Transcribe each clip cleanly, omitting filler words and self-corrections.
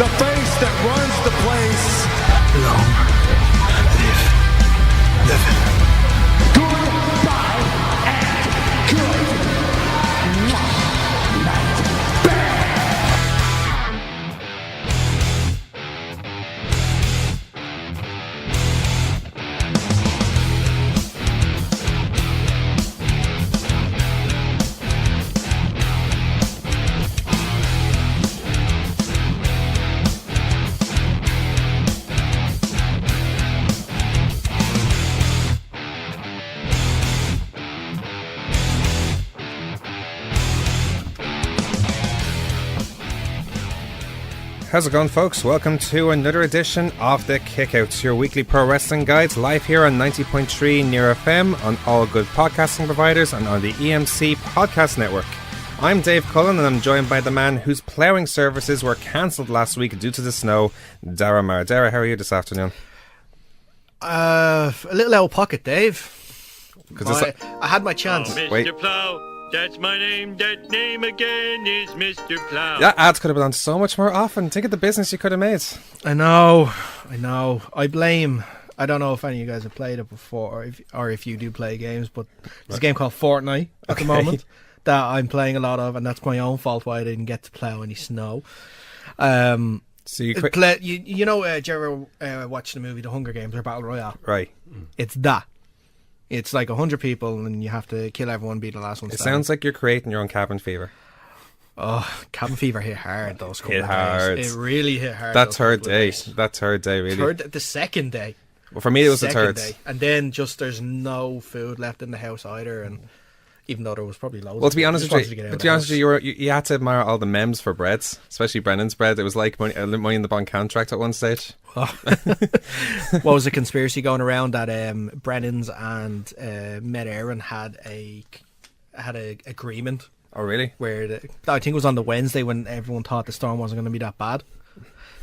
the face that runs the place. Long live Neville. Goodbye and good night. How's it going, folks? Welcome to another edition of The Kickouts, your weekly pro wrestling guides, live here on 90.3 Near FM, on all good podcasting providers, and on the EMC Podcast Network. I'm Dave Cullen, and I'm joined by the man whose ploughing services were cancelled last week due to the snow, Daragh Maher. Daragh, how are you this afternoon? A little out of pocket, Dave. I had my chance. Oh, Mr. Wait. Plow, that's my name. That name again is Mr. Plow. That ads could have been on so much more often. Think of the business you could have made. I know. I blame. I don't know if any of you guys have played it before, or if you do play games, but there's a game called Fortnite at the moment that I'm playing a lot of, and that's my own fault why I didn't get to plow any snow. So you quit. You know, did you ever watch the movie The Hunger Games or Battle Royale? Right. It's that. It's like 100 people, and you have to kill everyone, be the last one It standing. sounds like you're creating your own cabin fever. Oh, cabin fever hit hard those couple Hit of hard. days. It really hit hard. That those third couple of day. days. That third day, really. The second day. Well, for me, it was the Second third. day. And then just there's no food left in the house either, and even though there was probably loads. Well, to be of it, honest just with wanted to you, get out of the house. you had to admire all the memes for breads, especially Brennan's bread. It was like money in the bank contract at one stage. What was the conspiracy going around that Brennan's and Med Aaron had a agreement Oh, really? where I think it was on the Wednesday when everyone thought the storm wasn't going to be that bad.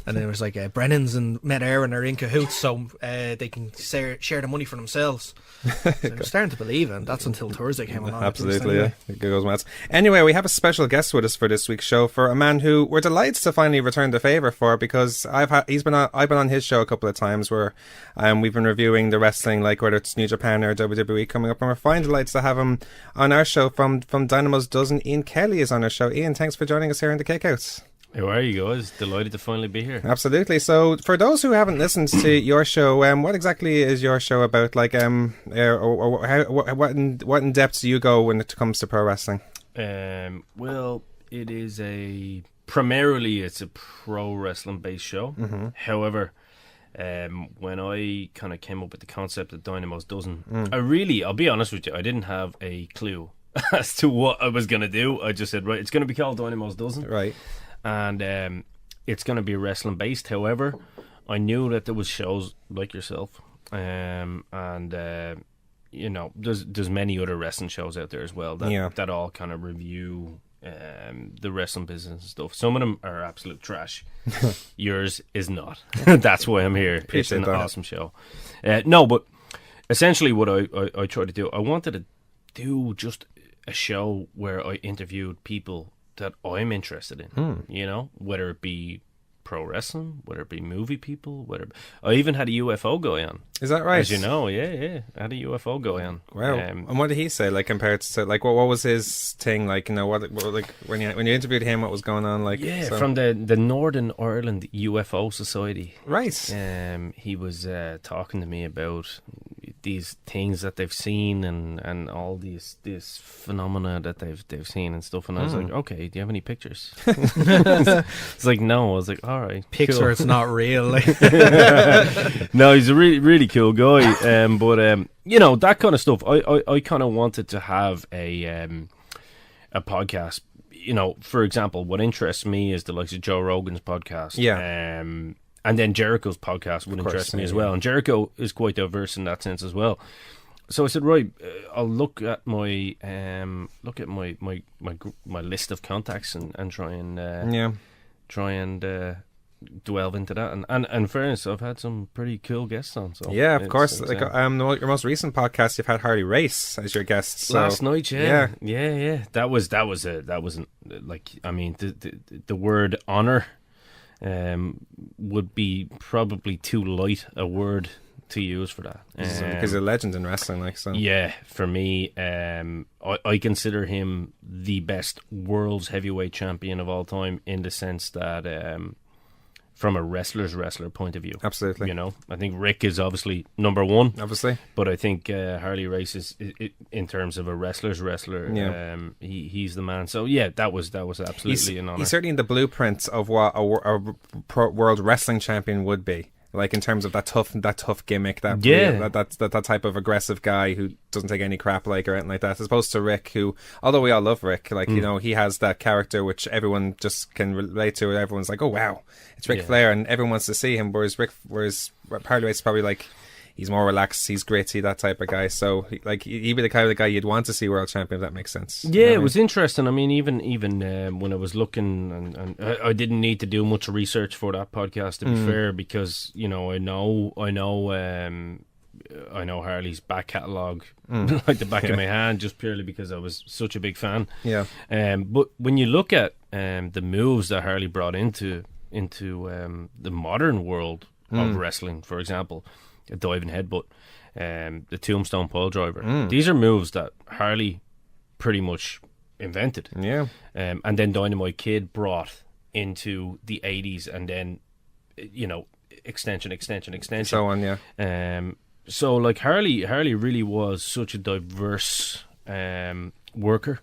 And then it was like Brennan's and Met Aaron are in cahoots, so they can share the money for themselves. So I'm starting to believe it. That's until Thursday came along. Absolutely, yeah. It goes mad. Anyway, we have a special guest with us for this week's show, for a man who we're delighted to finally return the favour for, because I've been on his show a couple of times where we've been reviewing the wrestling, like whether it's New Japan or WWE coming up, and we're fine delighted to have him on our show from Dynamo's Dozen. Ian Kelly is on our show. Ian, thanks for joining us here in the Kickouts. How are you guys? Delighted to finally be here. Absolutely. So, for those who haven't listened to your show, what exactly is your show about? Like, what in depth do you go when it comes to pro wrestling? Well, it is primarily it's a pro wrestling based show. Mm-hmm. However, when I kind of came up with the concept of Dynamo's Dozen, I'll be honest with you, I didn't have a clue as to what I was going to do. I just said, right, it's going to be called Dynamo's Dozen. Right. And it's going to be wrestling based. However, I knew that there was shows like yourself, and there's many other wrestling shows out there as well that all kind of review the wrestling business and stuff. Some of them are absolute trash. Yours is not. That's why I'm here. Appreciate it's an that. awesome show. No, but essentially what I tried to do, I wanted to do just a show where I interviewed people that I'm interested in, whether it be pro wrestling, whether it be movie people, I even had a UFO guy on. Is that right? As you know, yeah, I had a UFO guy on. Wow. And what did he say? Like, compared to, like, what was his thing? Like, what like when you interviewed him, what was going on? Like, from the Northern Ireland UFO Society. Right. He was talking to me about these things that they've seen and all this phenomena that they've seen and stuff, and I was like, okay, do you have any pictures? It's like, no. I was like, all right, Pixar, cool. it's not real. Like. No, he's a really, really cool guy. But that kind of stuff. I kind of wanted to have a podcast. For example, what interests me is the likes of Joe Rogan's podcast. Yeah. And then Jericho's podcast would interest me as well. And Jericho is quite diverse in that sense as well. So I said, right, I'll look at my list of contacts and try and delve into that. And in fairness, I've had some pretty cool guests on. So yeah, of course. Like your most recent podcast, you've had Harley Race as your guest. So. Last night, yeah. That wasn't like, I mean, the word honor would be probably too light a word to use for that. Because he's a legend in wrestling, like so. Yeah, for me, I consider him the best world's heavyweight champion of all time, in the sense that from a wrestler point of view. Absolutely. You know, I think Rick is obviously number one. Obviously. But I think Harley Race is in terms of a wrestler's wrestler. Yeah. He's the man. So yeah, that was absolutely an honor. He's certainly in the blueprint of what a world wrestling champion would be. Like in terms of that tough gimmick, that type of aggressive guy who doesn't take any crap, like, or anything like that, as opposed to Rick, who, although we all love Rick, like, you know, he has that character which everyone just can relate to. Everyone's like, oh wow, it's Ric Flair, and everyone wants to see him. Whereas Harley Race is probably like, he's more relaxed, he's gritty, that type of guy. So he'd be the kind of guy you'd want to see world champion, if that makes sense. Yeah, it was interesting. I mean, even when I was looking, and I didn't need to do much research for that podcast, to be fair, because, you know, I know Harley's back catalogue like the back of my hand, just purely because I was such a big fan. Yeah. But when you look at the moves that Harley brought into the modern world of wrestling, for example, a diving headbutt, the tombstone pile driver. These are moves that Harley pretty much invented. Yeah. And then Dynamite Kid brought into the 80s, and then, you know, extension. So on, yeah. So like Harley really was such a diverse worker.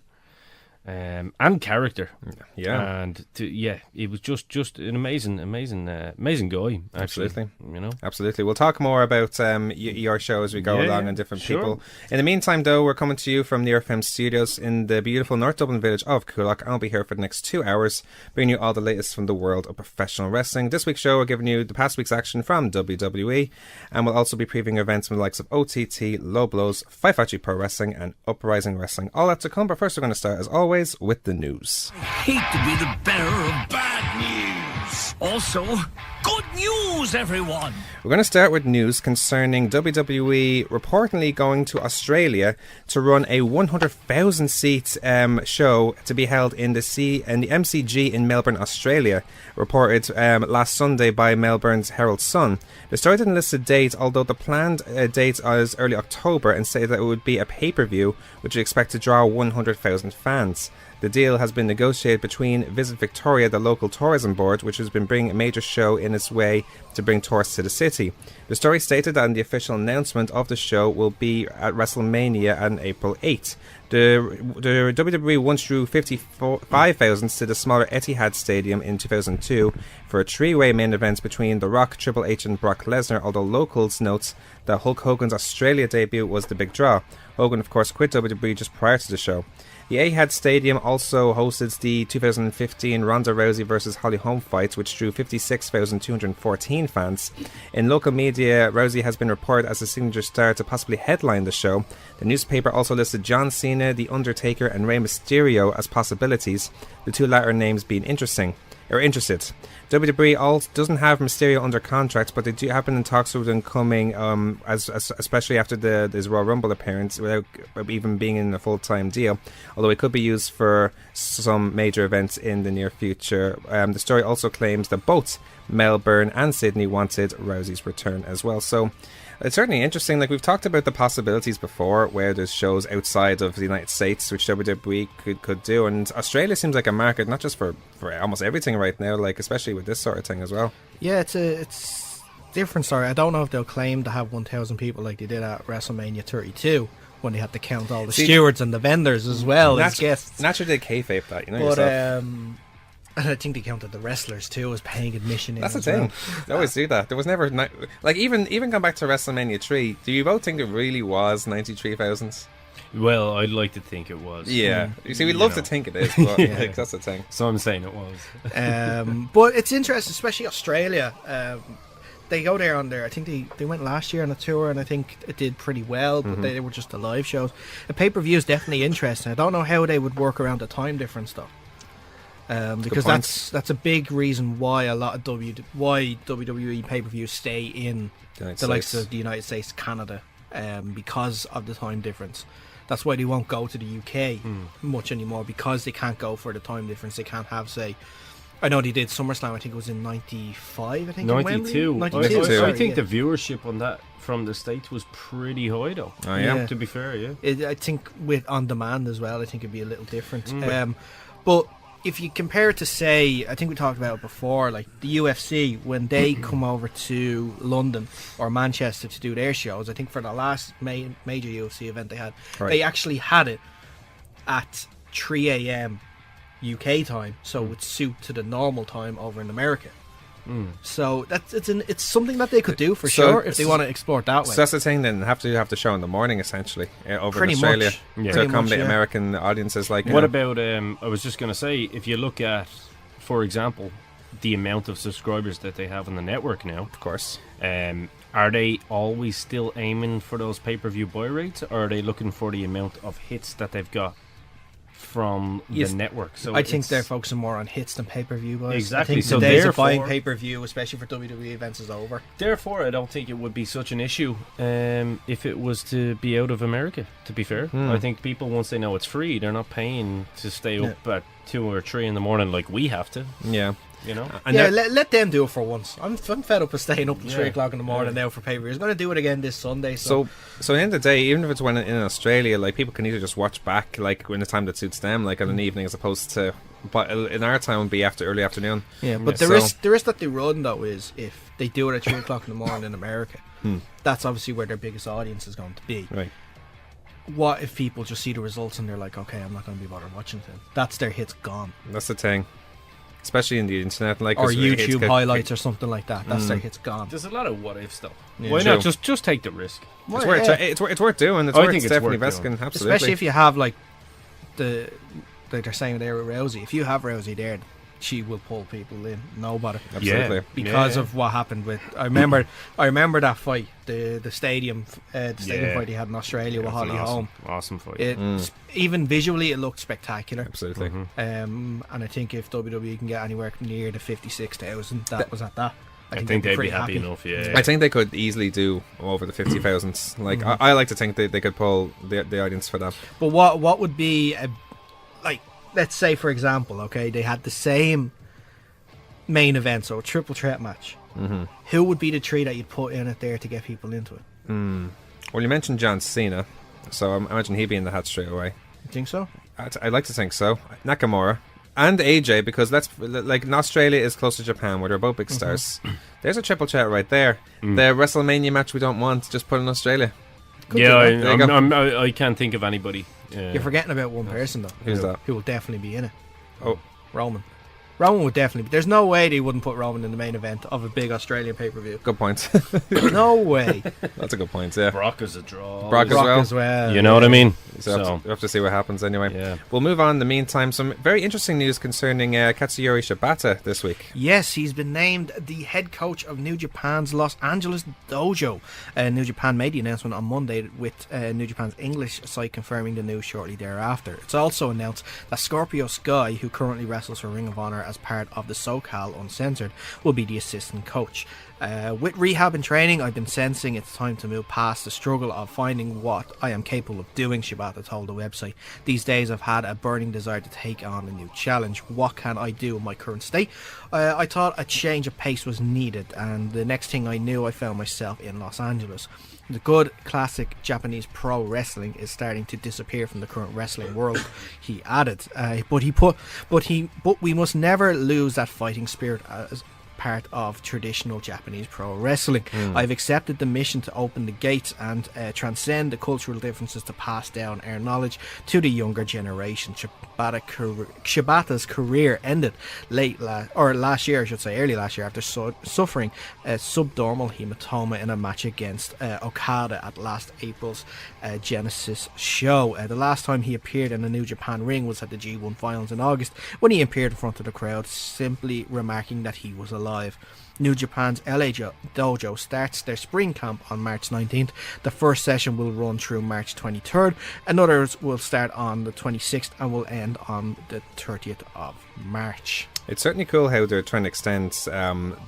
And character, yeah, and it was just an amazing guy. Actually, absolutely, you know, absolutely. We'll talk more about your show as we go along and different people. In the meantime, though, we're coming to you from the FM studios in the beautiful North Dublin village of Coolock. I'll be here for the next 2 hours, bringing you all the latest from the world of professional wrestling. This week's show, we're giving you the past week's action from WWE, and we'll also be previewing events from the likes of OTT, Low Blows, Fight Factory Pro Wrestling, and Uprising Wrestling. All that to come, but first we're going to start, as always, with the news. I hate to be the bearer of bad news. Also, good news, everyone. We're going to start with news concerning WWE reportedly going to Australia to run a 100,000 seat show to be held in the MCG in Melbourne, Australia, reported last Sunday by Melbourne's Herald Sun. The story didn't list a date, although the planned date is early October, and say that it would be a pay-per-view which is expected to draw 100,000 fans. The deal has been negotiated between Visit Victoria, the local tourism board, which has been bringing a major show in its way to bring tourists to the city. The story stated that the official announcement of the show will be at WrestleMania on April 8th. The WWE once drew 55,000 to the smaller Etihad Stadium in 2002 for a three-way main event between The Rock, Triple H and Brock Lesnar, although Locals notes that Hulk Hogan's Australia debut was the big draw. Hogan, of course, quit WWE just prior to the show. The Etihad Stadium also hosted the 2015 Ronda Rousey vs Holly Holm fight, which drew 56,214 fans. In local media, Rousey has been reported as a signature star to possibly headline the show. The newspaper also listed John Cena, The Undertaker and Rey Mysterio as possibilities, the two latter names being interested. WWE doesn't have Mysterio under contract, but they do have been in talks with him coming, especially after his Royal Rumble appearance, without even being in a full-time deal, although it could be used for some major events in the near future. The story also claims that both Melbourne and Sydney wanted Rousey's return as well. So it's certainly interesting. Like, we've talked about the possibilities before, where there's shows outside of the United States which WWE could do, and Australia seems like a market not just for almost everything right now, like especially with this sort of thing as well. Yeah, it's different story. I don't know if they'll claim to have 1,000 people like they did at WrestleMania 32 when they had to count all the stewards and the vendors as well as guests. Naturally, they kayfabe that, you know. But yourself. and I think they counted the wrestlers too as paying admission. That's the thing. They always do that. There was never like even going back to WrestleMania 3. Do you both think it really was 93,000? Well, I'd like to think it was. Yeah. You see, we'd love to think it is, but like, that's the thing. So I'm saying it was. But it's interesting, especially Australia. They go there on there. I think they went last year on a tour, and I think it did pretty well, but they were just the live shows. A pay-per-view is definitely interesting. I don't know how they would work around the time difference, though. Because that's a big reason why WWE pay-per-views stay in the likes of the United States, Canada, because of the time difference. That's why they won't go to the UK much anymore, because they can't go for the time difference. They can't have, say, I know they did SummerSlam. I think it was in '95. I think in 92. Wembley. I I think think the viewership on that from the States was pretty high, though. Oh, yeah. Yeah. To be fair, yeah. I think with on demand as well, I think it'd be a little different. But if you compare it to, say, I think we talked about it before, like the UFC, when they come over to London or Manchester to do their shows, I think for the last major UFC event they had, they actually had it at 3 a.m. UK time, so it would suit to the normal time over in America. So it's something that they could do for sure if they want to explore it that way. So that's the thing. Then have to show in the morning essentially over Pretty in Australia much. Yeah. to Pretty accommodate much, yeah. American audiences. Like What about, I was just going to say, if you look at, for example, the amount of subscribers that they have on the network now, of course. are they always still aiming for those pay-per-view buy rates, or are they looking for the amount of hits that they've got from Yes. the network? So I think it's- they're focusing more on hits than pay-per-view buys. Exactly, I think so the days of therefore- buying pay-per-view, especially for WWE events, is over. Therefore, I don't think it would be such an issue if it was to be out of America, to be fair. I think people, once they know it's free, they're not paying to stay up at 2 or 3 in the morning like we have to, Yeah. you know? And Yeah, that- let them do it for once. I'm fed up with staying up till 3 Yeah. o'clock in the morning now for pay-per-view. I'm going to do it again this Sunday. So at the end of the day, even if it's when in Australia, like people can either just watch back, like in the time that suits them, like on an evening, as opposed to, but in our time would be after early afternoon. yeah, but Yeah, the risk that they run though is if they do it at 3 o'clock in the morning in America, that's obviously where their biggest audience is going to be. Right. What if people just see the results and they're like, okay, I'm not going to be bothered watching it? That's their hits gone. That's the thing, especially in the internet, like Or 'cause it's YouTube got- highlights or something like that. That's their hits gone. There's a lot of what ifs, though. Yeah. Why True. not just take the risk? It's worth it's worth doing. It's I worth think it's definitely worth doing. risking. Absolutely. Especially if you have like they're saying there with Rousey. If you have Rousey there, she will pull people in. No bother. Absolutely. Because Yeah. of what happened with I remember that fight, the stadium Yeah. fight he had in Australia with That's an Holly Holm. awesome fight. It even visually it looked spectacular. Absolutely. And I think if WWE can get anywhere near the 56,000, that was at that. I think they'd be happy enough, yeah. I think they could easily do over the 50,000. Like I like to think they could pull the audience for that. But what would be like? Let's say, for example, okay, they had the same main event, so a triple threat match. Who would be the three that you'd put in it there to get people into it? Well, you mentioned John Cena, so I imagine he'd be in the hat straight away. You think so? I'd like to think so. Nakamura and AJ, because that's like Australia is close to Japan, where they're both big stars. There's a triple threat right there. The WrestleMania match we don't want, just put in Australia. Yeah, There you go. I can't think of anybody. You're forgetting about one person though. Who's that? Who will definitely be in it? Oh, Roman. Roman would definitely be. There's no way they wouldn't put Roman in the main event of a big Australian pay-per-view. good point. No way. That's a good point. Yeah. Brock is a draw. Brock as Brock well. as well. You know what I mean? So we'll have to see what happens anyway. Yeah. We'll move on in the meantime. Some very interesting news concerning Katsuyori Shibata this week. Yes, he's been named the head coach of New Japan's Los Angeles dojo. New Japan made the announcement on Monday, with New Japan's English site confirming the news shortly thereafter. It's also announced that Scorpio Sky, who currently wrestles for Ring of Honor as part of the SoCal Uncensored, will be the assistant coach. With rehab and training, I've been sensing it's time to move past the struggle of finding what I am capable of doing, Shibata told the website. These days I've had a burning desire to take on a new challenge. What can I do in my current state? I thought a change of pace was needed, and the next thing I knew, I found myself in Los Angeles. The good classic Japanese pro wrestling is starting to disappear from the current wrestling world, he added. But we must never lose that fighting spirit as part of traditional Japanese pro wrestling. I've accepted the mission to open the gates and transcend the cultural differences to pass down our knowledge to the younger generation. Shibata's career ended early last year after suffering a subdermal hematoma in a match against Okada at last April's Genesis show. The last time he appeared in a New Japan ring was at the G1 finals in August, when he appeared in front of the crowd, simply remarking that he was alive. New Japan's LA dojo starts their spring camp on March 19th. The first session will run through March 23rd, and others will start on the 26th and will end on the 30th of March. It's certainly cool how they're trying to extend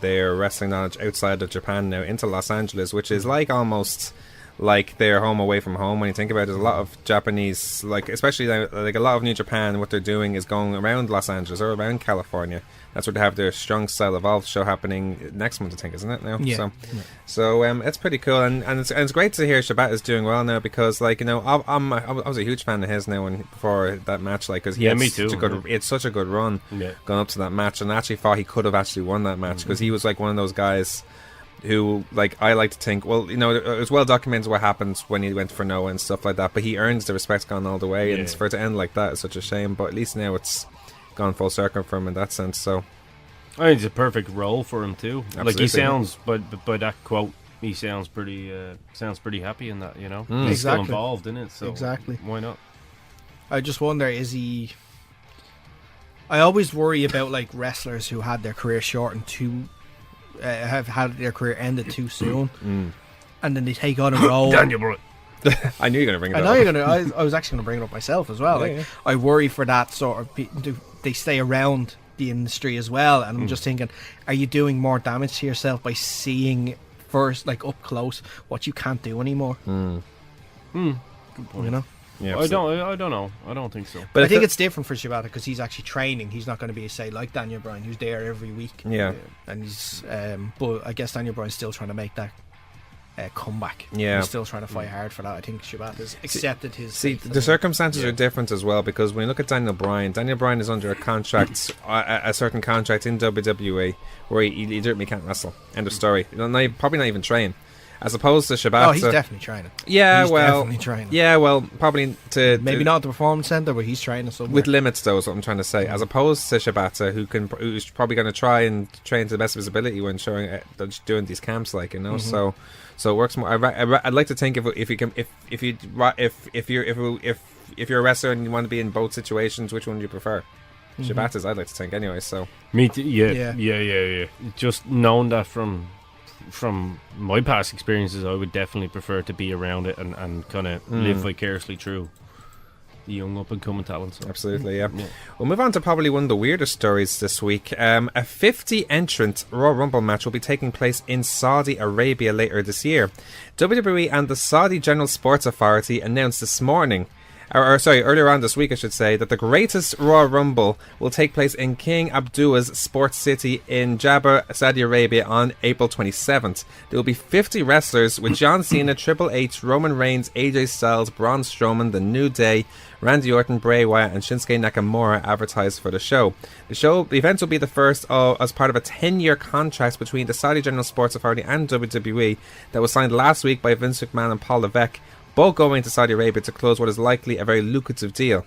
their wrestling knowledge outside of Japan now into Los Angeles, which is like almost like their home away from home. When you think about it, there's a lot of Japanese, like especially like a lot of New Japan, what they're doing is going around Los Angeles or around California. That's where they have their Strong Style Evolved show happening next month, I think, isn't it now? Yeah. So it's pretty cool, and it's great to hear Shibata is doing well now, because like, you know, I was a huge fan of his now before that match, like, because he had me too. it's such a good run going up to that match, and I actually thought he could have actually won that match, because he was like one of those guys who, like, I like to think, well, you know, it was well documented what happened when he went for Noah and stuff like that, but he earns the respect gone all the way, and for it to end like that is such a shame, but at least now it's gone full circle for him in that sense. So I think it's a perfect role for him too. Absolutely. Like, he sounds, by that quote, he sounds pretty happy in that, you know. He's still involved in it, so why not? I just wonder, is he... I always worry about, like, wrestlers who had their career shortened have had their career ended too soon, and then they take on a role. Daniel Bryan. I knew you were going to bring it up. I know you're going to. I was actually going to bring it up myself as well. I worry for that sort of. They stay around the industry as well, and I'm just thinking, are you doing more damage to yourself by seeing first, like, up close, what you can't do anymore? Good point. You know. Yeah, I don't know. I don't think so. But I think it's different for Shibata because he's actually training. He's not going to be, say, like Daniel Bryan, who's there every week. Yeah. And he's, but I guess Daniel Bryan's still trying to make that comeback. Yeah. He's still trying to fight hard for that. I think Shibata's accepted his. See, the circumstances are different as well, because when you look at Daniel Bryan is under a contract, a certain contract in WWE where he literally can't wrestle. End of story. Probably not even train. As opposed to Shibata. Oh, he's definitely training. Yeah, he's well, definitely training. Yeah, well, probably maybe not at the performance center, but he's training somewhere. With limits, though, is what I'm trying to say. As opposed to Shibata, who's probably going to try and train to the best of his ability when doing these camps, like, you know. So it works more. I'd like to think if you're a wrestler and you want to be in both situations, which one do you prefer? Shibata's, I'd like to think, anyway. So me too. Yeah. Just knowing that from my past experiences, I would definitely prefer to be around it and kind of live vicariously through the young up and coming talents. So. Absolutely, yeah. We'll move on to probably one of the weirdest stories this week. A 50 entrant Royal Rumble match will be taking place in Saudi Arabia later this year. WWE and the Saudi General Sports Authority announced this morning, earlier on this week, I should say, that the greatest Royal Rumble will take place in King Abdullah's sports city in Jabba, Saudi Arabia on April 27th. There will be 50 wrestlers with John Cena, Triple H, Roman Reigns, AJ Styles, Braun Strowman, The New Day, Randy Orton, Bray Wyatt and Shinsuke Nakamura advertised for the show. The event will be the first as part of a 10-year contract between the Saudi General Sports Authority and WWE that was signed last week by Vince McMahon and Paul Levesque, both going to Saudi Arabia to close what is likely a very lucrative deal.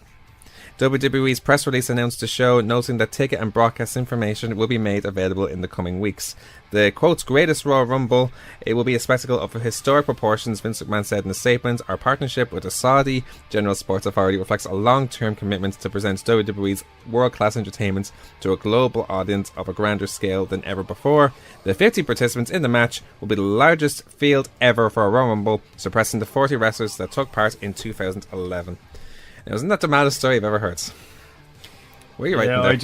WWE's press release announced the show, noting that ticket and broadcast information will be made available in the coming weeks. The, quote, greatest Royal Rumble, it will be a spectacle of historic proportions, Vince McMahon said in a statement. Our partnership with the Saudi General Sports Authority reflects a long-term commitment to present WWE's world-class entertainment to a global audience of a grander scale than ever before. The 50 participants in the match will be the largest field ever for a Royal Rumble, surpassing the 40 wrestlers that took part in 2011. Now, isn't that the maddest story I've ever heard? What are you writing there? I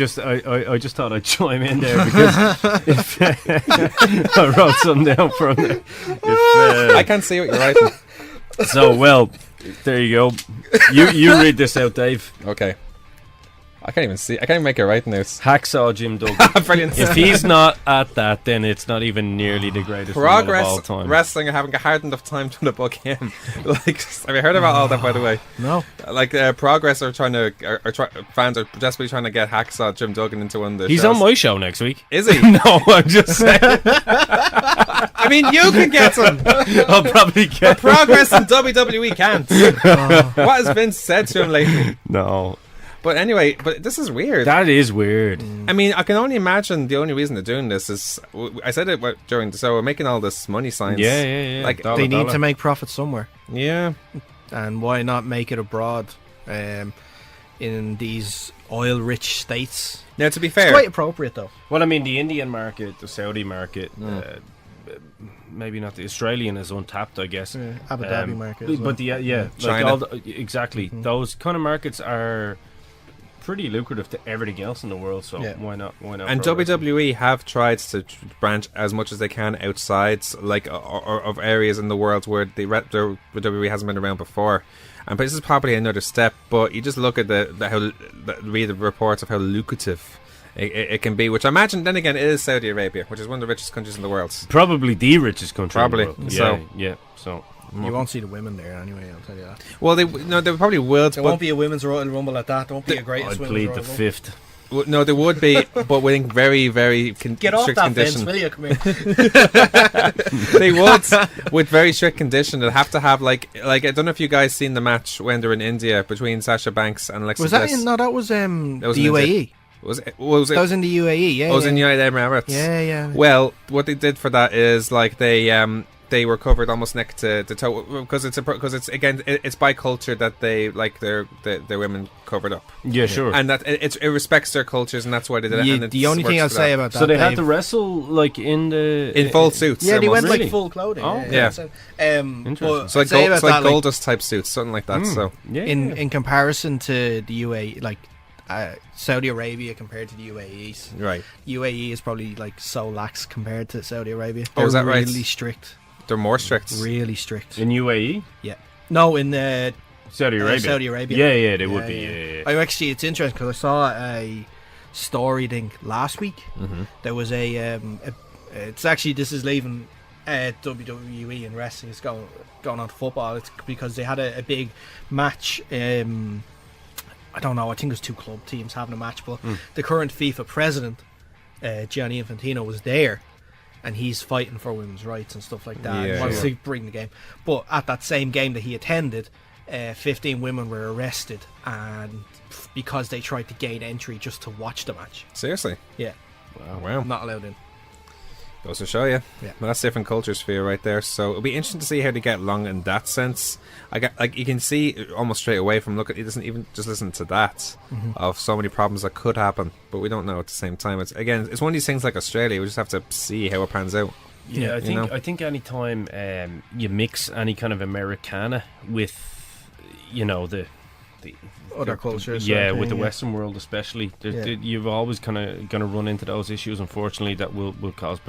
just thought I'd chime in there because I wrote something down from there. I can't see what you're writing. So, well, there you go. You read this out, Dave. Okay. I can't even see. I can't even make a writing notes. Hacksaw Jim Duggan. Brilliant. If he's not at that, then it's not even nearly the greatest Progress of all time. Wrestling. I haven't got hard enough time to book him. Like, have you heard about all that, by the way? No. Like, Progress are trying to. Fans are desperately trying to get Hacksaw Jim Duggan into one of the He's shows. on my show next week. Is he? No, I'm just saying. I mean, you can get him. I'll probably get Progress and WWE can't. What has Vince said to him lately? No. But anyway, this is weird. That is weird. I mean, I can only imagine the only reason they're doing this is, I said it during the show, we're making all this money signs. Yeah. Like, They need to make profit somewhere. yeah. And why not make it abroad in these oil-rich states? Now, to be fair, It's quite appropriate, though. Well, I mean, the Indian market, the Saudi market, maybe not the Australian is untapped, I guess. Yeah, Abu Dhabi market as well. But like China. exactly. Those kind of markets are pretty lucrative to everything else in the world. So why not? And pro wrestling? WWE have tried to branch as much as they can outside, like of areas in the world where the WWE hasn't been around before. And this is probably another step. But you just look at read the reports of how lucrative it can be, which I imagine. Then again, it is Saudi Arabia, which is one of the richest countries in the world. Probably the richest country. Probably. In the world. So So You won't see the women there anyway, I'll tell you that. well, they probably will. There won't be a women's Royal Rumble at that. There won't be a greatest I'd women's plead Royal the Rumble. fifth. No, there would be, but within very, very Get off strict that condition. fence, will you? Come here. They would, with very strict condition. They'd have to have like I don't know if you guys seen the match when they're in India between Sasha Banks and Alexa Was that Bliss. in? No, that was was the in UAE. Was it? Was it? That was in the UAE. Yeah. I was yeah. in United Arab Emirates. Yeah. Well, what they did for that is like they were covered almost neck to toe because it's by culture that they like their women covered up. Yeah, sure. And that it respects their cultures, and that's why they did it. And The only thing I'll say about that, So they had Dave, to wrestle like in full suits. yeah, they almost. went Really? like full clothing. Oh. Yeah. So, Interesting. but So like I'd say about it's like that, like, Goldust type suits, something like that. So yeah. in comparison to the UAE, like Saudi Arabia compared to the UAE, right, UAE is probably like so lax compared to Saudi Arabia. Oh, is that right? Really strict. they're more strict. Really strict. In UAE, Yeah. No, in Saudi Arabia. Saudi Arabia. Yeah, they would be. Yeah. I actually, it's interesting because I saw a story thing last week. Mm-hmm. There was it's actually, this is leaving WWE and wrestling. It's going on to football. It's because they had a big match. I don't know. I think it was two club teams having a match, but the current FIFA president, Gianni Infantino, was there. And he's fighting for women's rights and stuff like that. Yeah, He wants yeah. to bring the game. But at that same game that he attended, 15 women were arrested, and because they tried to gain entry just to watch the match. Seriously, Yeah, wow. not allowed in. Goes to show you. Yeah. Well, that's different cultures for you right there. So it'll be interesting to see how they get along in that sense. You can see almost straight away from looking. It doesn't even just listen to that of so many problems that could happen, but we don't know at the same time. It's one of these things like Australia. We just have to see how it pans out. Yeah, I You think any time you mix any kind of Americana with, the Other cultures. yeah, sort of with the thing, Western world especially, you've always kind of going to run into those issues. Unfortunately, that will cause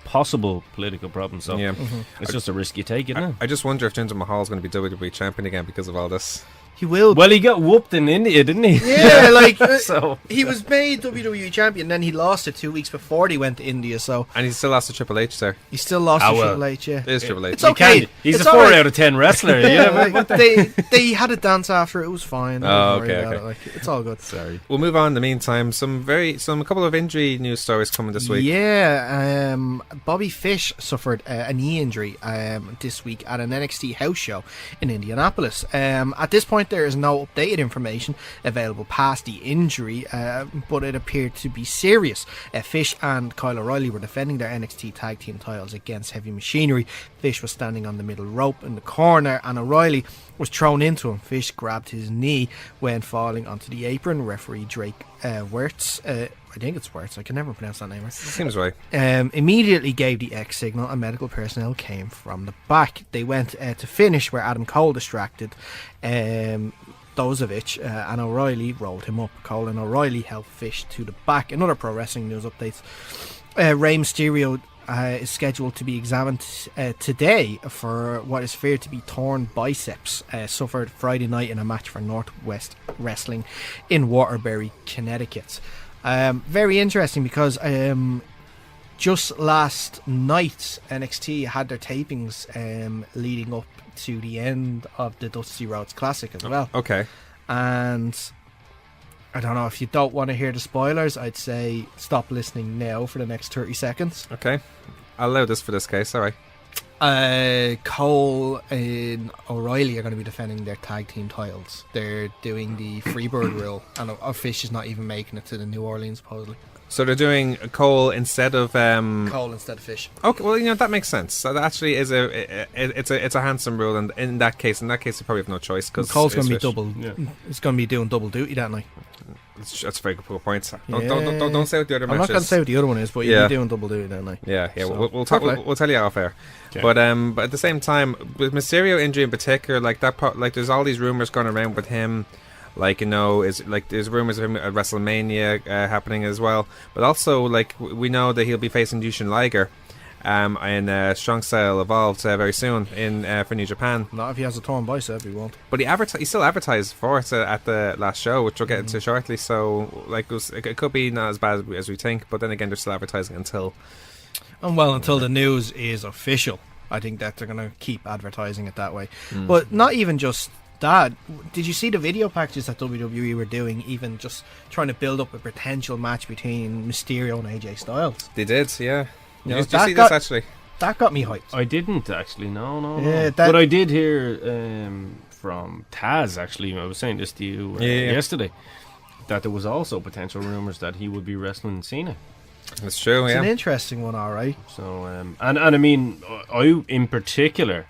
possible political problems. So Yeah. it's just a risk you take, isn't it? I just wonder if Jinder Mahal is going to be WWE champion again because of all this. He will. Well, he got whooped in India, didn't he? Yeah, like So he was made WWE champion, then he lost it 2 weeks before he went to India. So And he still lost to Triple H there. he still lost Ah, to well. Triple H. Yeah, It is Triple H. It's okay. He's It's a 4 alright. out of 10 wrestler. Yeah, Yeah, like, they had a dance after it. Was fine. Oh, Don't worry okay, about okay. it, like, it's all good. Sorry. We'll move on in the meantime. A couple of injury news stories coming this week. Yeah, Bobby Fish suffered a knee injury this week at an NXT house show in Indianapolis. At this point, there is no updated information available past the injury, but it appeared to be serious. Fish and Kyle O'Reilly were defending their NXT tag team titles against Heavy Machinery. Fish was standing on the middle rope in the corner, and O'Reilly was thrown into him. Fish grabbed his knee when falling onto the apron. Referee Drake Wirtz, I think it's Wirtz, I can never pronounce that name right. Seems right. Immediately gave the X signal, and medical personnel came from the back. They went to finish where Adam Cole distracted Dozovich, and O'Reilly rolled him up. Cole and O'Reilly helped Fish to the back. In other pro wrestling news updates, Rey Mysterio is scheduled to be examined today for what is feared to be torn biceps, suffered Friday night in a match for Northwest Wrestling in Waterbury, Connecticut. Very interesting because just last night NXT had their tapings leading up to the end of the Dusty Rhodes Classic as well. Okay. And I don't know, if you don't want to hear the spoilers, I'd say stop listening now for the next 30 seconds. Okay. I'll allow this for this case. All right. Cole and O'Reilly are going to be defending their tag team titles. They're doing the Freebird rule, and Fish is not even making it to the New Orleans, supposedly. So they're doing Cole instead of Cole instead of Fish. Okay, well, that makes sense. So that actually is it's a handsome rule, and in that case, you probably have no choice because Cole's going to be Fish. double. He's going to be doing double duty that night. That's a very good point. Don't say what the other I'm match not going to is. say what the other one is, but Yeah. you'll be doing double duty that night. Yeah. So, We'll talk. We'll tell you off air. Okay. But at the same time, with Mysterio injury in particular, like that, there's all these rumors going around with him Like, is like there's rumors of him at WrestleMania happening as well. But also, like, we know that he'll be facing Jushin Liger in Strong Style Evolved very soon for New Japan. Not if he has a torn bicep, he won't. But he still advertised for it at the last show, which we'll get into shortly. So, like, it could be not as bad as we think. But then again, they're still advertising until the news is official. I think that they're going to keep advertising it that way. But not even just that. Did you see the video packages that WWE were doing, even just trying to build up a potential match between Mysterio and AJ Styles? They did, yeah. You know, Did you see this, actually? That got me hyped. I didn't actually, no. Yeah, but I did hear from Taz, actually, I was saying this to you yesterday, that there was also potential rumours that he would be wrestling Cena. That's true, It's an interesting one, alright. So, and I mean, I in particular,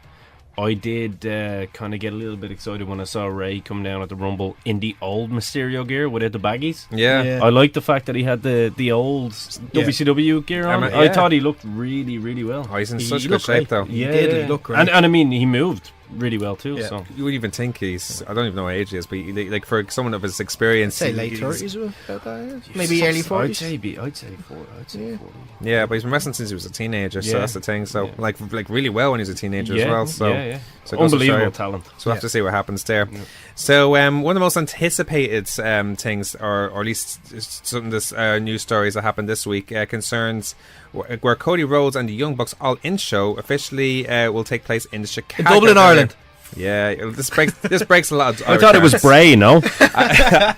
I did kind of get a little bit excited when I saw Ray come down at the Rumble in the old Mysterio gear without the baggies. Yeah. I liked the fact that he had the old WCW gear on. I thought he looked really, really well. Oh, he's in such good shape, though. He did, he looked great. And I mean, he moved really well too. Yeah. So you wouldn't even think I don't even know what age he is, but like for someone of his experience, Say late 30s, about that, maybe early 40s. I'd say 40. Yeah, but he's been wrestling since he was a teenager, so that's the thing. So like really well when he was a teenager as well. So so unbelievable talent. So we'll have to see what happens there. Yeah. So one of the most anticipated things, or at least some of this news stories that happened this week, concerns where Cody Rhodes and the Young Bucks All In show officially will take place in Chicago, in Dublin, Ireland. Yeah, this breaks a lot of Irish I thought it was Bray, no?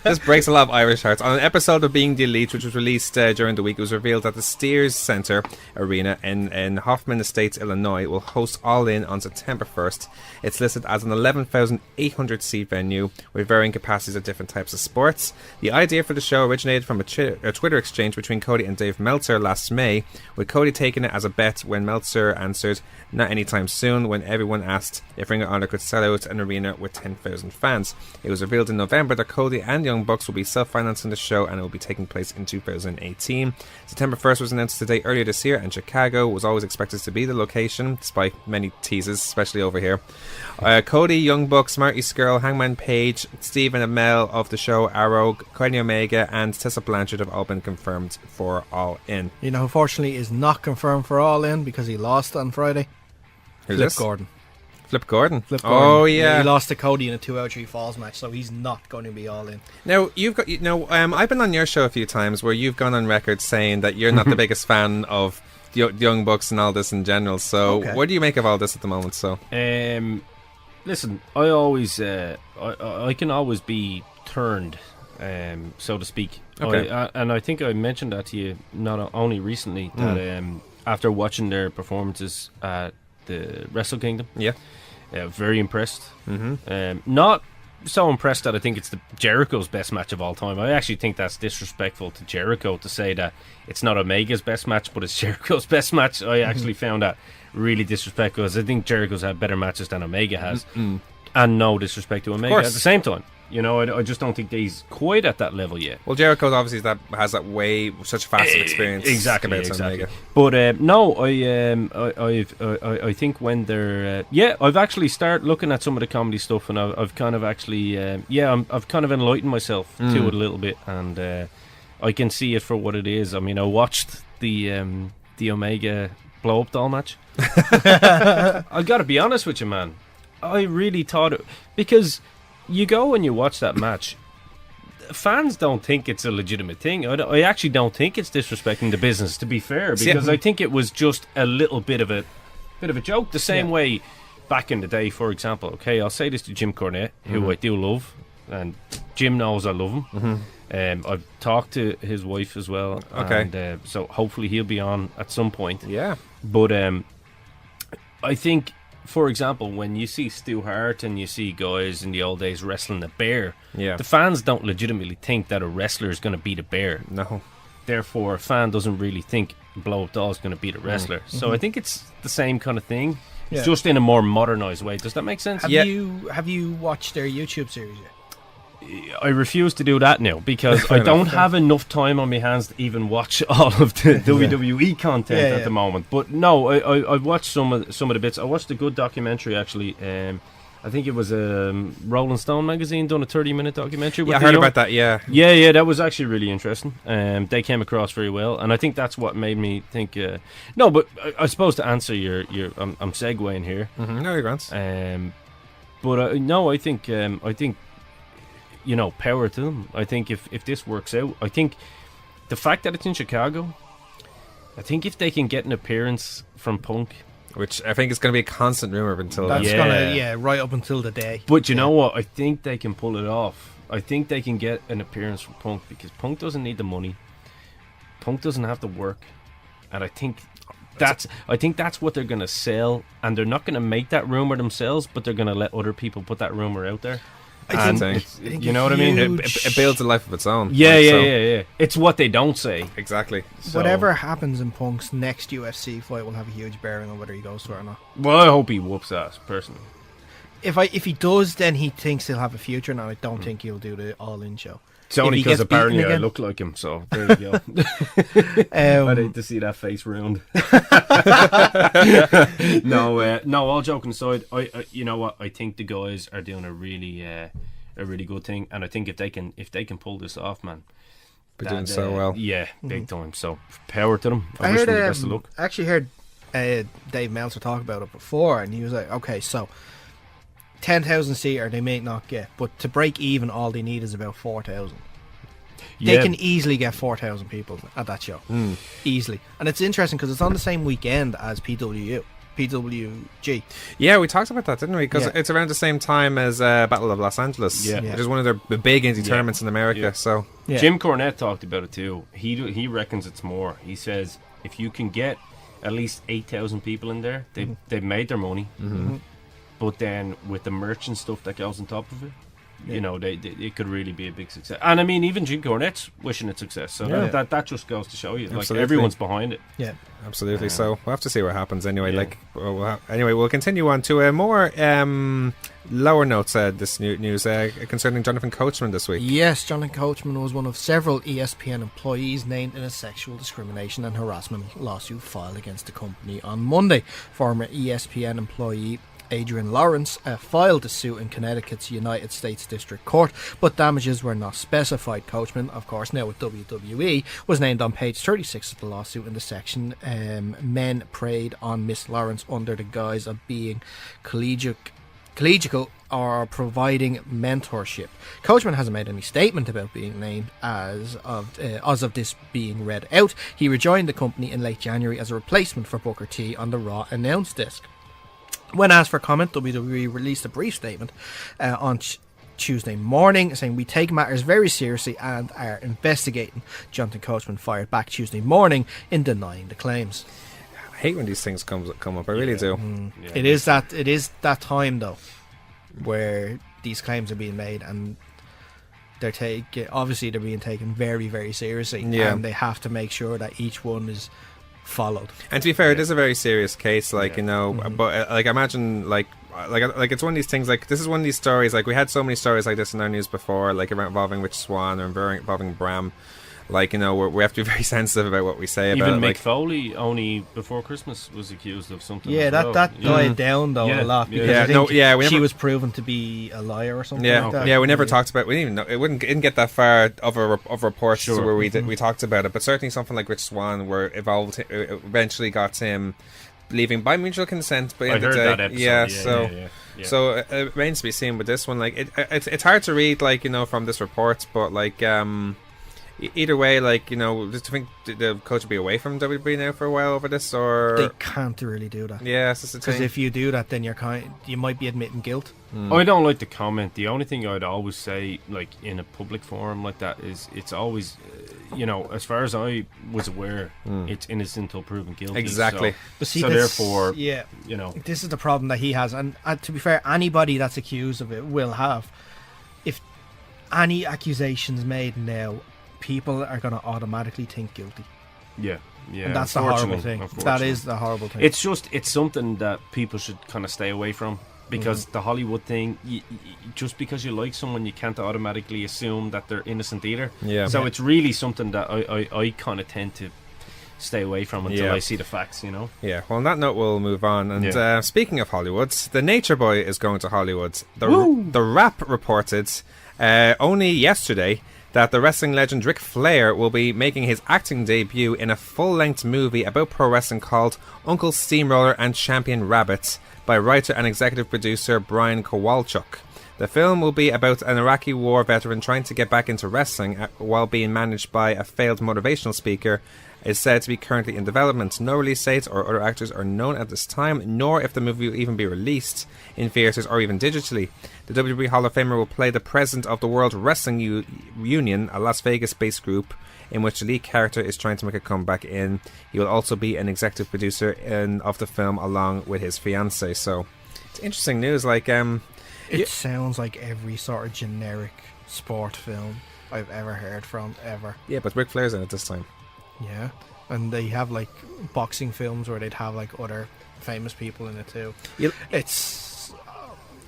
This breaks a lot of Irish hearts. On an episode of Being the Elite, which was released during the week, it was revealed that the Steers Center Arena in Hoffman Estates, Illinois, will host All In on September 1st. It's listed as an 11,800 seat venue with varying capacities of different types of sports. The idea for the show originated from a Twitter exchange between Cody and Dave Meltzer last May, with Cody taking it as a bet when Meltzer answered, "Not anytime soon," when everyone asked if Ring of Honor could sell out an arena with 10,000 fans. It was revealed in November that Cody and Young Bucks will be self-financing the show, and it will be taking place in 2018. September 1st was announced today earlier this year, and Chicago was always expected to be the location, despite many teases, especially over here. Cody, Young Bucks, Marty Scurll, Hangman Page, Stephen Amell of the show Arrow, Kenny Omega, and Tessa Blanchard have all been confirmed for All In. You know, unfortunately, is not confirmed for All In because he lost on Friday. Who's Flip Gordon. Flip Gordon. Oh yeah, he lost to Cody in a 2-out-3 falls match, so he's not going to be All In. Now I've been on your show a few times where you've gone on record saying that you're not the biggest fan of the Young Bucks and all this in general. So what do you make of all this at the moment? So listen, I always I can always be turned, so to speak. Okay. And I think I mentioned that to you not only recently that after watching their performances at the Wrestle Kingdom, very impressed. Not so impressed that I think it's Jericho's best match of all time. I actually think that's disrespectful to Jericho to say that it's not Omega's best match, but it's Jericho's best match. I actually found that really disrespectful, because I think Jericho's had better matches than Omega has, and no disrespect to Omega at the same time. You know, I just don't think that he's quite at that level yet. Well, Jericho obviously has that way such faster experience. Exactly. But no, I think when they're I've actually started looking at some of the comedy stuff, and I've kind of actually I've kind of enlightened myself to it a little bit, and I can see it for what it is. I mean, I watched the Omega blow up doll match. I've got to be honest with you, man. I really thought it, because you go and you watch that match, fans don't think it's a legitimate thing. I actually don't think it's disrespecting the business, to be fair, because I think it was just a little bit of a joke. The same way back in the day, for example. Okay, I'll say this to Jim Cornette, who I do love, and Jim knows I love him. I've talked to his wife as well. Okay, and, so hopefully he'll be on at some point. Yeah, but I think, for example, when you see Stu Hart and you see guys in the old days wrestling the bear, the fans don't legitimately think that a wrestler is going to beat a bear. No. Therefore, a fan doesn't really think Blow Up Doll is going to beat a wrestler. So I think it's the same kind of thing. It's just in a more modernized way. Does that make sense? Have you watched their YouTube series yet? I refuse to do that now, because I don't have enough time on my hands to even watch all of the WWE content at the moment. But no, I've watched some of the bits. I watched a good documentary actually. I I think it was Rolling Stone magazine done a 30-minute documentary. Yeah, I heard about that. Yeah, yeah, that was actually really interesting. They came across very well, and I think that's what made me think. No, but I suppose to answer your I'm segueing here. No, you're grand. But no, I think power to them. I think if this works out, I think the fact that it's in Chicago, I think if they can get an appearance from Punk. Which I think is going to be a constant rumor until That's gonna right up until the day. But you know what? I think they can pull it off. I think they can get an appearance from Punk because Punk doesn't need the money. Punk doesn't have to work, and I think that's what they're going to sell. And they're not going to make that rumor themselves, but they're going to let other people put that rumor out there. I think you know what I mean? It builds a life of its own. Yeah. It's what they don't say. Exactly. So. Whatever happens in Punk's next UFC fight will have a huge bearing on whether he goes to it or not. Well, I hope he whoops ass, personally. If he does, then he thinks he'll have a future, and I don't think he'll do the all-in show. It's only because apparently I look like him, so there you go. I'd hate to see that face round. No, all joking aside, I you know what? I think the guys are doing a really good thing, and I think if they can pull this off, man, they're doing so well. Yeah, big time. So power to them. I wish them the best of luck. I actually heard Dave Meltzer talk about it before, and he was like, okay, so 10,000 seater they may not get, but to break even all they need is about 4,000. They can easily get 4,000 people at that show. Easily. And it's interesting because it's on the same weekend as PWG. Yeah, we talked about that, didn't we? Because it's around the same time as Battle of Los Angeles, which is one of their big indie tournaments in America. So Jim Cornette talked about it too. He reckons it's more. He says if you can get at least 8,000 people in there, they've made their money. But then with the merch and stuff that goes on top of it, you know, it could really be a big success. And I mean, even Jim Cornette's wishing it success. So that just goes to show you, like, everyone's behind it. Yeah, absolutely. So we'll have to see what happens anyway. Anyway, we'll continue on to a more lower notes. This news concerning Jonathan Coachman this week. Yes, Jonathan Coachman was one of several ESPN employees named in a sexual discrimination and harassment lawsuit filed against the company on Monday. Former ESPN employee Adrian Lawrence filed the suit in Connecticut's United States District Court, but damages were not specified. Coachman, of course, now with WWE, was named on page 36 of the lawsuit in the section men preyed on Miss Lawrence under the guise of being collegial or providing mentorship. Coachman hasn't made any statement about being named as of this being read out. He rejoined the company in late January as a replacement for Booker T on the Raw announce desk. When asked for comment, WWE released a brief statement on Tuesday morning saying, "We take matters very seriously and are investigating." Jonathan Coachman fired back Tuesday morning in denying the claims. I hate when these things come up. I really do. It is that time though where these claims are being made, and they're being taken very, very seriously, and they have to make sure that each one is followed. And to be fair, it is a very serious case, but imagine like it's one of these things, like this is one of these stories, like we had so many stories like this in our news before, like involving Rich Swann or involving Bram. Like, you know, we have to be very sensitive about what we say about it. Even Mick Foley only before Christmas was accused of something. Yeah, that died down though a lot, because she was proven to be a liar or something. Like that. Yeah, we never talked about. We didn't even know it didn't get that far of reports where we talked about it. But certainly something like Rich Swann, where eventually got him leaving by mutual consent. But I heard that episode. So it remains to be seen with this one. Like it's hard to read, like, you know, from this report, but like either way, like, you know, just to think the coach will be away from WWE now for a while over this, or they can't really do that. Yeah, because if you do that, then you might be admitting guilt. I don't like to comment. The only thing I'd always say, like in a public forum like that, is it's always, you know, as far as I was aware, it's innocent until proven guilty. Exactly. So therefore, you know, this is the problem that he has, and to be fair, anybody that's accused of it will have. If any accusations made now, people are going to automatically think guilty. Yeah. And that's the horrible thing. That is the horrible thing. It's something that people should kind of stay away from, because the Hollywood thing, just because you like someone, you can't automatically assume that they're innocent either. Yeah. So it's really something that I kind of tend to stay away from until I see the facts, you know. Yeah, well, on that note, we'll move on. And speaking of Hollywood, the Nature Boy is going to Hollywood. The Wrap reported only yesterday that the wrestling legend Ric Flair will be making his acting debut in a full-length movie about pro wrestling called Uncle Steamroller and Champion Rabbit by writer and executive producer Brian Kowalchuk. The film will be about an Iraqi war veteran trying to get back into wrestling while being managed by a failed motivational speaker. Is said to be currently in development. No release dates or other actors are known at this time, nor if the movie will even be released in theatres or even digitally. The WWE Hall of Famer will play the president of the World Wrestling Union, a Las Vegas-based group in which the lead character is trying to make a comeback in. He will also be an executive producer of the film along with his fiancée. So, it's interesting news. Like, it sounds like every sort of generic sport film I've ever heard from, ever. Yeah, but Ric Flair's in it this time. Yeah, and they have like boxing films where they'd have like other famous people in it too. It's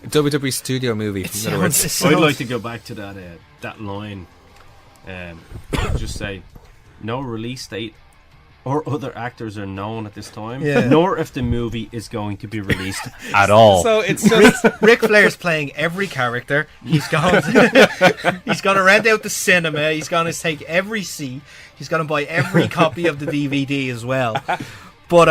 WWE studio movie. In other words. I'd like to go back to that line. Just say, no release date or other actors are known at this time, nor if the movie is going to be released at all. So it's just Ric Flair's playing every character. He's going to rent out the cinema. He's going to take every seat. He's going to buy every copy of the DVD as well. But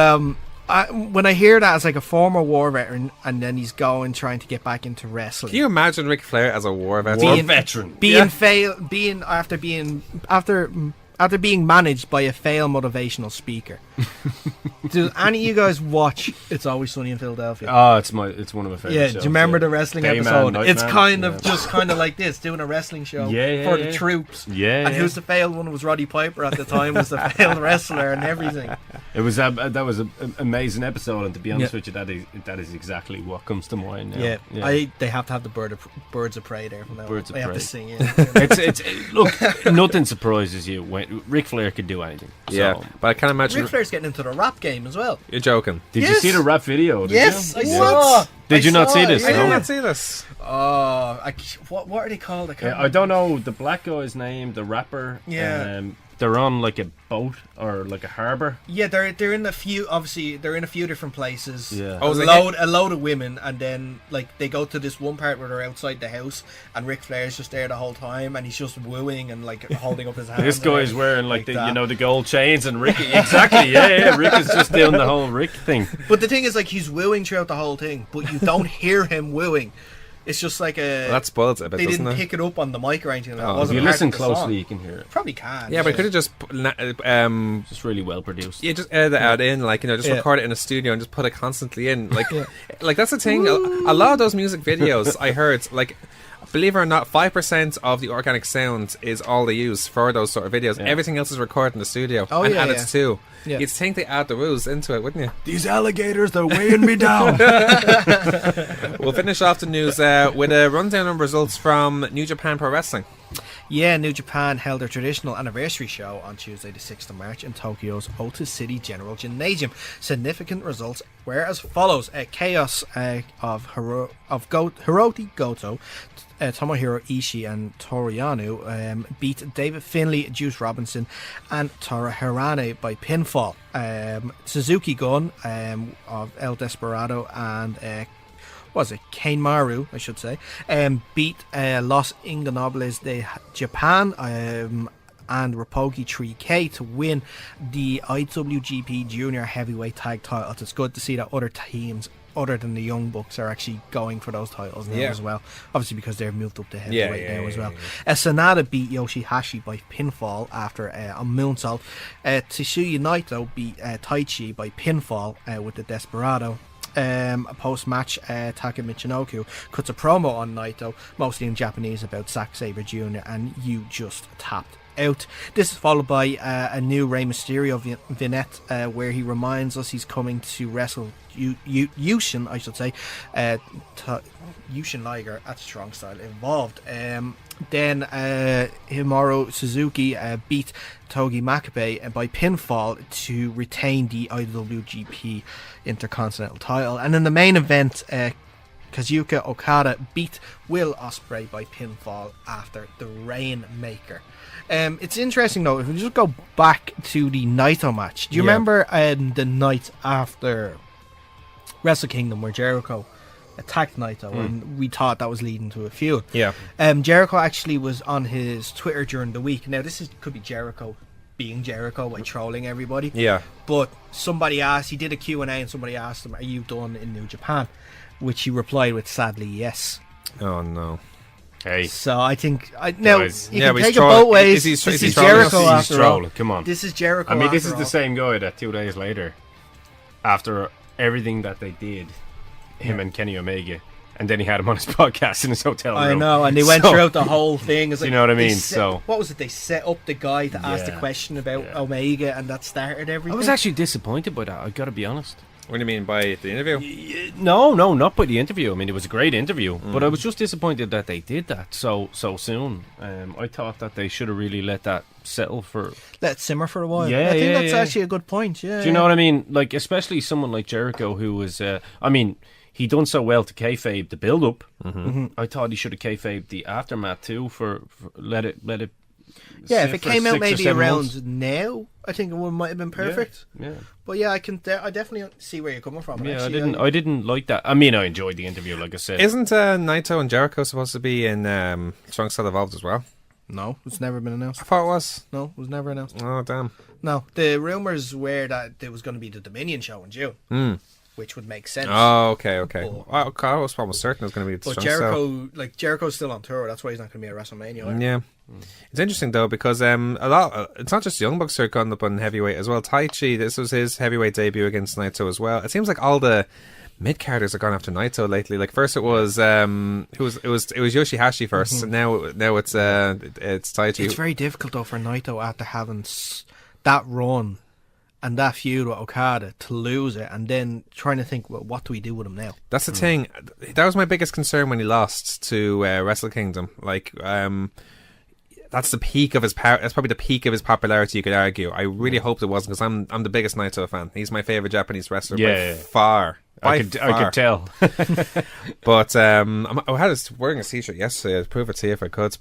when I hear that as like a former war veteran, and then he's trying to get back into wrestling. Can you imagine Ric Flair as a war veteran? After being managed by a failed motivational speaker. Do any of you guys watch It's Always Sunny in Philadelphia? Oh, it's one of my favorite shows. Do you remember the wrestling episode? It's kind of just kind of like this, doing a wrestling show for the troops. And who's the failed one? Was Roddy Piper at the time, was the failed wrestler and everything. It was that was an amazing episode, and to be honest with you, that is exactly what comes to mind now. They have to have the Birds of Prey there. Birds of Prey. They have Prey. to sing it. It's look, nothing surprises you when Ric Flair could do anything. So. But I can't imagine Ric Flair's getting into the rap game as well. You're joking. Did you see the rap video? Yes, I saw. Did you not see this? I did not see this. What are they called? I don't know the black guy's name, the rapper. Yeah. They're on like a boat or like a harbour. Yeah, they're in a few. Obviously, they're in a few different places. Yeah. A load of women, and then like they go to this one part where they're outside the house, and Ric Flair's just there the whole time, and he's just wooing and like holding up his hand. This guy's wearing like the gold chains, and Rick exactly. Yeah. Rick is just doing the whole Rick thing. But the thing is, like, he's wooing throughout the whole thing, but you don't hear him wooing. It's just like that spoils it a bit, they doesn't didn't it? pick it up on the mic or anything. If you listen closely, you can hear it. Probably can. Yeah, but could have just just really well produced. Yeah, just edit that in, like, just record it in a studio and just put it constantly in, like, like that's the thing. A lot of those music videos I heard, like, believe it or not, 5% of the organic sound is all they use for those sort of videos. Everything else is recorded in the studio and added too. You'd think they add the rules into it, wouldn't you? These alligators, they're weighing me down. We'll finish off the news with a rundown of results from New Japan Pro Wrestling. Yeah, New Japan held their traditional anniversary show on Tuesday the 6th of March in Tokyo's Ota City General Gymnasium. Significant results were as follows. Chaos of Hiroti Goto, Tomohiro Ishii and Toru Yano beat David Finlay, Juice Robinson and Toru Hirane by pinfall. Suzuki Gun of El Desperado and Kane Maru, I should say, beat Los Ingobernables de Japan and Roppongi 3K to win the IWGP Junior Heavyweight Tag title. It's good to see that other teams other than the Young Bucks are actually going for those titles now as well. Obviously because they've moved up to heavyweight now as well. Sanada beat Yoshihashi by pinfall after a moonsault. Tetsuya Naito beat Taichi by pinfall with the Desperado. Post-match, Taka Michinoku cuts a promo on Naito, mostly in Japanese, about Zack Sabre Jr. and you just tapped out. This is followed by a new Rey Mysterio vignette where he reminds us he's coming to wrestle Yushin, I should say. Yushin Liger, that's strong style involved. Then Himuro Suzuki beat Togi Makabe by pinfall to retain the IWGP Intercontinental title. And in the main event, Kazuchika Okada beat Will Ospreay by pinfall after the Rainmaker. It's interesting though, if we just go back to the Naito match. Do you remember the night after Wrestle Kingdom where Jericho attacked Naito and we thought that was leading to a feud? Yeah. Jericho actually was on his Twitter during the week. Now could be Jericho being Jericho by trolling everybody. Yeah. But somebody asked, he did a Q&A and somebody asked him, are you done in New Japan? Which he replied with, sadly, yes. Oh no. Hey. So I think now Guys. you Yeah, can but he's take it trolling. both ways. Is This he is trolling us? Jericho He's after all. trolling. Come on. This is Jericho. I mean, this after is the all. same guy that 2 days later, after everything that they did, him and Kenny Omega, and then he had him on his podcast in his hotel room. I know, and they went So- throughout the whole thing. It's You like know what I they mean? set- So- what was it? They set up the guy to ask the Yeah. question about Yeah. Omega, and that started I everything. was actually disappointed by that, I gotta be honest. What do you mean by the interview? No, not by the interview. I mean, it was a great interview, but I was just disappointed that they did that so soon. I thought that they should have really let that settle for... Let it simmer for a while. Yeah, I think yeah, that's yeah. actually a good point. Yeah. Do you know what I mean? Like, especially someone like Jericho, who was... I mean, he done so well to kayfabe the build-up. I thought he should have kayfabed the aftermath too, for let it Yeah, sit if it for came out 6 or maybe 7 around months. now, I think it might have been perfect. Yeah. But yeah, I definitely see where you're coming from. Yeah, actually. I didn't like that. I mean, I enjoyed the interview, like I said. Isn't Naito and Jericho supposed to be in Strong Style Evolved as well? No, it's never been announced. I thought it was. No, it was never announced. Oh damn. No, the rumours were that there was going to be the Dominion show in June, which would make sense. Oh, okay. Oh. I was almost certain it was going to be But Strong Style. Jericho's still on tour. That's why he's not going to be at WrestleMania. either. Yeah. It's interesting though because it's not just Young Bucks who are gone up on heavyweight as well. Taichi, this was his heavyweight debut against Naito as well. It seems like all the mid-carders are gone after Naito lately. Like first it was it was Yoshihashi first, and now it's Taichi. It's very difficult though for Naito after having that run and that feud with Okada to lose it, and then trying to think, well, what do we do with him now? That's the thing. That was my biggest concern when he lost to Wrestle Kingdom. Like, that's the peak of his power. That's probably the peak of his popularity. You could argue. I really hoped it wasn't because I'm the biggest Naito fan. He's my favorite Japanese wrestler by far. I could tell. But I had wearing a t-shirt yesterday. I'd prove it to you if I could.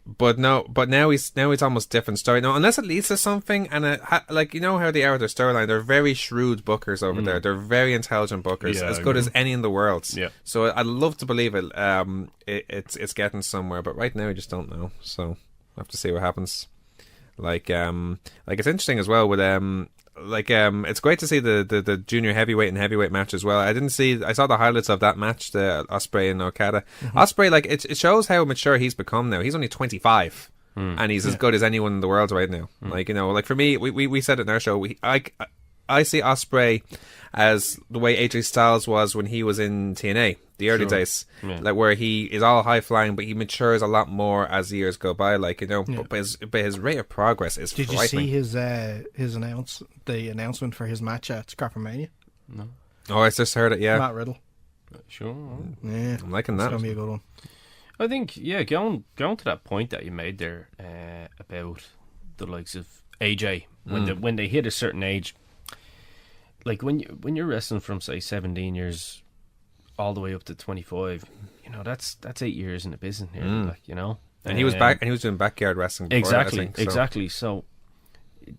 But now he's almost different story. No, unless it leads to something, and like you know how they are with their storyline. They're very shrewd bookers over there. They're very intelligent bookers, Yeah, as I good agree. as any in the world. Yeah. So I'd love to believe it. It's getting somewhere, but right now we just don't know. So I have to see what happens. Like it's interesting as well with it's great to see the junior heavyweight and heavyweight match as well. I saw the highlights of that match, the Ospreay and Okada. Ospreay, like it shows how mature he's become now. He's only 25 and he's as good as anyone in the world right now. Like, you know, like for me, we said it in our show, I see Ospreay as the way AJ Styles was when he was in TNA, the early days, like where he is all high flying, but he matures a lot more as the years go by. Like, you know, but his rate of progress is Did frightening. you see the announcement for his match at Scrappermania? No. Oh, I just heard it. Yeah, Matt Riddle. Sure. Yeah, I'm liking it's that. gonna be a good one. I think, going to that point that you made there about the likes of AJ when they hit a certain age, like when you're wrestling from say 17 years all the way up to 25, you know that's 8 years in the business here, like, you know. And he was doing backyard wrestling before Exactly, that, I think, so. exactly. So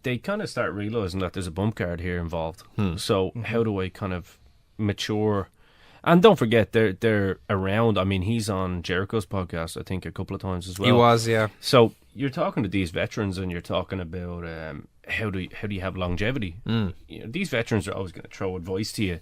they kind of start realizing that there's a bump guard here involved. So how do I kind of mature? And don't forget, they're around. I mean, he's on Jericho's podcast, I think, a couple of times as well. He was, yeah. So you're talking to these veterans, and you're talking about how do you have longevity? You know, these veterans are always going to throw advice to you,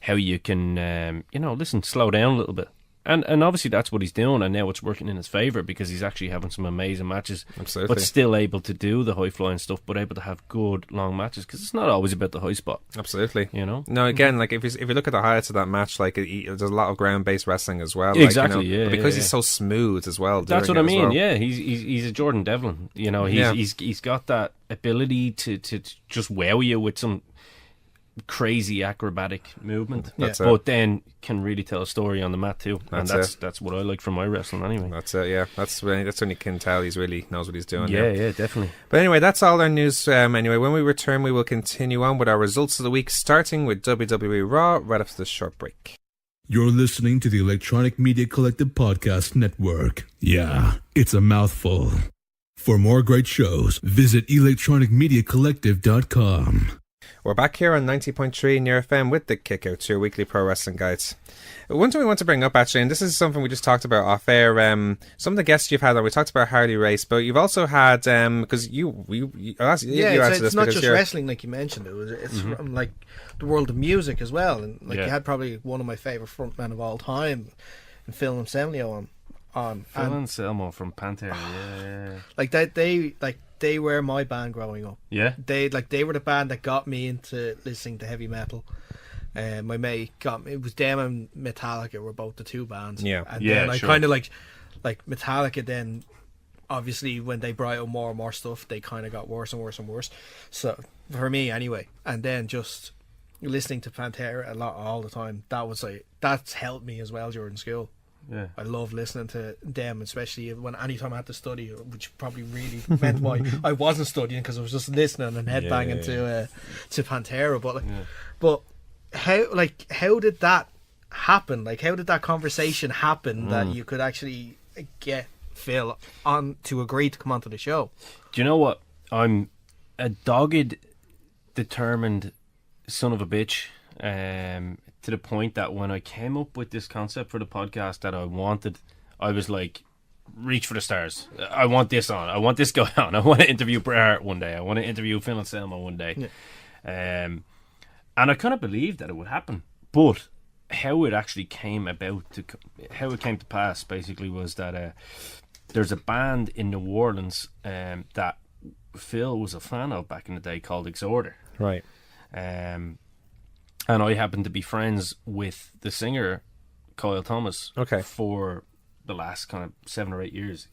how you can, listen, slow down a little bit. And obviously that's what he's doing, and now it's working in his favour because he's actually having some amazing matches. Absolutely. But still able to do the high flying stuff, but able to have good long matches because it's not always about the high spot. Absolutely. You know? No, again, like if you look at the highlights of that match, like there's a lot of ground based wrestling as well. Exactly, like, you know, yeah, because yeah, he's so smooth as well. That's what doing I it as mean. well. Yeah, he's a Jordan Devlin. You know, he's got that ability to just wow you with some crazy acrobatic movement. That's it. But then can really tell a story on the mat too. And That's that's what I like from my wrestling anyway. That's it. Yeah, that's when you can tell he's really knows what he's doing. Yeah, definitely. But anyway, that's all our news. Anyway, when we return, we will continue on with our results of the week, starting with WWE Raw right after this short break. You're listening to the Electronic Media Collective Podcast Network. Yeah, it's a mouthful. For more great shows, visit electronicmediacollective.com. We're back here on 90.3 Near FM with the Kickout, your weekly pro wrestling guides. One thing we want to bring up, actually, and this is something we just talked about off air, some of the guests you've had on, we talked about Harley Race, but you've also had, because it's not just wrestling, like you mentioned. It's from, like, the world of music as well. And like you had probably one of my favourite frontmen of all time, Phil Anselmo on. Phil Anselmo from Pantera, yeah. Like, they were my band growing up. Yeah? They were the band that got me into listening to heavy metal. My mate got me. It was them and Metallica were both the two bands. Yeah. And then I kind of like Metallica. Then obviously when they brought out more and more stuff, they kind of got worse and worse and worse. So for me anyway, and then just listening to Pantera a lot all the time. That's helped me as well during school. Yeah, I love listening to them, especially when anytime I had to study, which probably really meant why I wasn't studying, because I was just listening and headbanging to Pantera. But how did that happen? Like, how did that conversation happen that you could actually get Phil on to agree to come onto the show? Do you know what? I'm a dogged, determined son of a bitch. To the point that when I came up with this concept for the podcast that I wanted, I was like, reach for the stars. I want this on. I want this guy on. I want to interview Bret Hart one day. I want to interview Phil Anselmo one day. Yeah. And I kind of believed that it would happen. But how it actually came about, how it came to pass, basically, was that there's a band in New Orleans that Phil was a fan of back in the day called Exorder. Right. And I happened to be friends with the singer, Kyle Thomas, for the last kind of 7 or 8 years,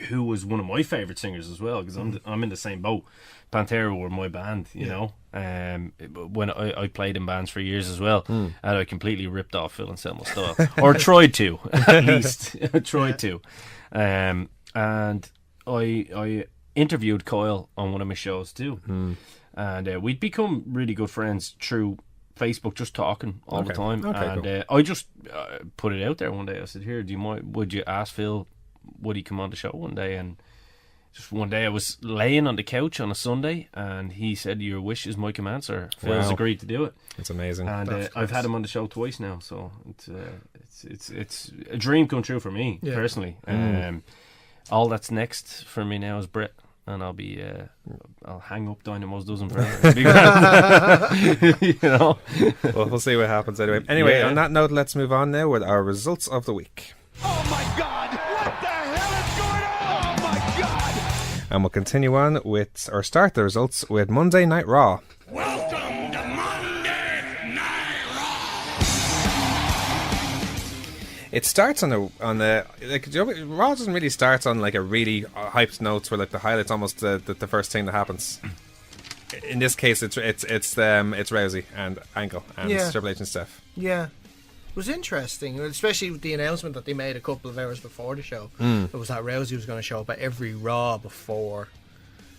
who was one of my favourite singers as well, because I'm in the same boat. Pantera were my band, you know, when I played in bands for years as well, and I completely ripped off Phil Anselmo's style, or tried to, at least, to. And I interviewed Kyle on one of my shows too, and we'd become really good friends through Facebook, just talking all the time. Cool. I just put it out there one day. I said, here, would you ask Phil, would he come on the show one day? And just one day I was laying on the couch on a Sunday, and he said, your wish is my command, sir. Phil's agreed to do it. It's amazing. And I've had him on the show twice now, so it's a dream come true for me, personally. All that's next for me now is Brit. And I'll be, I'll hang up Dynamo's dozen forever. You know? Well, we'll see what happens anyway. Anyway, on that note, let's move on now with our results of the week. Oh my God! What the hell is going on? Oh my God! And we'll continue on with, or start the results with Monday Night Raw. Welcome to Monday Night Raw. It starts on the like, Raw doesn't really start on like a really hyped note where like the highlights almost the first thing that happens. In this case, it's Rousey and Angle and Triple H and Steph. Yeah, it was interesting, especially with the announcement that they made a couple of hours before the show. It was that Rousey was going to show up at every Raw before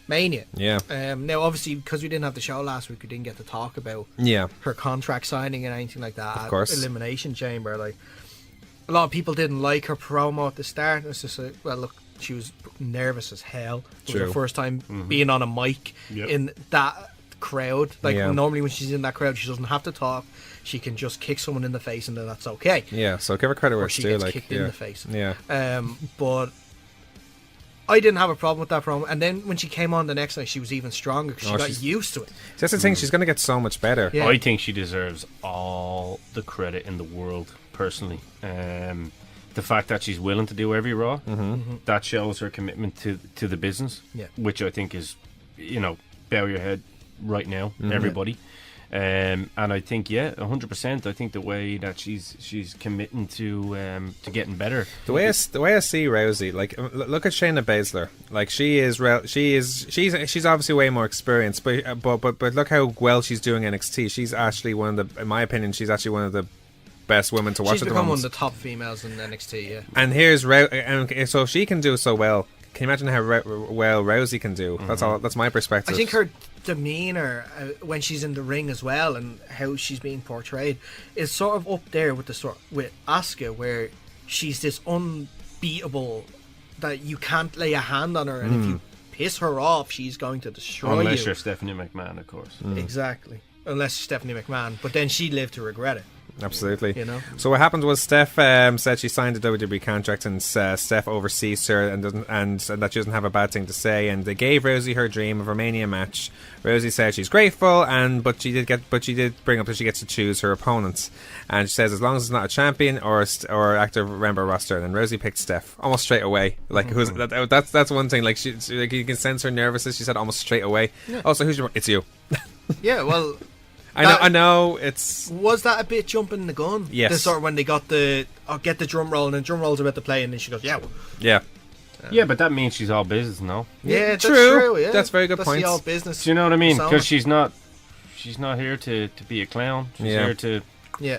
Mania. Yeah. Now, obviously, because we didn't have the show last week, we didn't get to talk about her contract signing and anything like that. Of course. Elimination Chamber, like. A lot of people didn't like her promo at the start. It's just like, well, look, she was nervous as hell. It was her first time being on a mic in that crowd. Like, normally when she's in that crowd, she doesn't have to talk. She can just kick someone in the face and then that's okay. Yeah, so give her credit where it's due. She gets like, kicked in the face. Yeah. But I didn't have a problem with that promo. And then when she came on the next night, she was even stronger because she got used to it. That's the thing, she's going to get so much better. Yeah. I think she deserves all the credit in the world, personally. The fact that she's willing to do every Raw, that shows her commitment to the business, which I think is, you know, bow your head right now, everybody. And I think 100%. I think the way that she's committing to getting better. The way I see Rousey, like, look at Shayna Baszler. Like, she's obviously way more experienced, but look how well she's doing NXT. She's actually in my opinion, she's actually one of the best women to watch. She's at the become moment. one of the top females in NXT. Yeah. And here's so if she can do so well, can you imagine how well Rousey can do? That's all. That's my perspective. I think her demeanor when she's in the ring as well, and how she's being portrayed, is sort of up there with with Asuka, where she's this unbeatable that you can't lay a hand on her, and if you piss her off, she's going to destroy you. Unless you're Stephanie McMahon, of course. Exactly. Unless Stephanie McMahon, but then she lived to regret it. Absolutely. You know. So what happened was Steph said she signed a WWE contract, and Steph oversees her and that she doesn't have a bad thing to say. And they gave Rousey her dream of a Mania match. Rousey said she's grateful, but she did bring up that she gets to choose her opponents. And she says as long as it's not a champion or active member roster. And Rousey picked Steph almost straight away. Like that's one thing. Like like you can sense her nervousness. She said almost straight away. Yeah. Oh, so who's your? It's you. Yeah. Well. I know. It's was that a bit jumping the gun? Yes. The sort of when they got get the drum roll, and the drum roll's about to play, and then she goes, yeah. Yeah, but that means she's all business, no? Yeah, that's true. Yeah. That's very good point. That's the all business. Do you know what I mean? Because she's not here to be a clown. She's here to. Yeah.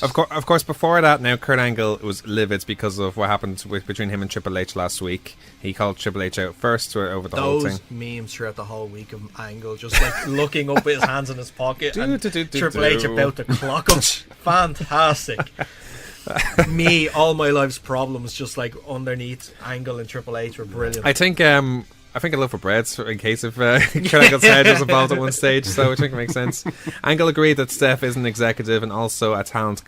Of course. Before that, now Kurt Angle was livid because of what happened between him and Triple H last week. He called Triple H out first over the whole thing. Those memes throughout the whole week of Angle, just like looking up with his hands in his pocket, and Triple H about to clock him. Fantastic. Me, all my life's problems, just like underneath Angle and Triple H were brilliant. I think I look for breads in case if Kurt Angle's head was involved at one stage, so I think it makes sense. Angle agreed that Steph is an executive and also a talent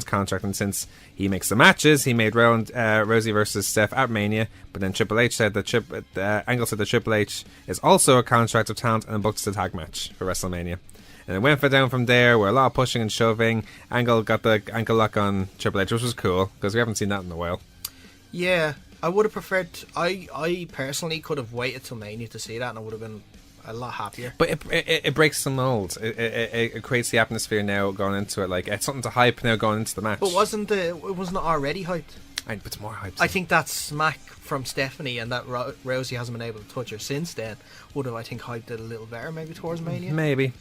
contract, and since he makes the matches, he made Rousey versus Steph at Mania. But then Triple H said that Angle said that Triple H is also a contract of talent and booked the tag match for WrestleMania. And it went down from there, where a lot of pushing and shoving. Angle got the ankle lock on Triple H, which was cool because we haven't seen that in a while. Yeah. I would have preferred. I personally could have waited till Mania to see that, and I would have been a lot happier. But it breaks some molds. It creates the atmosphere now going into it. Like it's something to hype now going into the match. But wasn't it already hyped? But it's more hyped. I think that smack from Stephanie and that Rousey hasn't been able to touch her since then would have, I think, hyped it a little better maybe towards Mania. Maybe.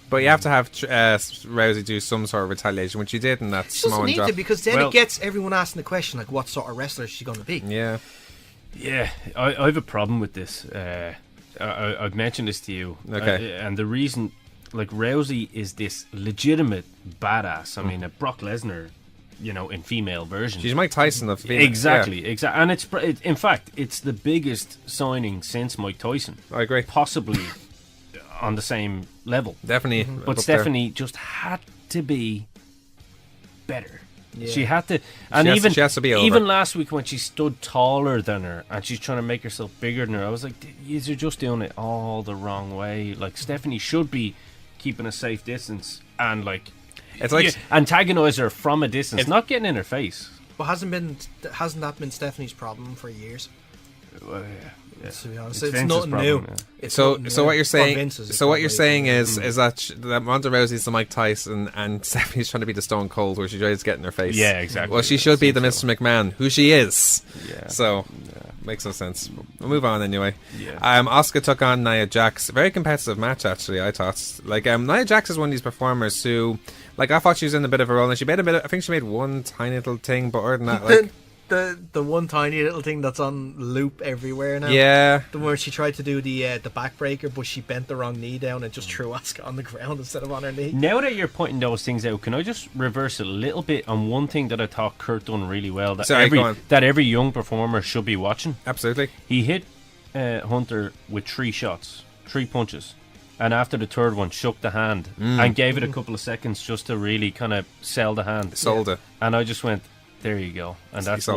But you have to have Rousey do some sort of retaliation, which she did in that Samoan drop. To, because then it gets everyone asking the question, like, what sort of wrestler is she going to be? Yeah. Yeah, I have a problem with this. I've mentioned this to you. Okay. And the reason, like, Rousey is this legitimate badass. I mean, a Brock Lesnar, in female version. She's Mike Tyson of female. Exactly, exactly. And in fact, it's the biggest signing since Mike Tyson. I agree. Possibly on the same level. Definitely. But Stephanie just had to be better. Yeah. She had to, she has to be over. Even last week when she stood taller than her and she's trying to make herself bigger than her, I was like, you're just doing it all the wrong way. Like, Stephanie should be keeping a safe distance and it's like antagonise her from a distance, not getting in her face. But hasn't that been Stephanie's problem for years? Well, yeah. To be honest, it's nothing new. So what you're saying? So what you're saying is that Ronda Rousey's the Mike Tyson and Stephanie's trying to be the Stone Cold, where she tries to get in her face. Yeah, exactly. Well, she should be the Mr. McMahon, who she is. Yeah. So makes no sense. We'll move on anyway. Yeah. Asuka took on Nia Jax. Very competitive match, actually. I thought. Nia Jax is one of these performers who, I thought she was in a bit of a role, and she made a bit. I think she made one tiny little thing, but other than that, the one tiny little thing that's on loop everywhere now. Yeah. The where she tried to do the backbreaker, but she bent the wrong knee down and just threw Asuka on the ground instead of on her knee. Now that you're pointing those things out, can I just reverse a little bit on one thing that I thought Kurt done really well? That every young performer should be watching. Absolutely. He hit Hunter with 3 punches. And after the third one, shook the hand and gave it a couple of seconds just to really kind of sell the hand. Sold it. And I just went, there you go, and that's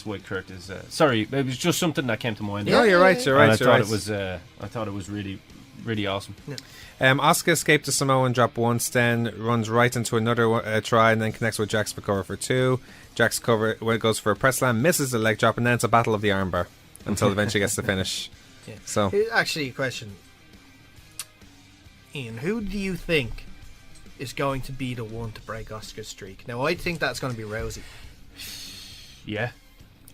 why Kurt is. Sorry, it was just something that came to mind. No, you're right. I thought it was really, really awesome. Yeah. Asuka escaped the Samoan drop once, then runs right into another try, and then connects with Jax for cover for 2. Jax goes for a press slam, misses the leg drop, and then it's a battle of the armbar until eventually gets the finish. Yeah. So, actually, a question, Ian, who do you think is going to be the one to break Asuka's streak? Now, I think that's going to be Rousey. Yeah,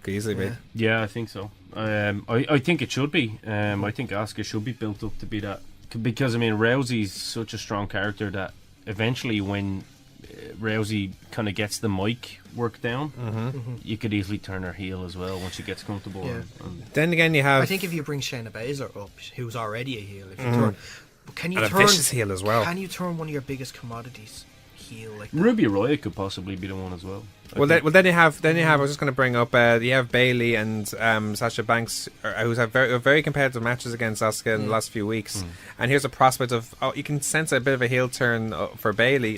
could easily be. Yeah, I think so. I think it should be. I think Asuka should be built up to be that, because Rousey's such a strong character that eventually, when Rousey kind of gets the mic work down, you could easily turn her heel as well once she gets comfortable. Yeah. Then again, you have... I think if you bring Shayna Baszler up, who's already a heel, if you turn, but can you and a turn vicious heel as well. Can you turn one of your biggest commodities heel like that? Ruby Riott could possibly be the one as well. Then you have. I was just going to bring up. You have Bayley and Sasha Banks, who's had very competitive matches against Asuka in the last few weeks. And here's a prospect of. You can sense a bit of a heel turn for Bayley,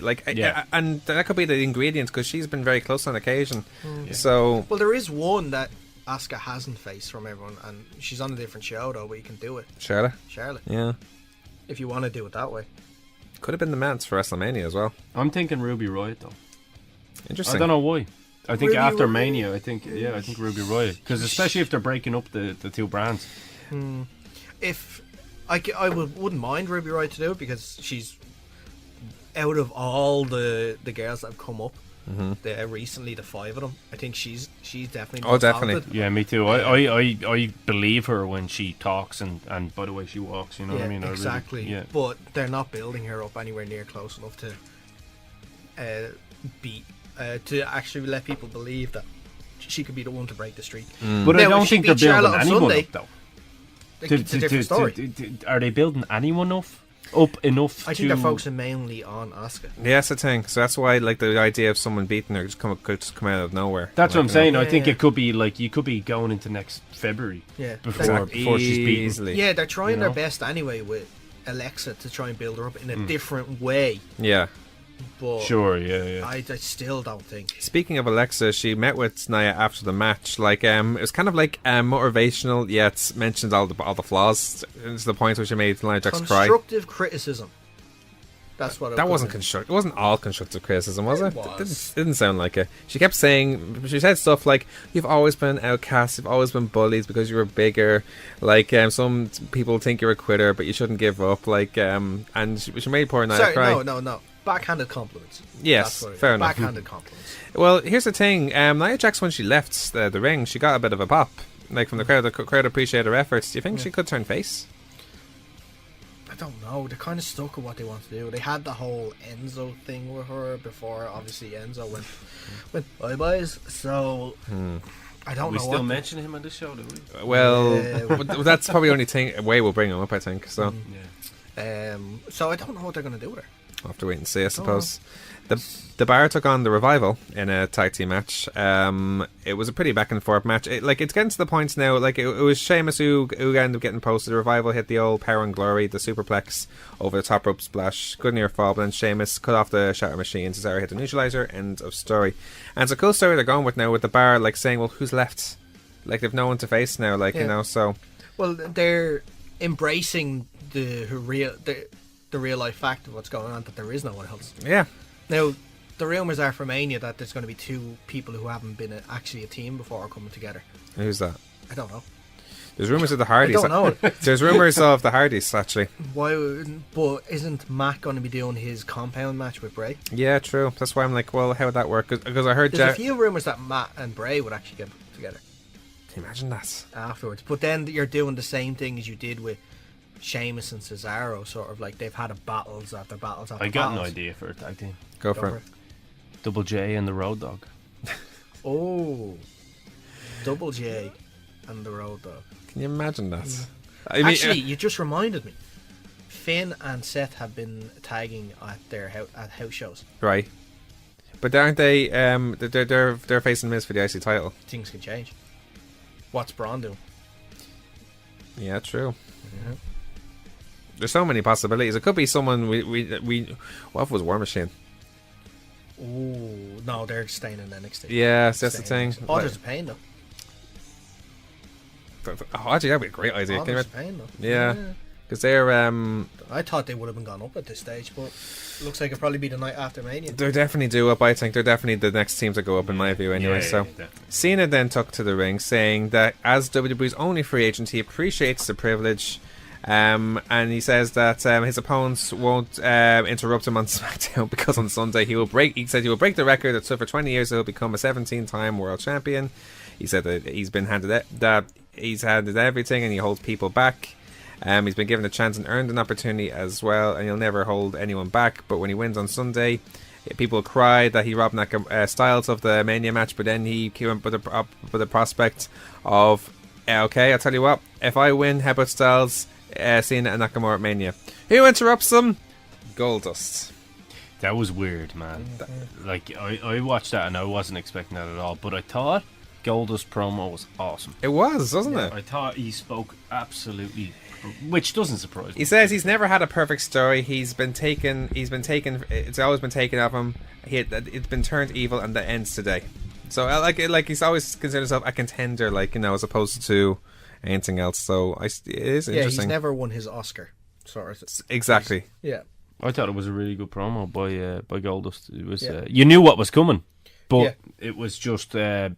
and that could be the ingredients because she's been very close on occasion. So, well, there is one that Asuka hasn't faced from everyone, and she's on a different show though, but you can do it. Charlotte. Yeah. If you want to do it that way. Could have been the match for WrestleMania as well. I'm thinking Ruby Riott though. Interesting. I don't know why. I think Ruby after Riott. Mania, I think Ruby Riott, because especially if they're breaking up the two brands. If I wouldn't mind Ruby Riott to do it because she's out of all the girls that have come up recently, the 5 of them, I think she's definitely the most definitely. talented. Yeah, me too. I believe her when she talks and by the way she walks. You know what I mean? Exactly. I really, But they're not building her up anywhere near close enough to to actually let people believe that she could be the one to break the streak. But I Now, don't if she think they're beat Charlotte building on anyone Sunday, up though. it's a different story. Are they building anyone up enough? I think they're focusing mainly on Asuka. Yeah, that's the thing. So that's why, like, the idea of someone beating her could just come out of nowhere. That's what I'm saying. I Yeah, think yeah. it could be like you could be going into next February. Yeah. Before she's beaten. Easily. Yeah, they're trying You their know? best anyway with Alexa to try and build her up in a different way. Yeah. But Sure, yeah. I still don't think. Speaking of Alexa, she met with Nia after the match. Like, it was kind of like motivational, yet mentioned all the flaws. To the point where she made Nia Jax cry. Constructive criticism. That's what That wasn't constructive. It wasn't all constructive criticism, was it? It was. Didn't sound like it. She kept saying, she said stuff like, "You've always been an outcast. You've always been bullied because you were bigger. Like, some people think you're a quitter, but you shouldn't give up." Like, and she made poor Nia Sorry, cry. no. Backhanded compliments. Yes, That's what it is. fair enough. Backhanded compliments. Well, here's the thing. Nia Jax, when she left the ring, she got a bit of a pop, like from the crowd. The crowd appreciated her efforts. Do you think she could turn face? I don't know. They're kind of stuck with what they want to do. They had the whole Enzo thing with her before. Obviously, Enzo went bye-byes. So, I don't We know still what... mention him on the show, do we? Well, Yeah. that's probably the only way we'll bring him up, I think. So So I don't know what they're going to do with her. I'll have to wait and see, I suppose. The Bar took on the Revival in a tag team match. It was a pretty back and forth match. It's getting to the point now. Like, it was Sheamus who ended up getting posted. The Revival hit the old Power and Glory, the superplex over the top rope splash. Good near fall, but then Sheamus cut off the Shatter Machine. Cesaro hit the neutralizer. End of story. And it's a cool story they're going with now with the Bar, like, saying, well, who's left? Like, they've no one to face now. Like, you know, so. Well, they're embracing the real life fact of what's going on, that there is no one else. Yeah. Now, the rumours are for Mania that there's going to be 2 people who haven't been actually a team before coming together. Who's that? I don't know. There's rumours of the Hardys. I don't know. There's rumours of the Hardys, actually. But isn't Matt going to be doing his compound match with Bray? Yeah, true. That's why I'm like, well, how would that work? Because I heard There's a few rumours that Matt and Bray would actually get together Can you imagine that? afterwards. But then you're doing the same thing as you did with Sheamus and Cesaro, sort of like they've had battles after battles after I got an battles. idea for a tag team. Go for it. Double J and the Road Dogg. Oh, Double J and the Road Dogg. Can you imagine that? I mean, Actually, you just reminded me. Finn and Seth have been tagging at their house shows. right. But aren't they? They're facing Miz for the IC title. Things can change. What's Braun doing? Yeah, true. There's so many possibilities. It could be someone we. What if it was War Machine? Oh no, they're staying in NXT. Yeah, so that's the Staying thing. in NXT. Authors of Pain though. Oh, actually, that'd be a great idea. Can you Authors imagine? of Pain though. Yeah, because they're I thought they would have been gone up at this stage, but looks like it'll probably be the night after Mania. they're definitely due up. I think they're definitely the next team to go up in my view. Anyway, so definitely. Cena then took to the ring, saying that as WWE's only free agent, he appreciates the privilege. And he says that his opponents won't interrupt him on SmackDown because on Sunday he will break. He said he will break the record that stood for 20 years. He'll become a 17-time world champion. He said that he's been handed that he's handed everything and he holds people back. He's been given a chance and earned an opportunity as well, and he'll never hold anyone back. But when he wins on Sunday, people cried that he robbed Styles of the Mania match, but then he came up with the prospect of, okay, I'll tell you what, if I win, how about Styles, Cena and Nakamura at Mania? Who interrupts them? Goldust. That was weird, man. Like, I watched that and I wasn't expecting that at all, but I thought Goldust promo was awesome. It was, wasn't it? I thought he spoke absolutely, which doesn't surprise me. He says he's never had a perfect story. It's always been taken of him. It's been turned evil, and that ends today. So like he's always considered himself a contender, like, as opposed to anything else. So it is interesting. Yeah, he's never won his Oscar, sort of. Exactly. Yeah. I thought it was a really good promo by Goldust. It was you knew what was coming, but it was just I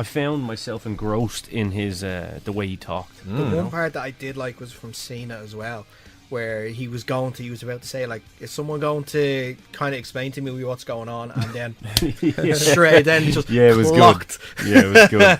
found myself engrossed in his the way he talked. The one part that I did like was from Cena as well, where he was about to say, like, is someone going to kind of explain to me what's going on, and then straight then just it was clocked. Good. Yeah, it was good.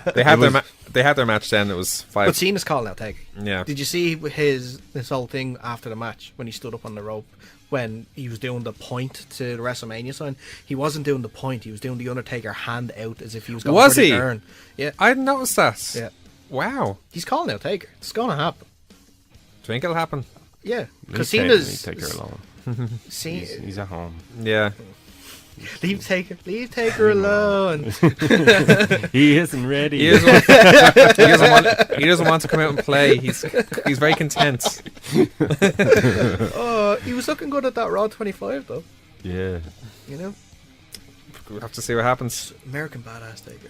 They had their match then. It was 5. But Cena's calling out Taker. Yeah. Did you see his whole thing after the match when he stood up on the rope when he was doing the point to the WrestleMania sign? He wasn't doing the point. He was doing the Undertaker hand out as if he was going for the turn. Yeah. I didn't notice that. Yeah. Wow. He's calling out Taker. It's going to happen. Do you think it'll happen? Yeah. Because Leave Cena's... Taker alone. He's at home. Yeah. Leave Taker alone. He isn't ready. He doesn't want to come out and play. He's very content. He was looking good at that Raw 25 though. Yeah. We'll have to see what happens. American Badass Taker.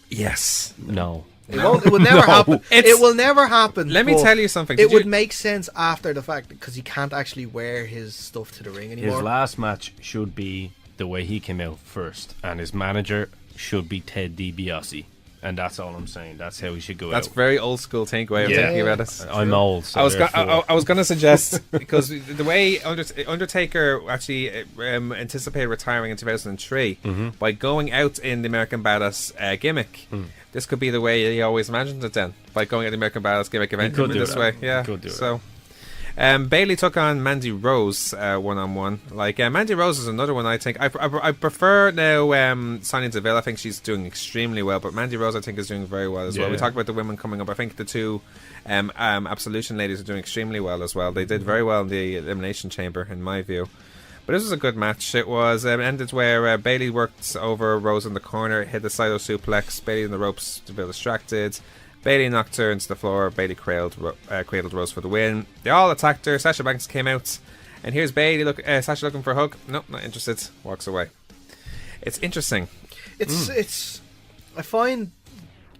Yes. No. It will never happen. It will never happen. Let me tell you something. It would make sense after the fact, because he can't actually wear his stuff to the ring anymore. His last match should be the way he came out first, and his manager should be Ted DiBiase. And that's all I'm saying. That's how he should go That's out. very old school way of thinking about it. I'm old. So I was going to suggest, because the way Undertaker actually anticipated retiring in 2003 by going out in the American Badass gimmick. This could be the way he always imagined it then, by going out the American Badass gimmick event this way. Yeah. Could do so. Bayley took on Mandy Rose one-on-one. Like, Mandy Rose is another one I think. I prefer now Sonya Deville. I think she's doing extremely well, but Mandy Rose I think is doing very well as well. We talked about the women coming up. I think the two Absolution ladies are doing extremely well as well. They did very well in the Elimination Chamber, in my view. But this was a good match. It was ended where Bayley worked over Rose in the corner, hit the Cyto suplex, Bayley in the ropes to be distracted. Bayley knocked her into the floor. Bayley cradled Rose for the win. They all attacked her. Sasha Banks came out, and here's Bayley. Sasha looking for a hug. Nope, not interested. Walks away. It's interesting. It's. I find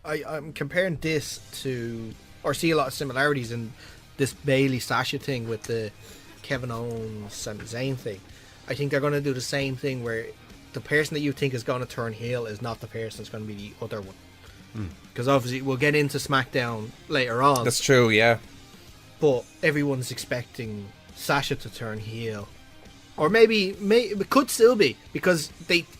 I'm comparing this to, or see a lot of similarities in this Bayley Sasha thing with the Kevin Owens Sami Zayn thing. I think they're going to do the same thing where the person that you think is going to turn heel is not the person that's going to be the other one. Because obviously we'll get into SmackDown later on. That's true, yeah. But everyone's expecting Sasha to turn heel, or maybe it could still be, because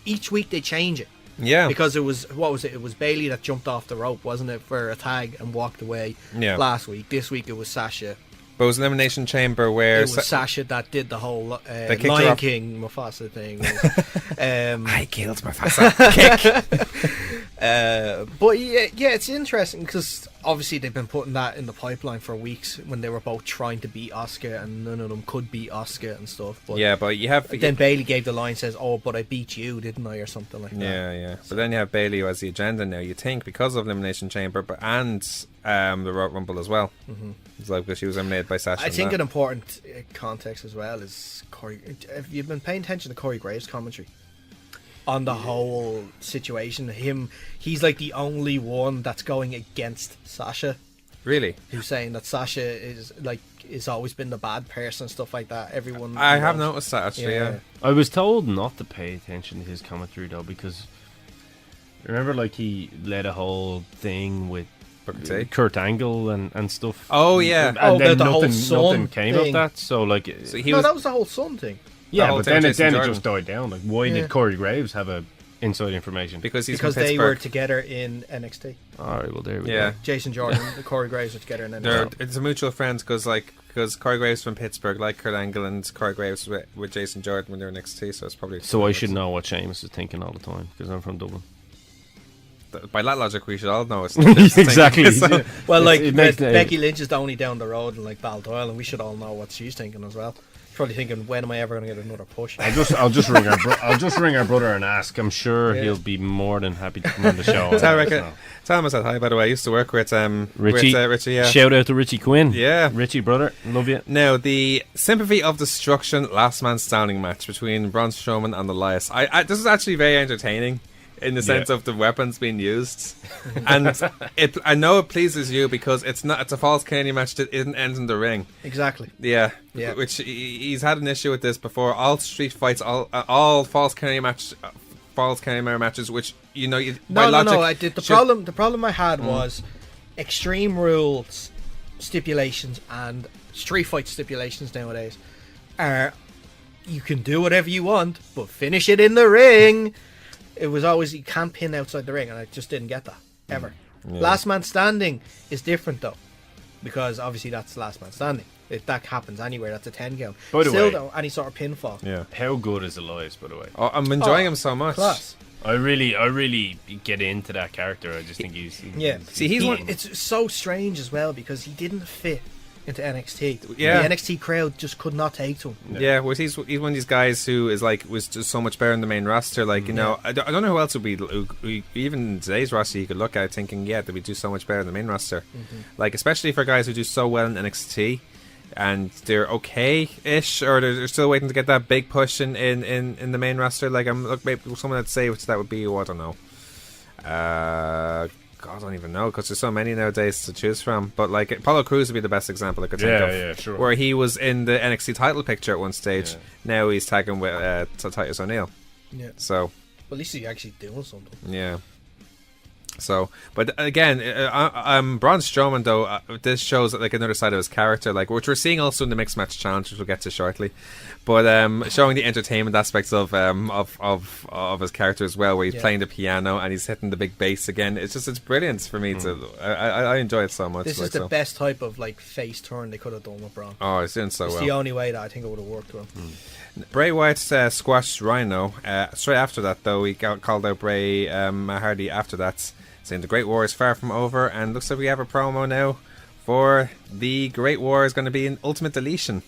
each week they change it. Yeah. Because it was It was Bayley that jumped off the rope, wasn't it, for a tag and walked away. Yeah. Last week. This week it was Sasha. But it was Elimination Chamber where... It was Sasha that did the whole kicked Lion her off. King Mufasa thing. I killed Mufasa. Kick! But yeah, it's interesting because obviously they've been putting that in the pipeline for weeks when they were both trying to beat Asuka and none of them could beat Asuka and stuff. But yeah, but you have... then Bayley gave the line, says, "Oh, but I beat you, didn't I?" or something like that. Yeah. But then you have Bayley who has the agenda now, you think, because of Elimination Chamber, and the Royal Rumble as well. It's like because she was eliminated by Sasha. I think an important context as well is Corey. Have you been paying attention to Corey Graves' commentary on the whole situation? He's like the only one that's going against Sasha. Really? Who's saying that Sasha is always been the bad person, stuff like that. Everyone. I have noticed that actually. Yeah. I was told not to pay attention to his commentary though, because remember, like, he led a whole thing with Kurt Angle and stuff. Oh yeah. And then the whole nothing Sun came thing. of that. So like, So that was the whole Sun thing. yeah, whole but thing then Jason it Jordan. just died down. Like, why Yeah. did Corey Graves have a inside information. because he's because from they were Pittsburgh. together in NXT. All right, well there we Yeah. go. Jason Jordan, the Corey Graves were together in NXT. It's a mutual friend because Corey Graves from Pittsburgh, like Kurt Angle, and Corey Graves with Jason Jordan when they were in NXT, so it's probably. So I should know what Seamus is thinking all the time because I'm from Dublin. By that logic, we should all know it's Exactly. So, Well, like it makes- Becky Lynch is only down the road in like Baldoyle, and we should all know what she's thinking as well. Probably thinking, when am I ever going to get another push? I'll just ring our brother and ask. I'm sure he'll be more than happy to come on the show. Tell him I said hi. By the way, I used to work with Richie. Richie, yeah. Shout out to Richie Quinn. Yeah. Richie, brother, love you. Now, the Sympathy of Destruction last man standing match between Braun Strowman and Elias. This is actually very entertaining in the sense of the weapons being used, and I know it pleases you because it's a false Canadian match that isn't ends in the ring. Exactly. Yeah, Yeah. Which he's had an issue with this before. All street fights, all false Canadian matches, which by logic The problem I had was Extreme Rules stipulations and street fight stipulations nowadays are you can do whatever you want, but finish it in the ring. It was always you can't pin outside the ring, and I just didn't get that ever. Last man standing is different though, because obviously that's last man standing. If that happens anywhere, that's a 10 count. By the way, Though, any sort of pinfall. Yeah. How good is Elias, by the way? Oh, I'm enjoying him so much. Class. I really get into that character. I just think he's Yeah. See, he's one. It's so strange as well because he didn't fit into NXT. Yeah. The NXT crowd just could not take to him. Yeah, well, he's one of these guys who was just so much better in the main roster. Like, I don't know who else would be even in today's roster you could look at thinking, they would do so much better in the main roster. Like, especially for guys who do so well in NXT and they're okay-ish, or they're still waiting to get that big push in the main roster. Like, maybe someone would say which that would be. I don't know. God, I don't even know because there's so many nowadays to choose from. But like Apollo Crews would be the best example I could think of. Yeah, sure. Where he was in the NXT title picture at one stage. Yeah. Now he's tagging with Titus O'Neil. Yeah. So At least he's actually doing something. yeah. So, but again, Braun Strowman though, this shows like another side of his character, like which we're seeing also in the mixed match challenge, which we'll get to shortly. But showing the entertainment aspects of his character as well, where he's playing the piano and he's hitting the big bass again. It's brilliant for me to. I enjoy it so much. This is the best type of like face turn they could have done with Braun. Oh, it's doing so It's well. the only way that I think it would have worked well. Bray Wyatt squashed Rhino. Straight after that, though, he called out Bray Hardy after that, saying the Great War is far from over, and looks like we have a promo now for the Great War is going to be in Ultimate Deletion.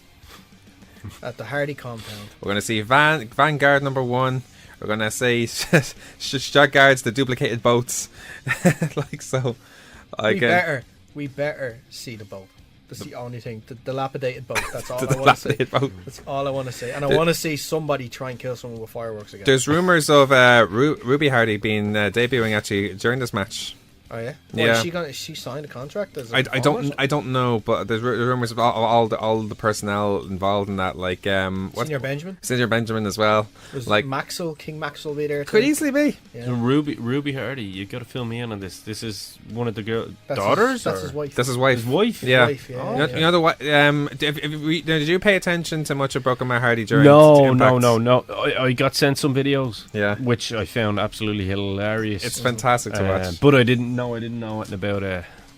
At the Hardy compound. We're going to see Vanguard number 1. We're going to see Shot Guards, the duplicated boats. Like so. We better see the boat. That's the only thing. The dilapidated boat. That's all The I want to see. dilapidated boat. That's all I want to see. And I want to see somebody try and kill someone with fireworks again. There's rumours of Ruby Hardy being debuting actually during this match. Oh yeah. Yeah. Is she signed a contract? As I don't know, but there's rumours of all the personnel involved in that, like Senior Benjamin. Senior Benjamin as well. Was like King Maxwell be there? could too? easily be. Yeah. So Ruby Hardy, you got to fill me in on this. This is one of the That's daughters. That's or? his wife. That's his wife. His wife. Yeah. Wife, yeah. You know the what? Did you pay attention to much of Broken Matt Hardy during? No. Impact? I got sent some videos. Yeah. Which I found absolutely hilarious. It's fantastic to watch. But I didn't know anything about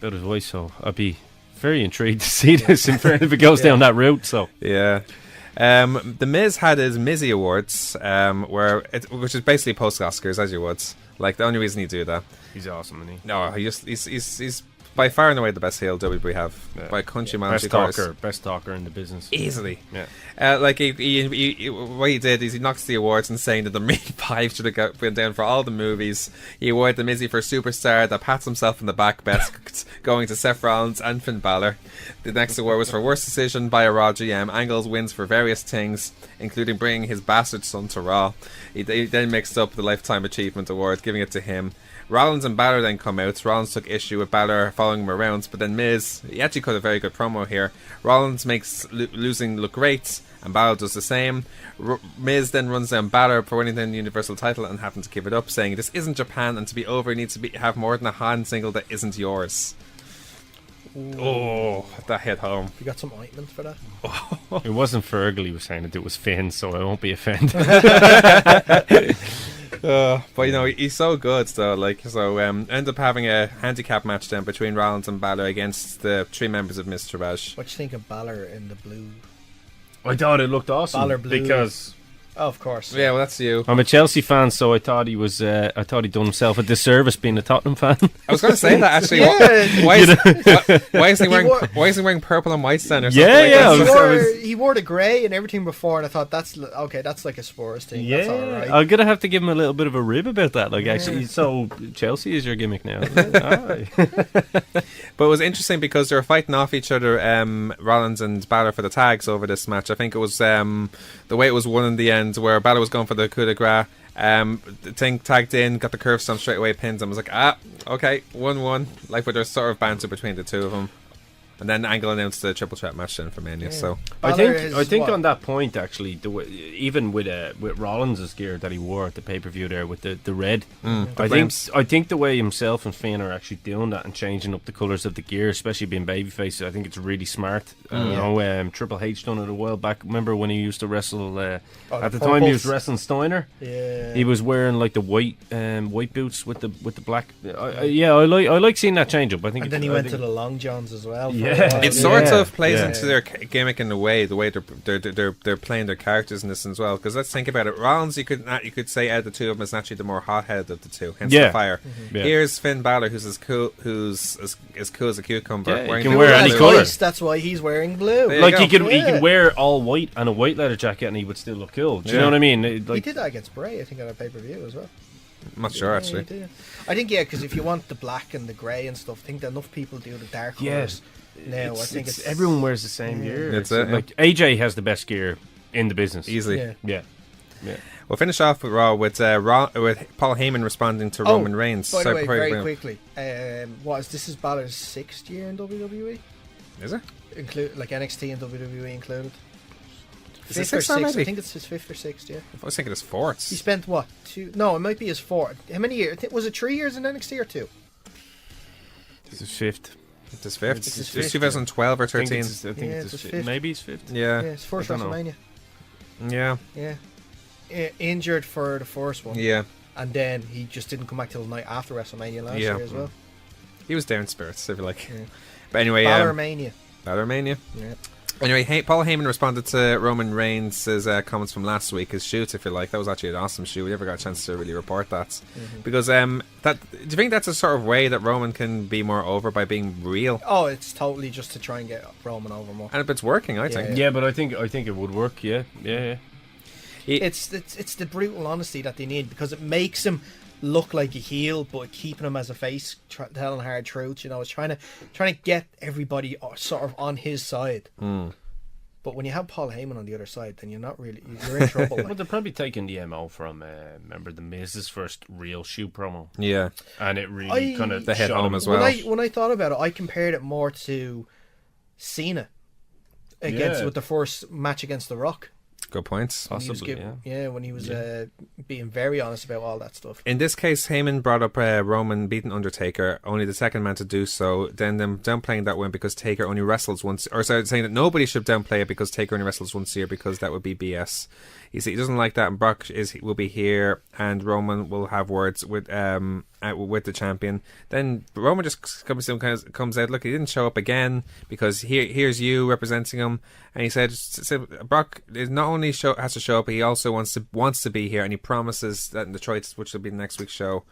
his voice, so I'd be very intrigued to see this if it goes down that route. So Yeah. The Miz had his Mizzy Awards, which is basically post Oscars, as you would. Like the only reason you do that. he's awesome, isn't he? No, he's by far and away the best heel WWE have by a country mile. Best talker in the business. Easily. Yeah. Like what he did is he knocks the awards and saying that the main 5 should have been down for all the movies. He awarded the Mizzy for Superstar, that pats himself in the back, best going to Seth Rollins and Finn Balor. The next award was for Worst Decision by a Raw GM. Angles wins for various things, including bringing his bastard son to Raw. He then mixed up the Lifetime Achievement Award, giving it to him. Rollins and Balor then come out. Rollins took issue with Balor following him around, but then Miz, he actually cut a very good promo here. Rollins makes losing look great, and Balor does the same. Miz then runs down Balor for winning the Universal title and having to give it up, saying this isn't Japan, and to be over, you need to have more than a hand single that isn't yours. Ooh. Oh, that hit home. You got some ointment for that? It wasn't Fergal he was saying it was Finn, so I won't be offended. But you know, he's so good though. Like, so end up having a handicap match then between Rollins and Balor against the 3 members of Mr. Raj. What do you think of Balor in the blue? I thought it looked awesome Balor blue. because Oh, of course. Yeah, well, that's you. I'm a Chelsea fan, so I thought he was. I thought he'd done himself a disservice being a Tottenham fan. I was going to say that actually. Yeah. Why is he wearing purple and white then? Or something Yeah, like that? He wore the grey and everything before, and I thought that's like a Spurs thing. Yeah, That's all right. I'm gonna have to give him a little bit of a rib about that. Like, actually, so Chelsea is your gimmick now. Aye. But it was interesting because they were fighting off each other, Rollins and Balor, for the tags over this match. I think it was the way it was won in the end, where Balor was going for the coup de grace. The thing tagged in, got the curve stomp straight away, pinned him. I was like, okay, 1-1. Like, with their sort of banter between the two of them. And then Angle announced the triple threat match then for Mania. Yeah. So I think on that point, actually, even with Rollins' gear that he wore at the pay per view there with the red, I think the way himself and Finn are actually doing that and changing up the colours of the gear, especially being babyface, I think it's really smart. Triple H done it a while back. Remember when he used to wrestle at the time he was wrestling Steiner? Yeah, he was wearing like the white boots with the black. I like seeing that change up. I think. And then he went to the long johns as well. It sort of plays into their gimmick in the way they're playing their characters in this as well. Because let's think about it. Rollins, you could say out of the two of them is naturally the more hot-headed of the two, hence the fire. Mm-hmm. Yeah. Here's Finn Balor, who's as cool as a cucumber. Yeah, he can wear any colour. That's why he's wearing blue. Like he could wear all white and a white leather jacket, and he would still look cool. Do you know what I mean? He did that against Bray, I think, on a pay-per-view as well. I'm not sure actually. I think because if you want the black and the grey and stuff, I think that enough people do the dark colours. Now I think it's everyone wears the same gear. It's like AJ has the best gear in the business easily. Yeah. We'll finish off with Raw with Paul Heyman responding to Roman Reigns. By the way, very quickly, this is Balor's 6th year in WWE? Is it? Include like NXT and WWE included. Is it 6th or maybe? I think it's his 5th or 6th. Yeah. I was thinking it's 4th. He spent what? 2? No, it might be his 4th. How many years? Was it 3 years in NXT or 2? This is 5th. It's his 5th. It's 2012 or 13. I think it's his 5th. Maybe it's 5th. Yeah. It's first WrestleMania. Yeah. Injured for the first one. Yeah. And then he just didn't come back till the night after WrestleMania last year as well. He was down in spirits, if you like. Yeah. But anyway, Balormania. Yeah. Anyway, Paul Heyman responded to Roman Reigns' comments from last week, his shoot, if you like. That was actually an awesome shoot. We never got a chance to really report that. Mm-hmm. Because do you think that's a sort of way that Roman can be more over by being real? Oh, it's totally just to try and get Roman over more. And it's working, I think. Yeah, but I think it would work. Yeah. It's the brutal honesty that they need, because it makes him look like a heel, but keeping him as a face, telling hard truths. You know, it's trying to get everybody sort of on his side. But when you have Paul Heyman on the other side, then you're in trouble. Well, they're probably taking the MO from remember the Miz's first real shoot promo. Yeah, and it really kind of hit home as well. When I thought about it, I compared it more to Cena with the first match against The Rock. Good points. Possibly, when he was being very honest about all that stuff. In this case, Heyman brought up Roman beating Undertaker, only the second man to do so, then them downplaying that win because Taker only wrestles once, or saying that nobody should downplay it because Taker only wrestles once a year, because that would be BS. He doesn't like that, and Brock will be here, and Roman will have words with the champion. Then Roman just comes out. Look, he didn't show up again because here's you representing him, and he said Brock is not only has to show up, but he also wants to be here, and he promises that in Detroit, which will be the next week's show,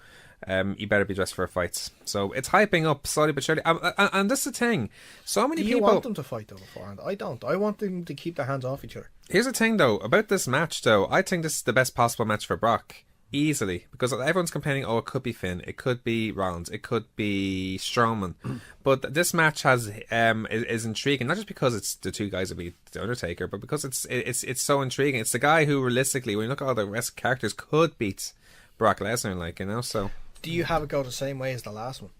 you better be dressed for fights. So it's hyping up slowly but surely, and that's the thing. So many people want them to fight though beforehand. I don't. I want them to keep their hands off each other. Here's the thing though about this match though. I think this is the best possible match for Brock. Easily, because everyone's complaining, it could be Finn, it could be Rollins, it could be Strowman, but this match is intriguing, not just because it's the two guys that beat the Undertaker, but because it's so intriguing. It's the guy who realistically, when you look at all the rest of the characters, could beat Brock Lesnar, so. Do you have it go the same way as the last one?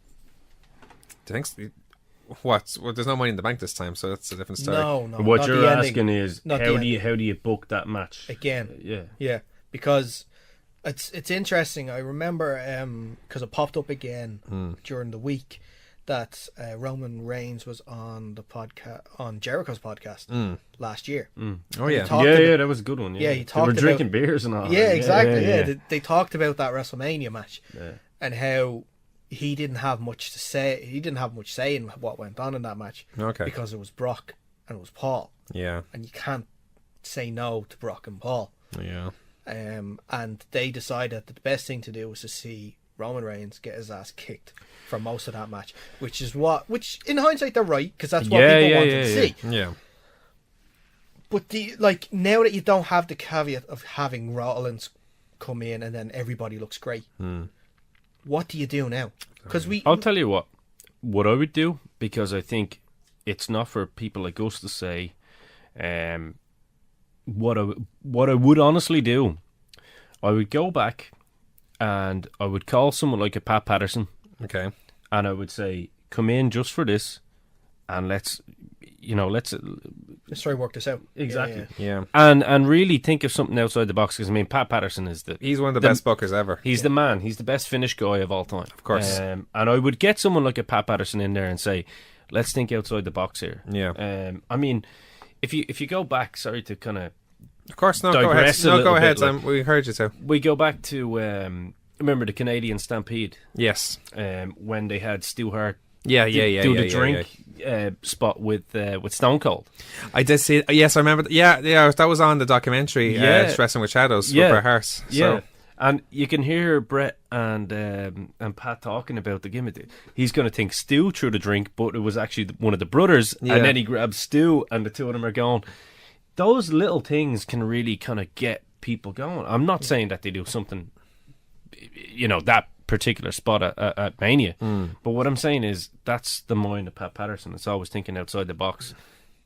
Do you think? What? Well, there's no money in the bank this time, so that's a different story. No. What you're asking is how do you book that match again? Yeah, because. It's interesting. I remember because it popped up again during the week that Roman Reigns was on the podcast, on Jericho's podcast last year. Oh yeah, That was a good one. Yeah, he talked they were drinking about, beers and all. Yeah, exactly. Yeah. They talked about that WrestleMania match and how he didn't have much to say. He didn't have much say in what went on in that match. Okay. Because it was Brock and it was Paul. Yeah. And you can't say no to Brock and Paul. Yeah. And they decided that the best thing to do was to see Roman Reigns get his ass kicked for most of that match, which in hindsight they're right, because that's what people wanted to see. Yeah. But now that you don't have the caveat of having Rollins come in and then everybody looks great, what do you do now? Because I'll tell you what I would do, because I think it's not for people like us to say. What I would honestly do, I would go back and I would call someone like a Pat Patterson. Okay. And I would say, come in just for this, and let's try work this out. Exactly. Yeah. And really think of something outside the box, because I mean, Pat Patterson he's one of the best bookers ever. He's the man. He's the best finish guy of all time. Of course. And I would get someone like a Pat Patterson in there and say, let's think outside the box here. Yeah. I mean, if you go back, sorry to kind of. Of course, no. Go ahead. No, go ahead. Like, we heard you too. We go back to remember the Canadian Stampede. Yes. When they had Stu Hart. Do the drink spot with Stone Cold. I did see. Yes, I remember. Yeah, that was on the documentary. Wrestling with Shadows with Bret Hart. So. Yeah. And you can hear Brett and Pat talking about the gimmick. He's going to think Stu threw the drink, but it was actually one of the brothers. Yeah. And then he grabs Stu, and the two of them are going. Those little things can really kind of get people going. I'm not saying that they do something, that particular spot at Mania. But what I'm saying is that's the mind of Pat Patterson. It's always thinking outside the box.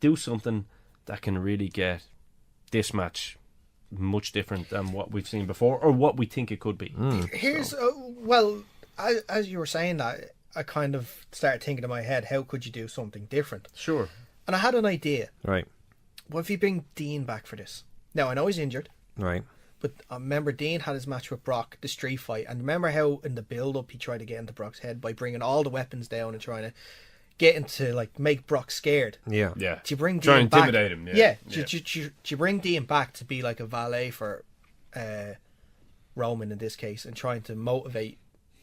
Do something that can really get this match much different than what we've seen before, or what we think it could be. Here's as you were saying that, I kind of started thinking in my head, how could you do something different? Sure. And I had an idea. Right. What if you bring Dean back for this? Now I know he's injured. Right. But I remember Dean had his match with Brock, the street fight, and remember how in the build-up he tried to get into Brock's head by bringing all the weapons down and trying to get into make Brock scared. Yeah. Yeah. Do you bring Try Dean and back? intimidate him. Yeah. Do you bring Dean back to be like a valet for Roman in this case, and trying to motivate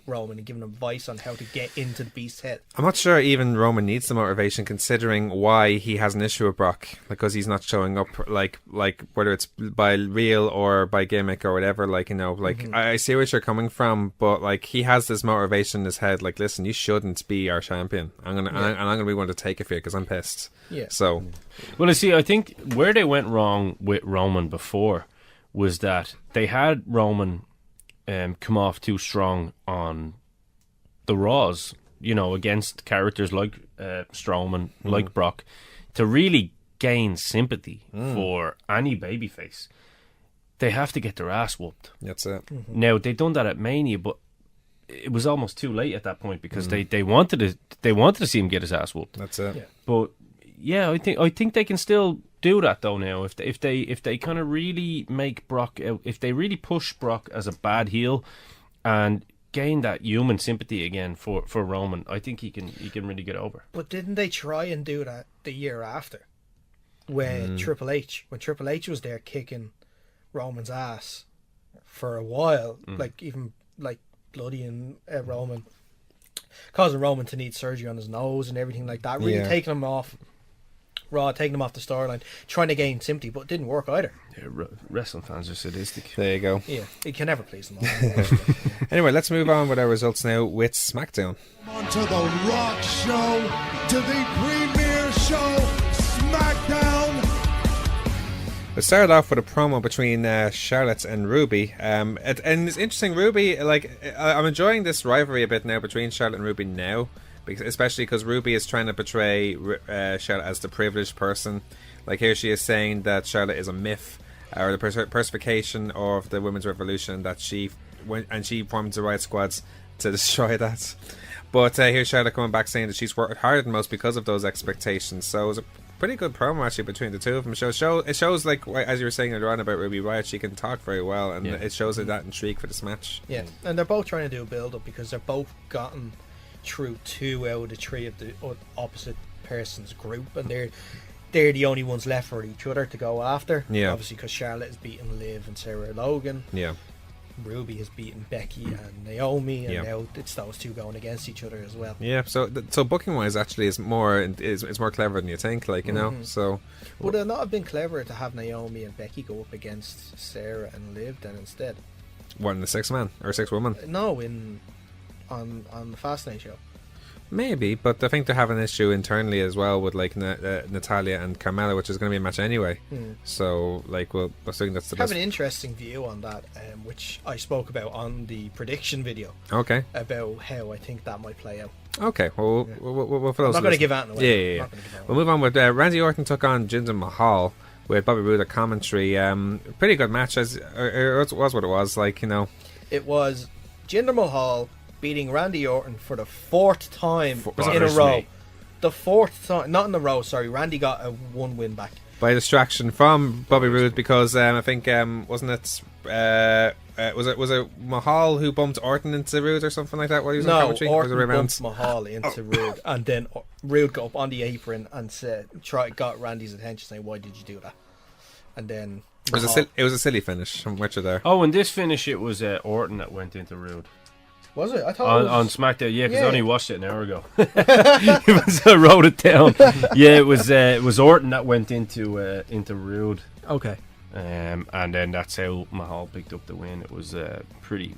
Roman and giving him advice on how to get into the Beast's head? I'm not sure even Roman needs the motivation, considering why he has an issue with Brock, because he's not showing up, like whether it's by real or by gimmick or whatever. I see where you're coming from, but he has this motivation in his head. Listen, you shouldn't be our champion. I'm gonna be one to take it for you because I'm pissed. Yeah. So, well, I think where they went wrong with Roman before was that they had Roman come off too strong on the Raws, against characters like Strowman, like Brock, to really gain sympathy for any babyface. They have to get their ass whooped. That's it. Now they've done that at Mania, but it was almost too late at that point, because they wanted to see him get his ass whooped. That's it. Yeah. But yeah, I think they can still do that though now. If they kind of really make Brock out, if they really push Brock as a bad heel and gain that human sympathy again for Roman, I think he can really get over. But didn't they try and do that the year after, when Triple H was there kicking Roman's ass for a while, even bloody and Roman, causing Roman to need surgery on his nose and everything like that, really taking him off Raw, taking him off the storyline, trying to gain sympathy, but it didn't work either. Yeah, wrestling fans are sadistic. There you go. Yeah, you can never please them all. Anyway, let's move on with our results now with Smackdown. On to the Rock Show, to the premier show, Smackdown. It started off with a promo between Charlotte and Ruby, and it's interesting. Ruby, I'm enjoying this rivalry a bit now between Charlotte and Ruby now, especially because Ruby is trying to portray Charlotte as the privileged person. Here she is saying that Charlotte is a myth, or the personification of the women's revolution, that she formed the Riot Squads to destroy that. But here's Charlotte coming back saying that she's worked harder than most because of those expectations. So it was a pretty good promo actually between the two of them. It shows as you were saying earlier on about Ruby Riott, she can talk very well, and it shows her that intrigue for this match. Yeah, and they're both trying to do a build up, because they're both gotten through 2 out of the 3 of the opposite person's group, and they're the only ones left for each other to go after. Yeah. Obviously, because Charlotte has beaten Liv and Sarah Logan. Yeah. Ruby has beaten Becky and Naomi, and Yeah. now it's those two going against each other as well. Yeah, so so booking wise, actually, is more clever than you think. Like, you know, so Would it not have been clever to have Naomi and Becky go up against Sarah and Liv then instead? what, in the 6-man or 6-woman? No, on the Fastlane show. Maybe, but I think they have an issue internally as well with like Natalia and Carmella, which is going to be a match anyway. So, like, well, I think that's the I have best. an interesting view on that, which I spoke about on the prediction video Okay, about how I think that might play out. okay. Well, we'll for those I'm not going to give that away. Yeah. I'm not gonna give that We'll away. move on with Randy Orton took on Jinder Mahal with Bobby Roode at commentary. Pretty good match, as it was what it was. Like, you know, It was Jinder Mahal beating Randy Orton for the 4th time in a bothers row. me. The 4th time, not in a row. Sorry, Randy got a 1 win back. by distraction from Bobby Roode because I think wasn't it was it Mahal who bumped Orton into Roode or something like that while he was on No, commentary? Or was it Orton reruns? bumped Mahal into Rude, and then Rude got up on the apron and got Randy's attention, saying, "Why did you do that?" And then It was a silly finish from Witcher there. Oh, in this finish, it was Orton that went into Rude. was it? I thought it was... On SmackDown, yeah, because Yeah. I only watched it an hour ago. I wrote it down. Yeah, it was Orton that went into Rude, Okay. and then that's how Mahal picked up the win. It was pretty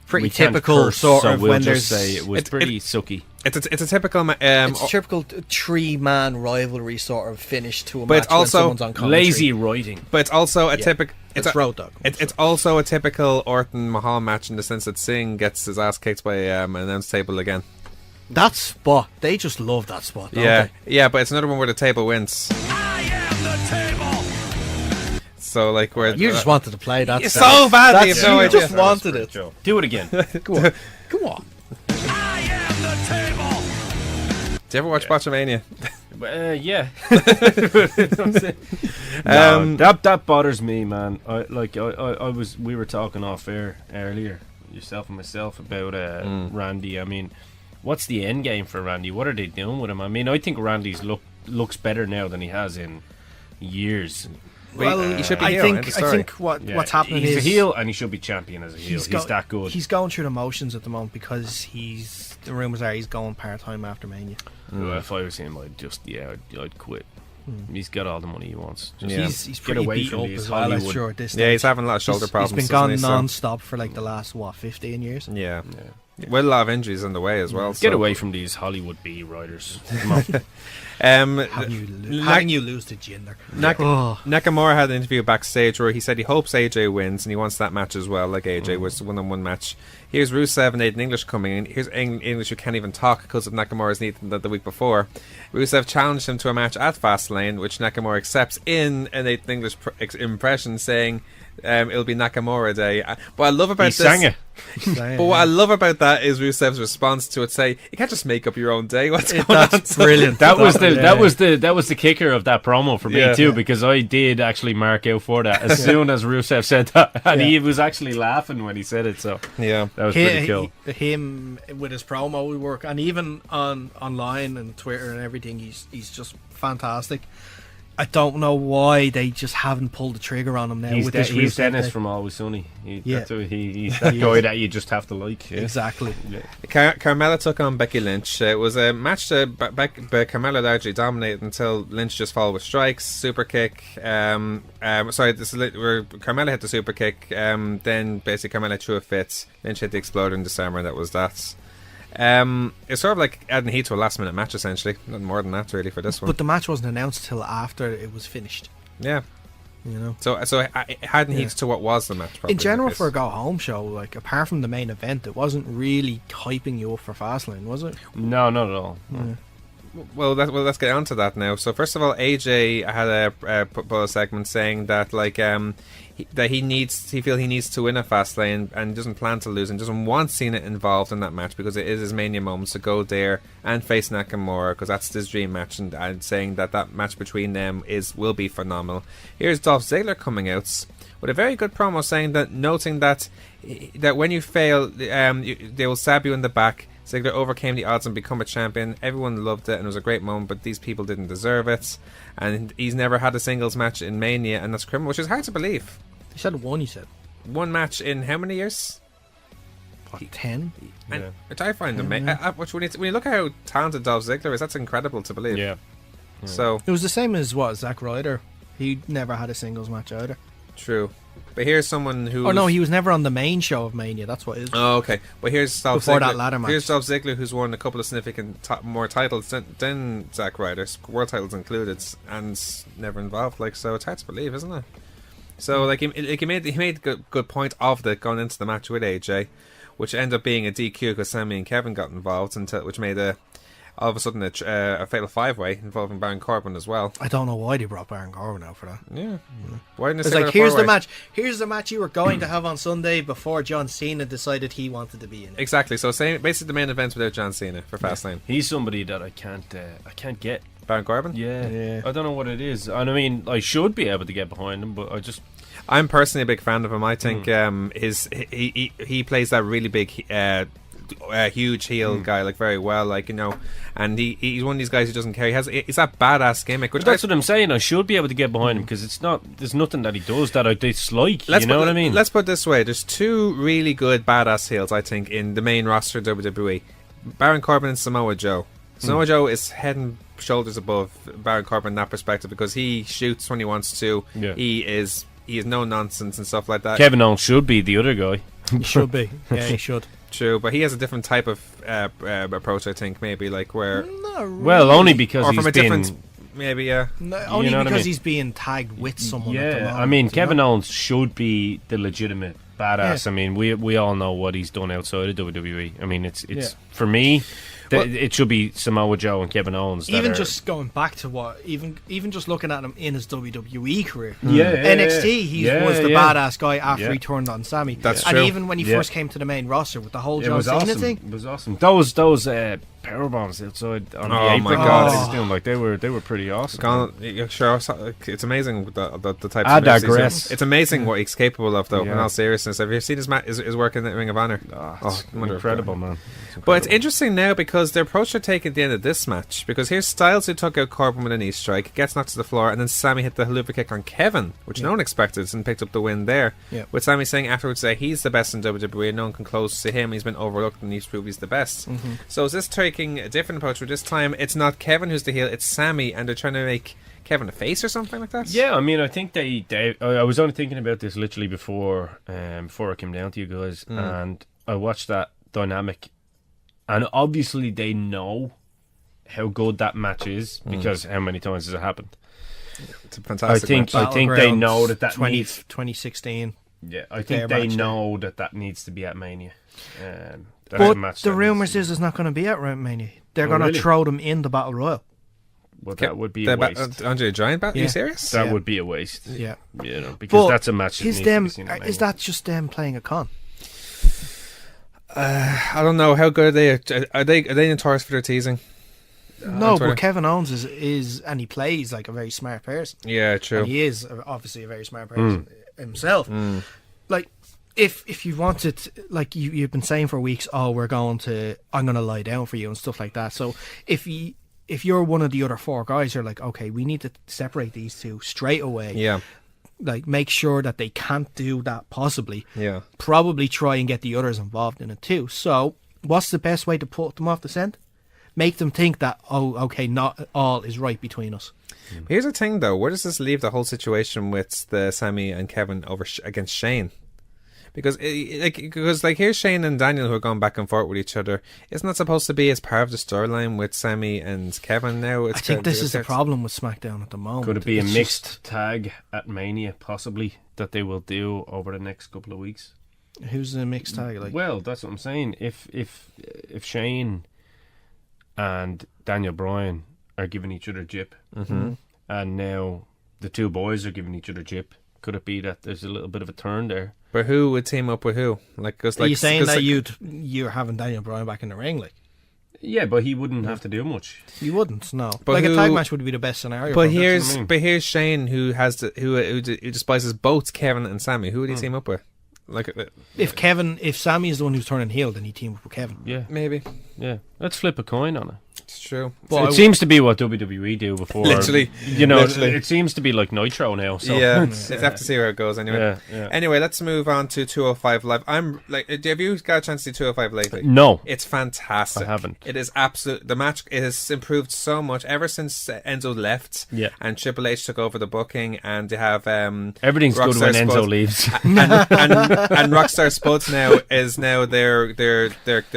Pretty we can't typical curse, sort so of we'll when just there's... say it was pretty sucky. It's a typical It's a typical 3-man rivalry sort of finish to a But match it's also when someone's on commentary. Lazy writing. but it's also a Yeah. typical. It's Road Dogg. It's also a typical Orton Mahal match in the sense that Singh gets his ass kicked by an announce table again. That spot, they just love that spot, don't Yeah, they? yeah, but it's another one where the table wins. I am the table. So like where You just wanted to play that. It's stuff. so badly. That's, You have no you idea. just wanted it. Do it again. Go on. Come on. I am the table. Do you ever watch Botchamania? Yeah. That bothers me, man. We were talking off air earlier, yourself and myself, about Randy. I mean, what's the end game for Randy? What are they doing with him? I mean, I think Randy's looks better now than he has in years. Well, he should be I heel, think end of I story. think what's happening he's is a heel, and he should be champion as a heel. He's that good. He's going through the motions at the moment because the rumours are he's going part-time after Mania. Well, if I was him, I'd quit. He's got all the money he wants. Just Yeah. He's get pretty away beat from up these as well, I'm Hollywood. sure, at this Yeah, he's stage. having a lot of shoulder problems. He's been gone isn't he? So- non-stop for like the last 15 years. Yeah. With a lot of injuries in the way as well. Get so- away from these Hollywood B writers. Come on. Having you lose to Jinder. Nakamura had an interview backstage where he said he hopes AJ wins and he wants that match as well, like AJ was a one-on-one match. Here's Rusev and Aiden English coming in. Here's English who can't even talk because of Nakamura's knee the week before. Rusev challenged him to a match at Fastlane, which Nakamura accepts in an Aiden English impression, saying it'll be Nakamura Day. But I love about He this. sang it. But what I love about that is Rusev's response to it. Say, you can't just make up your own day. What's going That's on? brilliant. That was the kicker of that promo for me Yeah. too, because I did actually mark out for that as soon as Rusev said that, and he was actually laughing when he said it. So Yeah. that was pretty cool. Him with his promo work, and even online and Twitter and everything, he's just fantastic. I don't know why they just haven't pulled the trigger on him now. He's, with this he's Rusev Dennis thing. from Always Sunny. Yeah. He's that guy that you just have to like. Yeah. Exactly. Carmella took on Becky Lynch. It was a match that Carmella largely dominated until Lynch just followed with strikes, super kick. Carmella hit the super kick. Then basically Carmella threw a fit. Lynch hit the exploder in December. That was that. It's sort of like adding heat to a last minute match, essentially. Nothing more than that, really, for this one. But the match wasn't announced till after it was finished. Yeah. You know. So adding heat to what was the match. Probably In general, the case. for a go home show, like apart from the main event, it wasn't really hyping you up for Fastlane, was it? No, not at all. Well, let's get on to that now. So first of all, AJ had a segment saying that he needs to win a Fastlane and doesn't plan to lose and doesn't want Cena involved in that match because it is his Mania moment to go there and face Nakamura because that's his dream match, and saying that match between them will be phenomenal. Here's Dolph Ziggler coming out with a very good promo saying that, noting that when you fail, they will stab you in the back. Ziggler overcame the odds and become a champion. Everyone loved it and it was a great moment, but these people didn't deserve it. And he's never had a singles match in Mania, and that's criminal, which is hard to believe. He said one. He said One match in how many years? 10. And which I find amazing. When you look at how talented Dolph Ziggler is, that's incredible to believe. Yeah. So It was the same as Zack Ryder. He never had a singles match either. true. But here's someone who. Oh no, he was never on the main show of Mania. That's what it is. Oh, okay. But here's Dolph Before Ziggler. that ladder match. Here's Dolph Ziggler, who's won a couple of significant more titles than Zack Ryder, world titles included, and never involved. Like, so it's hard to believe, isn't it? So like he made good point of that going into the match with AJ, which ended up being a DQ because Sami and Kevin got involved, which made all of a sudden a fatal 5-way involving Baron Corbin as well. I don't know why they brought Baron Corbin out for that. Yeah. Why didn't they It's say like, a here's the 4-way? match. Here's the match you were going to have on Sunday before John Cena decided he wanted to be in it. Exactly. So basically the main event without John Cena for Fastlane. He's somebody that I can't get. Baron Corbin? Yeah. I don't know what it is. And I mean, I should be able to get behind him, but I'm personally a big fan of him. I think he plays that really big, huge heel guy like very well, like, you know, and he's one of these guys who doesn't care. He's that badass gimmick. Which But that's what I'm saying. I should be able to get behind him because there's nothing that he does that I dislike. You know what I mean? Let's put it this way: there's two really good badass heels, I think, in the main roster of WWE: Baron Corbin and Samoa Joe. Samoa Joe is head and shoulders above Baron Corbin in that perspective because he shoots when he wants to. Yeah. He is no nonsense and stuff like that. Kevin Owens should be the other guy. He should be. Yeah, he should. True, but he has a different type of approach, I think, maybe, like where... Not really. Well, only because Or he's from a been... different... Maybe, yeah. No, only know what I because mean? he's being tagged with someone at the Yeah, moment. I mean, you Kevin know? Owens should be the legitimate badass. Yeah. I mean, we all know what he's done outside of WWE. I mean, it's Yeah. for me, But- it should be Samoa Joe and Kevin Owens. that Even are- just going back to even just looking at him in his WWE career. Yeah, NXT, he was the badass guy after Yeah. he turned on Sammy. That's and true. even when he Yeah. first came to the main roster with the whole It John was Cena awesome. thing. It was awesome. Those power bombs outside on the Oh apron my that God. he was doing, like they were pretty awesome. Sure, it's amazing the types I of moves he's digress. doing. It's amazing what he's capable of, though, in Yeah. all seriousness. Have you seen his work in the Ring of Honor? It's incredible, man. But it's interesting now because the approach they're taking at the end of this match, because here's Styles who took out Corbin with a knee strike, gets knocked to the floor, and then Sammy hit the haluva kick on Kevin, which no one expected, and picked up the win there. Yeah. With Sammy saying afterwards that he's the best in WWE and no one can close to him, he's been overlooked and he's proved he's the best. So is this taking a different approach where this time it's not Kevin who's the heel, it's Sammy, and they're trying to make Kevin a face or something like that? Yeah, I mean, I think I was only thinking about this literally before I came down to you guys, and I watched that dynamic, and obviously they know how good that match is because how many times has it happened? It's a fantastic match. I think they know that 2016. Yeah, I think Their they match, know that needs to be at Mania. That's a But match the that rumours needs is it's not going to be at Mania. They're Oh, going to really? throw them in the Battle Royal. well, that would be a waste. Andre the Giant Bat? Are you Yeah. serious? That Yeah. would be a waste. Yeah. You know, because But that's a match that is needs them? to be seen at Mania. Is that just them playing a con? I don't know. How good are they? Are they notorious for their teasing? No, Twitter. but Kevin Owens is and he plays like a very smart person. Yeah, true. And he is obviously a very smart person himself. Like, if you wanted, like you've been saying for weeks, I'm going to lie down for you and stuff like that. So if you're one of the other four guys, you're like, okay, we need to separate these two straight away. Yeah. Like, make sure that they can't do that possibly. Yeah. Probably try and get the others involved in it too. So what's the best way to put them off the scent? Make them think that, okay, not all is right between us. Here's the thing, though. Where does this leave the whole situation with the Sammy and Kevin against Shane? Because here's Shane and Daniel who are going back and forth with each other. Isn't that supposed to be as part of the storyline with Sammy and Kevin now? I think this is the problem with SmackDown at the moment. Could it be a It's mixed tag at Mania, possibly, that they will do over the next couple of weeks? Who's the mixed tag? Like, Well, that's what I'm saying. If Shane and Daniel Bryan are giving each other jip, and now the two boys are giving each other jip, could it be that there's a little bit of a turn there? But who would team up with who? are you saying that you're having Daniel Bryan back in the ring? Like, Yeah, but he wouldn't have to do much. you wouldn't. No, But like who- a tag match would be the best scenario. But for him. here's I mean. but here's Shane who has who despises both Kevin and Sammy. Who would he team up with? Like if Sammy is the one who's turning heel, then he team up with Kevin. Yeah, maybe yeah. Let's flip a coin on it. it's true. But It seems to be what WWE do before. Literally. You know, Literally. it seems to be like Nitro now. So. Yeah, it's have to see where it goes anyway. Yeah, yeah. Anyway, let's move on to 205 Live. I'm like, have you got a chance to see 205 lately? No. It's fantastic. I haven't. It is absolute. The match it has improved so much ever since Enzo left. Yeah. And Triple H took over the booking, and they have Everything's good Rockstar when Enzo Spud- leaves. and Rockstar Spuds now is their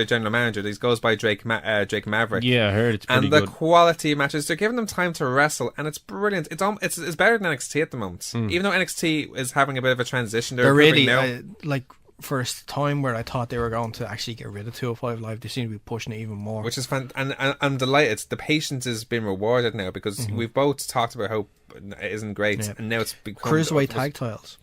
general manager. He goes by Drake Maverick. Yeah, I heard it's pretty And the good. quality matches, they're giving them time to wrestle, and it's brilliant. It's better than NXT at the moment. Even though NXT is having a bit of a transition, They're improving really now. like for a time where I thought they were going to actually get rid of 205 Live, they seem to be pushing it even more. Which is fun, and I'm delighted. The patience has been rewarded now because we've both talked about how it isn't great, Yeah. and now it's become Cruiserweight tag titles.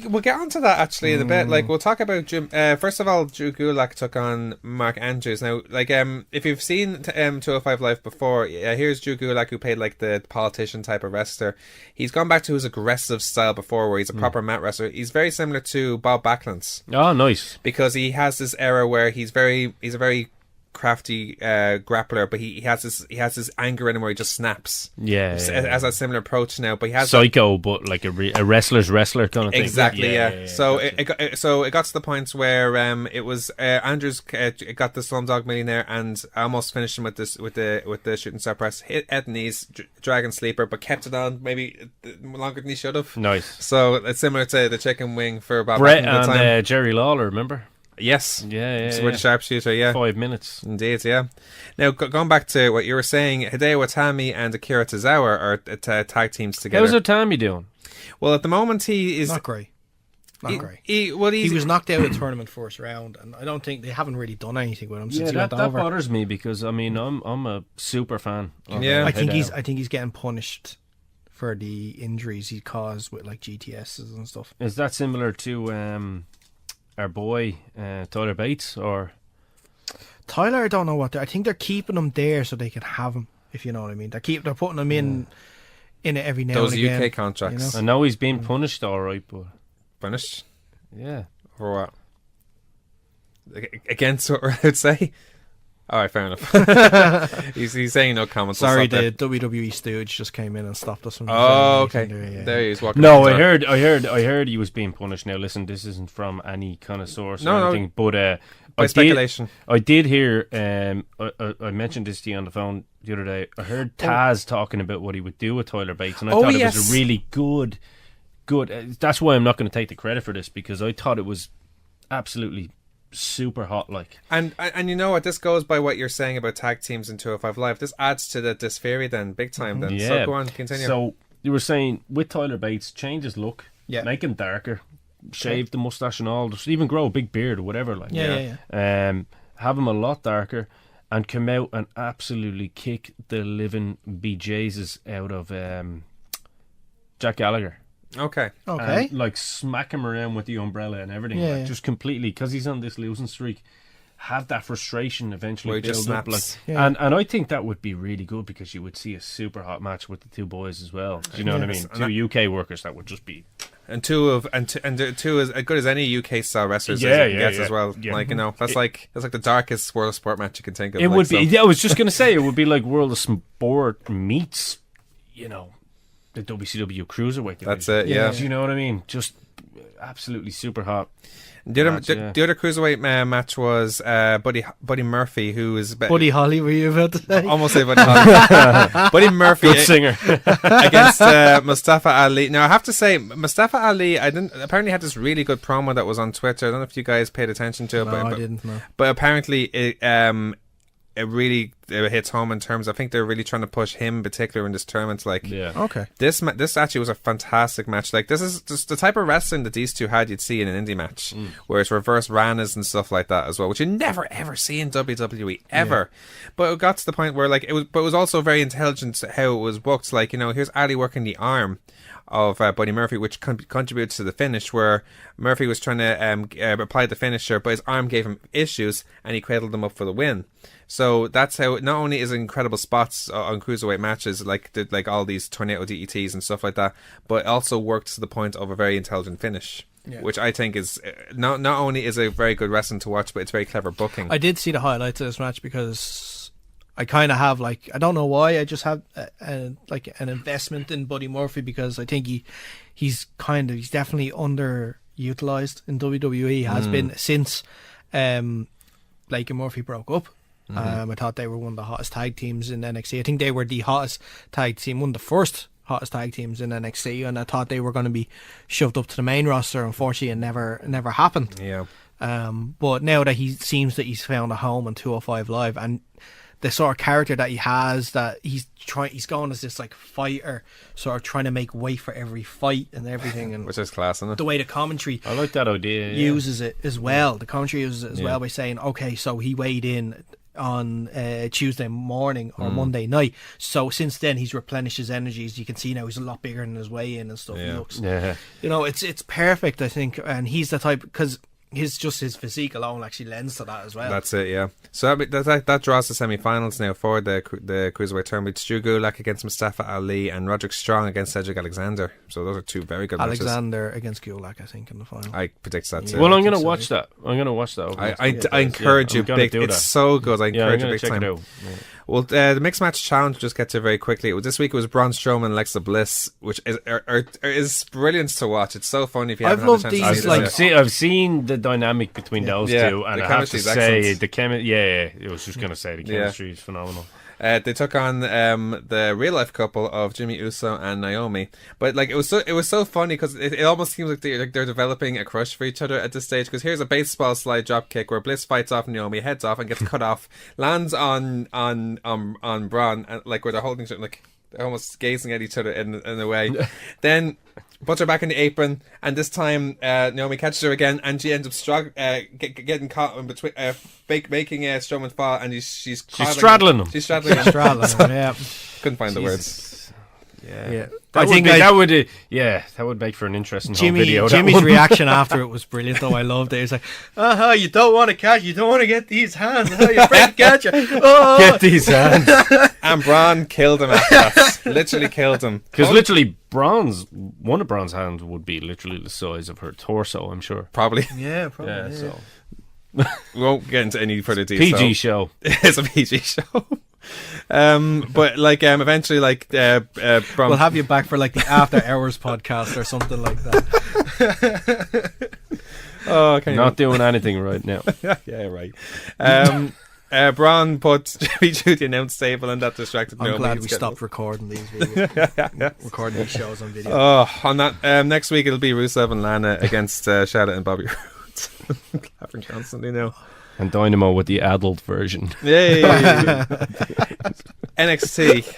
We'll get onto that actually in a bit. Like we'll talk about Jim. First of all, Drew Gulak took on Mark Andrews. Now, like if you've seen 205 Live before, here's Drew Gulak who played like the politician type of wrestler. He's gone back to his aggressive style before, where he's a proper mat wrestler. He's very similar to Bob Backlund's Oh, nice. because he has this era where he's a very crafty grappler, but he has this anger in him where he just snaps. Yeah. As a similar approach now, but he has Psycho, but like a wrestler's wrestler kind of thing. exactly, yeah. So gotcha. it got to the point where it was Andrews got the Slumdog Millionaire and almost finished him with the shooting star press, hit at knees, dragon sleeper, but kept it on maybe longer than he should have. Nice. So it's similar to the chicken wing for Bob Brett Backlund at the time. and Jerry Lawler, remember? Yes, Yeah. so with the sharpshooter, yeah. 5 minutes. Indeed, yeah. Now, going back to what you were saying, Hideo Itami and Akira Tozawa are tag teams together. How's Otami doing? Well, at the moment, he is Not great. Not great. He He was knocked out of the tournament first round, and I don't think they haven't really done anything with him since he went that over. bothers me because I mean I'm a super fan. Of Yeah. I think Hideo. he's getting punished for the injuries he caused with like GTSs and stuff. Is that similar to our boy Tyler Bates or? Tyler, I don't know what I think they're keeping him there so they can have him. If you know what I mean, they're putting him in it every now those and again. UK contracts. you I know he's being punished, all right, but Finished? yeah. For what? Against what I would say? Alright, fair enough. he's saying no comments. We'll Sorry, stop the there. WWE stooge just came in and stopped us from. Oh, saying okay. anything there, yeah. There he is walking. No, around the I door. heard he was being punished. Now, listen, this isn't from any kind of source No, or no. anything, but By speculation. I did hear. I mentioned this to you on the phone the other day. I heard Taz talking about what he would do with Tyler Bates, and I thought it yes. was a really good. That's why I'm not going to take the credit for this because I thought it was absolutely super hot. Like, And you know what? This goes by what you're saying about tag teams in 205 Live. This adds to the Disfairy then, big time then. yeah. So go on, continue. So you were saying with Tyler Bates, change his look, Yeah. make him darker, shave the mustache and all, just even grow a big beard or whatever. Like, Yeah. have him a lot darker, and come out and absolutely kick the living bejesus out of Jack Gallagher. Okay. Okay. And, like, smack him around with the umbrella and everything. Yeah, like, yeah. just completely, because he's on this losing streak. Have that frustration eventually Where he just build up, snaps. like, Yeah. and I think that would be really good because you would see a super hot match with the two boys as well. Do you know what I mean? Yes, and Two UK workers that would just be And two as good as any UK style wrestlers Yeah, as it yeah, gets yeah. as well. Yeah. Like, you know, that's like the darkest World of Sport match you can think of. It like, would be. so. Yeah, I was just gonna say it would be like World of Sport meets, you know, the WCW Cruiserweight division. That's it, yeah. Do you know what I mean? Just absolutely super hot. The other, match, the, yeah. the other cruiserweight match was Buddy Murphy, who is Buddy Holly, were you about to say? almost say Buddy Holly. Buddy Murphy Good singer. against Mustafa Ali. Now I have to say, Mustafa Ali, apparently had this really good promo that was on Twitter. I don't know if you guys paid attention to it, No, but I didn't know. But apparently it really hits home in terms. I think they're really trying to push him in particular in this tournament. Like, Yeah. Okay. this actually was a fantastic match. Like, this is just the type of wrestling that these two had you'd see in an indie match, where it's reverse ranas and stuff like that as well, which you never ever see in WWE ever. But it got to the point where like it was also very intelligent how it was booked. Like, you know, here's Ali working the arm of Buddy Murphy, which contributes to the finish, where Murphy was trying to apply the finisher, but his arm gave him issues, and he cradled them up for the win. So that's how. Not only is it incredible spots on cruiserweight matches, like all these tornado DETs and stuff like that, but it also worked to the point of a very intelligent finish. which I think is not only is a very good wrestling to watch, but it's very clever booking. I did see the highlights of this match because I kind of have I don't know why, I just have an investment in Buddy Murphy because I think he's definitely underutilized in WWE. He has been since Blake and Murphy broke up. I thought they were one of the hottest tag teams in NXT. I think they were the hottest tag team, one of the first hottest tag teams in NXT, and I thought they were going to be shoved up to the main roster. Unfortunately, it never happened. Yeah. But now that he seems that he's found a home on 205 Live, and the sort of character that he has, that he's going as this fighter, sort of trying to make weight for every fight and everything, and which is class, isn't it? the way the commentary I like that idea. uses it as well. The commentary uses it as well by saying, okay, so he weighed in on Tuesday morning or Monday night, so since then he's replenished his energies. You can see now he's a lot bigger than his weigh in and stuff. He looks, it's perfect, I think, and he's the type, because his physique alone actually lends to that as well. That's it, yeah. So that draws the semi-finals now for the cruiserweight tournament. Stu Gulak against Mustafa Ali and Roderick Strong against Cedric Alexander. So those are two very good matches. Alexander against Gulak, I think, in the final. I predict that too. Well, I'm going to watch that. I'm going to watch that. I encourage you big. It's so good. I encourage you big check time. it out. Well, the mixed match challenge, we'll just get to very quickly. This week it was Braun Strowman and Alexa Bliss, which is brilliant to watch. It's so funny if you haven't had a chance to see it. I've seen the dynamic between those two, and I have to say the chemistry. Yeah, I was just going to say the chemistry is phenomenal. They took on the real life couple of Jimmy Uso and Naomi, but it was so funny because it almost seems like they're developing a crush for each other at this stage. Because here's a baseball slide drop kick where Bliss fights off Naomi, heads off and gets cut off, lands on Braun, and where they're holding each other, they're almost gazing at each other in a way. Then puts her back in the apron, and this time Naomi catches her again, and she ends up getting caught in between, making Strowman fall, and she's straddling him. She's straddling him. Yeah. Couldn't find the words. Yeah. That would make for an interesting home video. Jimmy's reaction after it was brilliant, though. I loved it. He's like, you don't want to catch, you don't want to get these hands. You're afraid to catch you. Oh. Get these hands. And Braun killed him after that. Literally killed him. Because literally, one of Braun's hands would be literally the size of her torso, I'm sure. Probably. Yeah, probably. Yeah, so. We won't get into any further detail. PG show. It's a PG show. But eventually Braun, we'll have you back for the After Hours podcast or something like that. Not doing anything right now. Yeah, right. Braun put Jimmy through the announce table, and that distracted me. I'm glad we stopped recording these videos. Recording these shows on video. On that next week it'll be Rusev and Lana against Charlotte and Bobby Rhodes. Laughing constantly now. And Dynamo with the adult version. Yay! NXT.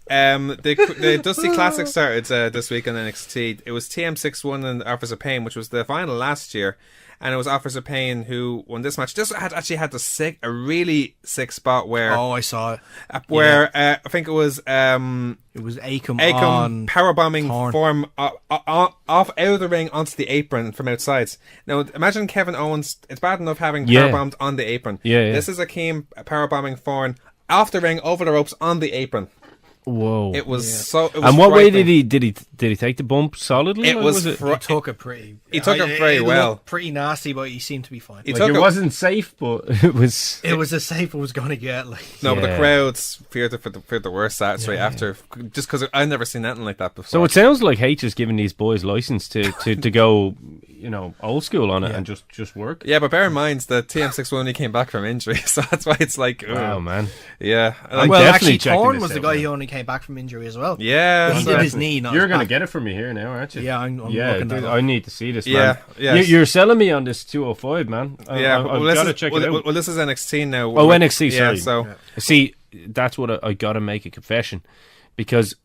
The Dusty Classic started this week on NXT. It was TM6-1 and Offers of Pain, which was the final last year, and it was Offers of Pain who won this match. This had a really sick spot where I saw it. Where I think it was Akam powerbombing form off out of the ring onto the apron from outside. Now imagine Kevin Owens. It's bad enough having powerbombed on the apron. This is Akeem powerbombing form off the ring over the ropes on the apron. Whoa! It was so. It was and what way did he take the bump solidly? It was. He took it pretty. He took it very well. Pretty nasty, but he seemed to be fine. It wasn't safe, but it was. It was as safe as it was going to get. But the crowds feared the worst straight after, just because I've never seen anything like that before. So it sounds like H is giving these boys license to go, old school on it and just work. Yeah, but bear in mind that TM6 only came back from injury, so that's why it's wow, man. Yeah. Actually, Thorne was the guy who only came back from injury as well. Yeah, he did his knee. You're going to get it from me here now, aren't you? Yeah, I'm looking at it. I need to see this, man. Yeah, you're selling me on this 205, man. I've got to check it out. Well, this is NXT now. Oh, NXT, sorry. Yeah, so see, that's what I got to make a confession, because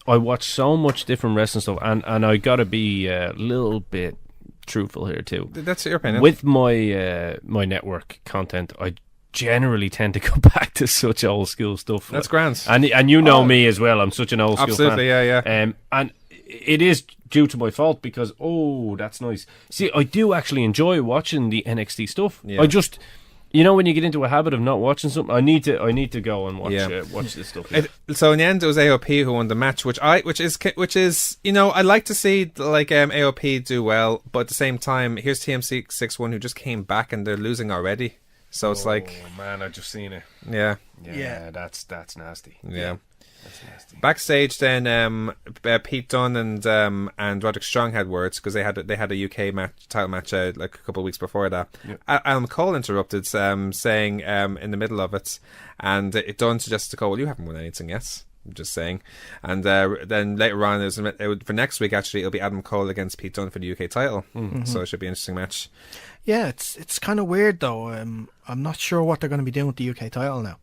I watch so much different wrestling stuff, and I got to be a little bit truthful here too. That's your opinion. With my my network content, I generally tend to go back to such old school stuff. That's grand. And you know me as well. I'm such an old school fan. Absolutely, yeah. And it is due to my fault because that's nice. See, I do actually enjoy watching the NXT stuff. Yeah. I just You know, when you get into a habit of not watching something, I need to go and watch watch this stuff. Yeah. So in the end, it was AOP who won the match, which is you know, I like to see like AOP do well, but at the same time, here's TMC 6-1 who just came back and they're losing already. So it's like, oh man, I just seen it. Yeah, that's nasty. Yeah. That's nasty. Backstage, then Pete Dunne and Roderick Strong had words because they had a UK title match like a couple of weeks before that. Yep. Adam Cole interrupted, saying in the middle of it, and Dunne suggested to Cole, "Well, you haven't won anything yet." I'm just saying. And then later on, for next week, actually, it'll be Adam Cole against Pete Dunne for the UK title. Mm-hmm. So it should be an interesting match. Yeah, it's kind of weird though. I'm not sure what they're going to be doing with the UK title now.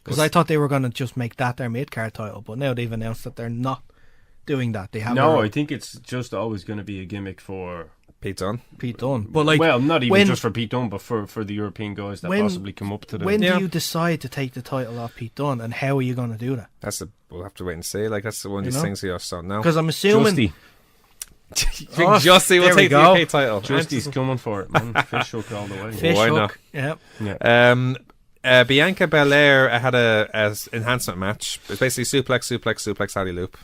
Because I thought they were going to just make that their mid-card title, but now they've announced that they're not doing that. They have I think it's just always going to be a gimmick for Pete Dunne. But like, well, not even just for Pete Dunne, but for the European guys that possibly come up to them. When do you decide to take the title off Pete Dunne, and how are you going to do that? We'll have to wait and see. Like, that's one of these things you just don't know. Because I'm assuming Justy will take the UK title. Justy's coming for it, man. Fish hook all the way. Fish hook. Not? Yeah. Bianca Belair had a enhancement match. It's basically suplex, alley loop.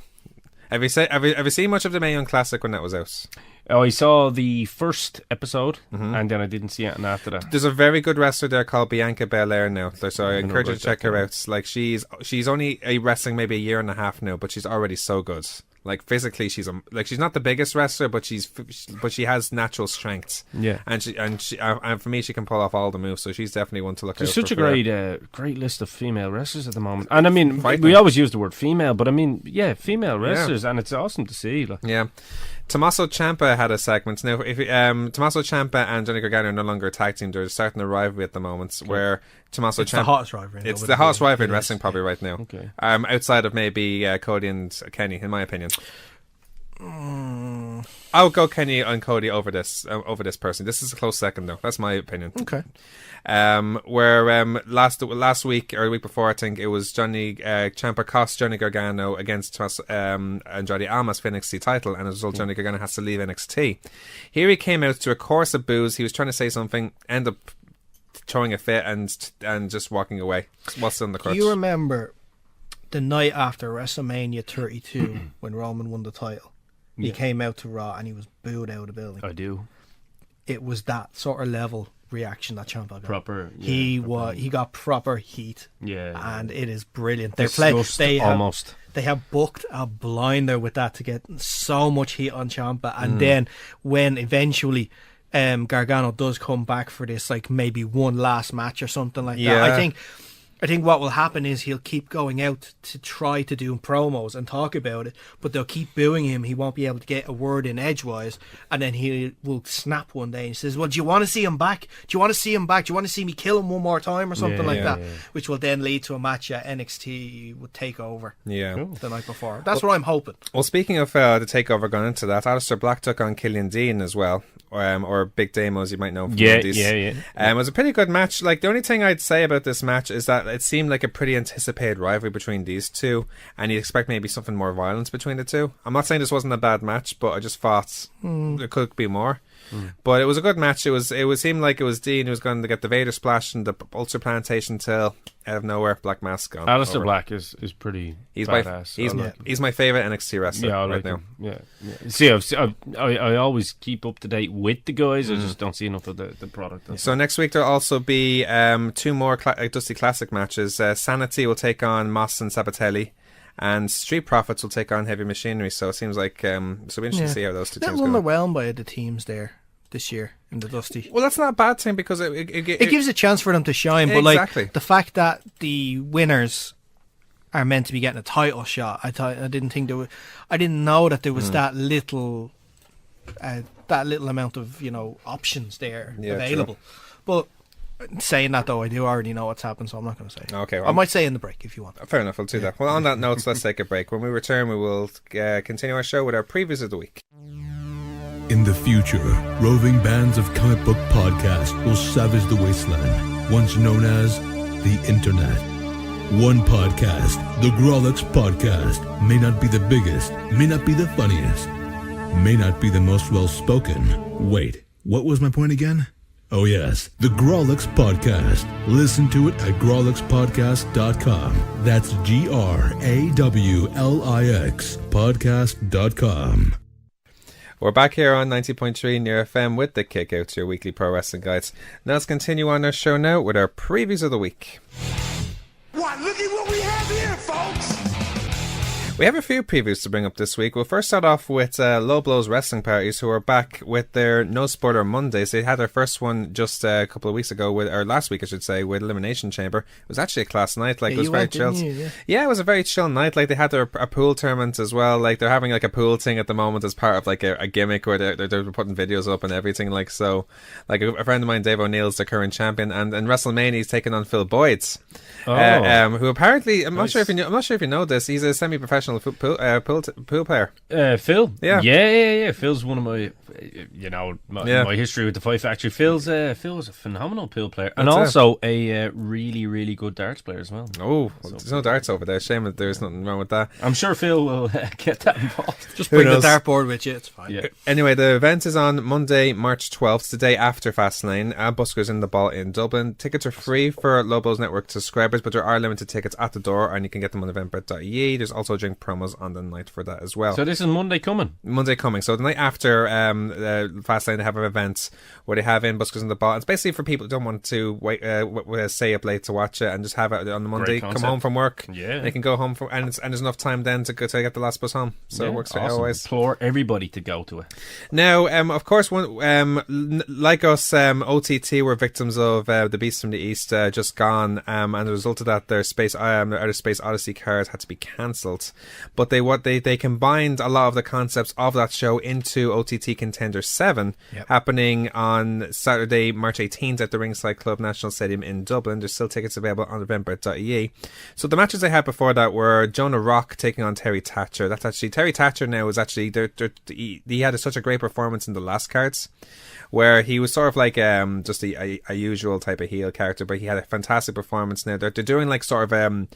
Have you seen much of the Mae Young Classic when that was out? Oh, I saw the first episode, and then I didn't see anything after that. There's a very good wrestler there called Bianca Belair now, so I encourage you to check her out. Like, she's only wrestling maybe a year and a half now, but she's already so good. Like, physically, she's not the biggest wrestler, but she has natural strength. Yeah, and for me, she can pull off all the moves. So she's definitely one to look There's out for. There's such a great list of female wrestlers at the moment, and I mean, we always use the word female, but I mean, female wrestlers, and it's awesome to see. Like. Yeah. Tommaso Ciampa had a segment. Now, if Tommaso Ciampa and Johnny Gargano are no longer a tag team, they're starting a rivalry at the moment where Tommaso Ciampa... the hottest rivalry. It's the hottest rivalry in wrestling probably right now. Okay. Outside of maybe Cody and Kenny, in my opinion. I'll go Kenny and Cody over this person. This is a close second though. That's my opinion. Okay. Where last week or the week before, I think it was Ciampa cost Johnny Gargano against Andrade Almas for NXT title, and as a result, Johnny Gargano has to leave NXT. Here he came out to a chorus of boos. He was trying to say something, end up throwing a fit and just walking away. What's on the crutch? Do you remember the night after WrestleMania 32 when Roman won the title? He came out to Raw and he was booed out of the building. I do. It was that sort of level reaction that Ciampa got. Proper. Yeah, he got proper heat. Yeah. And it is brilliant. They have booked a blinder with that to get so much heat on Ciampa, and then when eventually Gargano does come back for this, like maybe one last match or something like that, I think what will happen is he'll keep going out to try to do promos and talk about it, but they'll keep booing him. He won't be able to get a word in edgewise, and then he will snap one day and says, well, do you want to see him back? Do you want to see him back? Do you want to see me kill him one more time or something like that? Yeah. Which will then lead to a match at NXT would take over the night before. That's what I'm hoping. Well, speaking of the takeover going into that, Aleister Black took on Killian Dean as well. Or Big Damo, as you might know from Indies. It was a pretty good match. Like, the only thing I'd say about this match is that it seemed like a pretty anticipated rivalry between these two, and you'd expect maybe something more violence between the two. I'm not saying this wasn't a bad match, but I just thought there could be more. But it was a good match. It seemed like it was Dean who was going to get the Vader splash and the Ulcer Plantation till out of nowhere, Black Mask gone. Aleister Black is pretty badass. He's my favourite NXT wrestler right now. Yeah. See, I always keep up to date with the guys. I just don't see enough of the product. So next week there'll also be two more Dusty Classic matches. Sanity will take on Moss and Sabatelli, and Street Profits will take on Heavy Machinery. So it seems like it'll be interesting to see how those two teams go. They're underwhelmed by the teams there this year in the Dusty. Well, that's not a bad thing because it gives a chance for them to shine. But like the fact that the winners are meant to be getting a title shot, I didn't know that there was that little amount of options there available. True. But saying that though, I do already know what's happened, so I'm not going to say it. Okay, well, I might say in the break if you want. Fair enough, I'll do that. Well, on that note, let's take a break. When we return, we will continue our show with our previews of the week. In the future, roving bands of comic book podcasts will savage the wasteland, once known as the Internet. One podcast, the Grawlix Podcast, may not be the biggest, may not be the funniest, may not be the most well-spoken. Wait, what was my point again? Oh yes, the Grawlix Podcast. Listen to it at grawlixpodcast.com. That's GRAWLIX podcast.com. We're back here on 90.3 Near FM with the Kickouts, your weekly pro wrestling guides. Now let's continue on our show now with our previews of the week. Why, look at what we have here, folks! We have a few previews to bring up this week. We'll first start off with Low Blows Wrestling Parties, who are back with their No Spoiler Mondays. They had their first one just a couple of weeks ago, or last week I should say, with Elimination Chamber. It was actually a class night. Like, it was very chilled. Yeah, it was a very chill night. Like, they had a pool tournament as well. Like, they're having like a pool thing at the moment as part of like a gimmick where they're putting videos up and everything. Like, so, like a friend of mine, Dave O'Neill's the current champion, and in WrestleMania he's taking on Phil Boyd's. Who apparently, I'm not sure if you know this, he's a semi-professional pool player. Phil? Yeah. Phil's one of my, my history with the Fight Factory. Phil was a phenomenal pool player. And also a really, really good darts player as well. Oh, there's no darts over there. Shame that there's nothing wrong with that. I'm sure Phil will get that involved. Just bring the dartboard with you, it's fine. Yeah. Anyway, the event is on Monday, March 12th, the day after Fastlane, at Buskers in the Ball in Dublin. Tickets are free for Lobos Network subscribers, but there are limited tickets at the door, and you can get them on eventbrite.ie. There's also drink promos on the night for that as well. So this is Monday coming. So the night after Fastlane, they have an event where they have in Buskers in the Ball. It's basically for people who don't want to wait, stay up late to watch it and just have it on the Monday. Come home from work. Yeah, they can go home and there's enough time then to get the last bus home. So it works for always. Implore everybody to go to it. Now, of course, like us, OTT were victims of the Beast from the East just gone, and as a result of that, their Outer Space Odyssey card had to be cancelled. But they combined a lot of the concepts of that show into OTT Contender 7, happening on Saturday, March 18th at the Ringside Club National Stadium in Dublin. There's still tickets available on eventbrite.ie. So the matches they had before that were Jonah Rock taking on Terry Thatcher. That's actually Terry Thatcher now is actually he had such a great performance in the last cards, where he was sort of like just a usual type of heel character, but he had a fantastic performance now. They're doing like sort of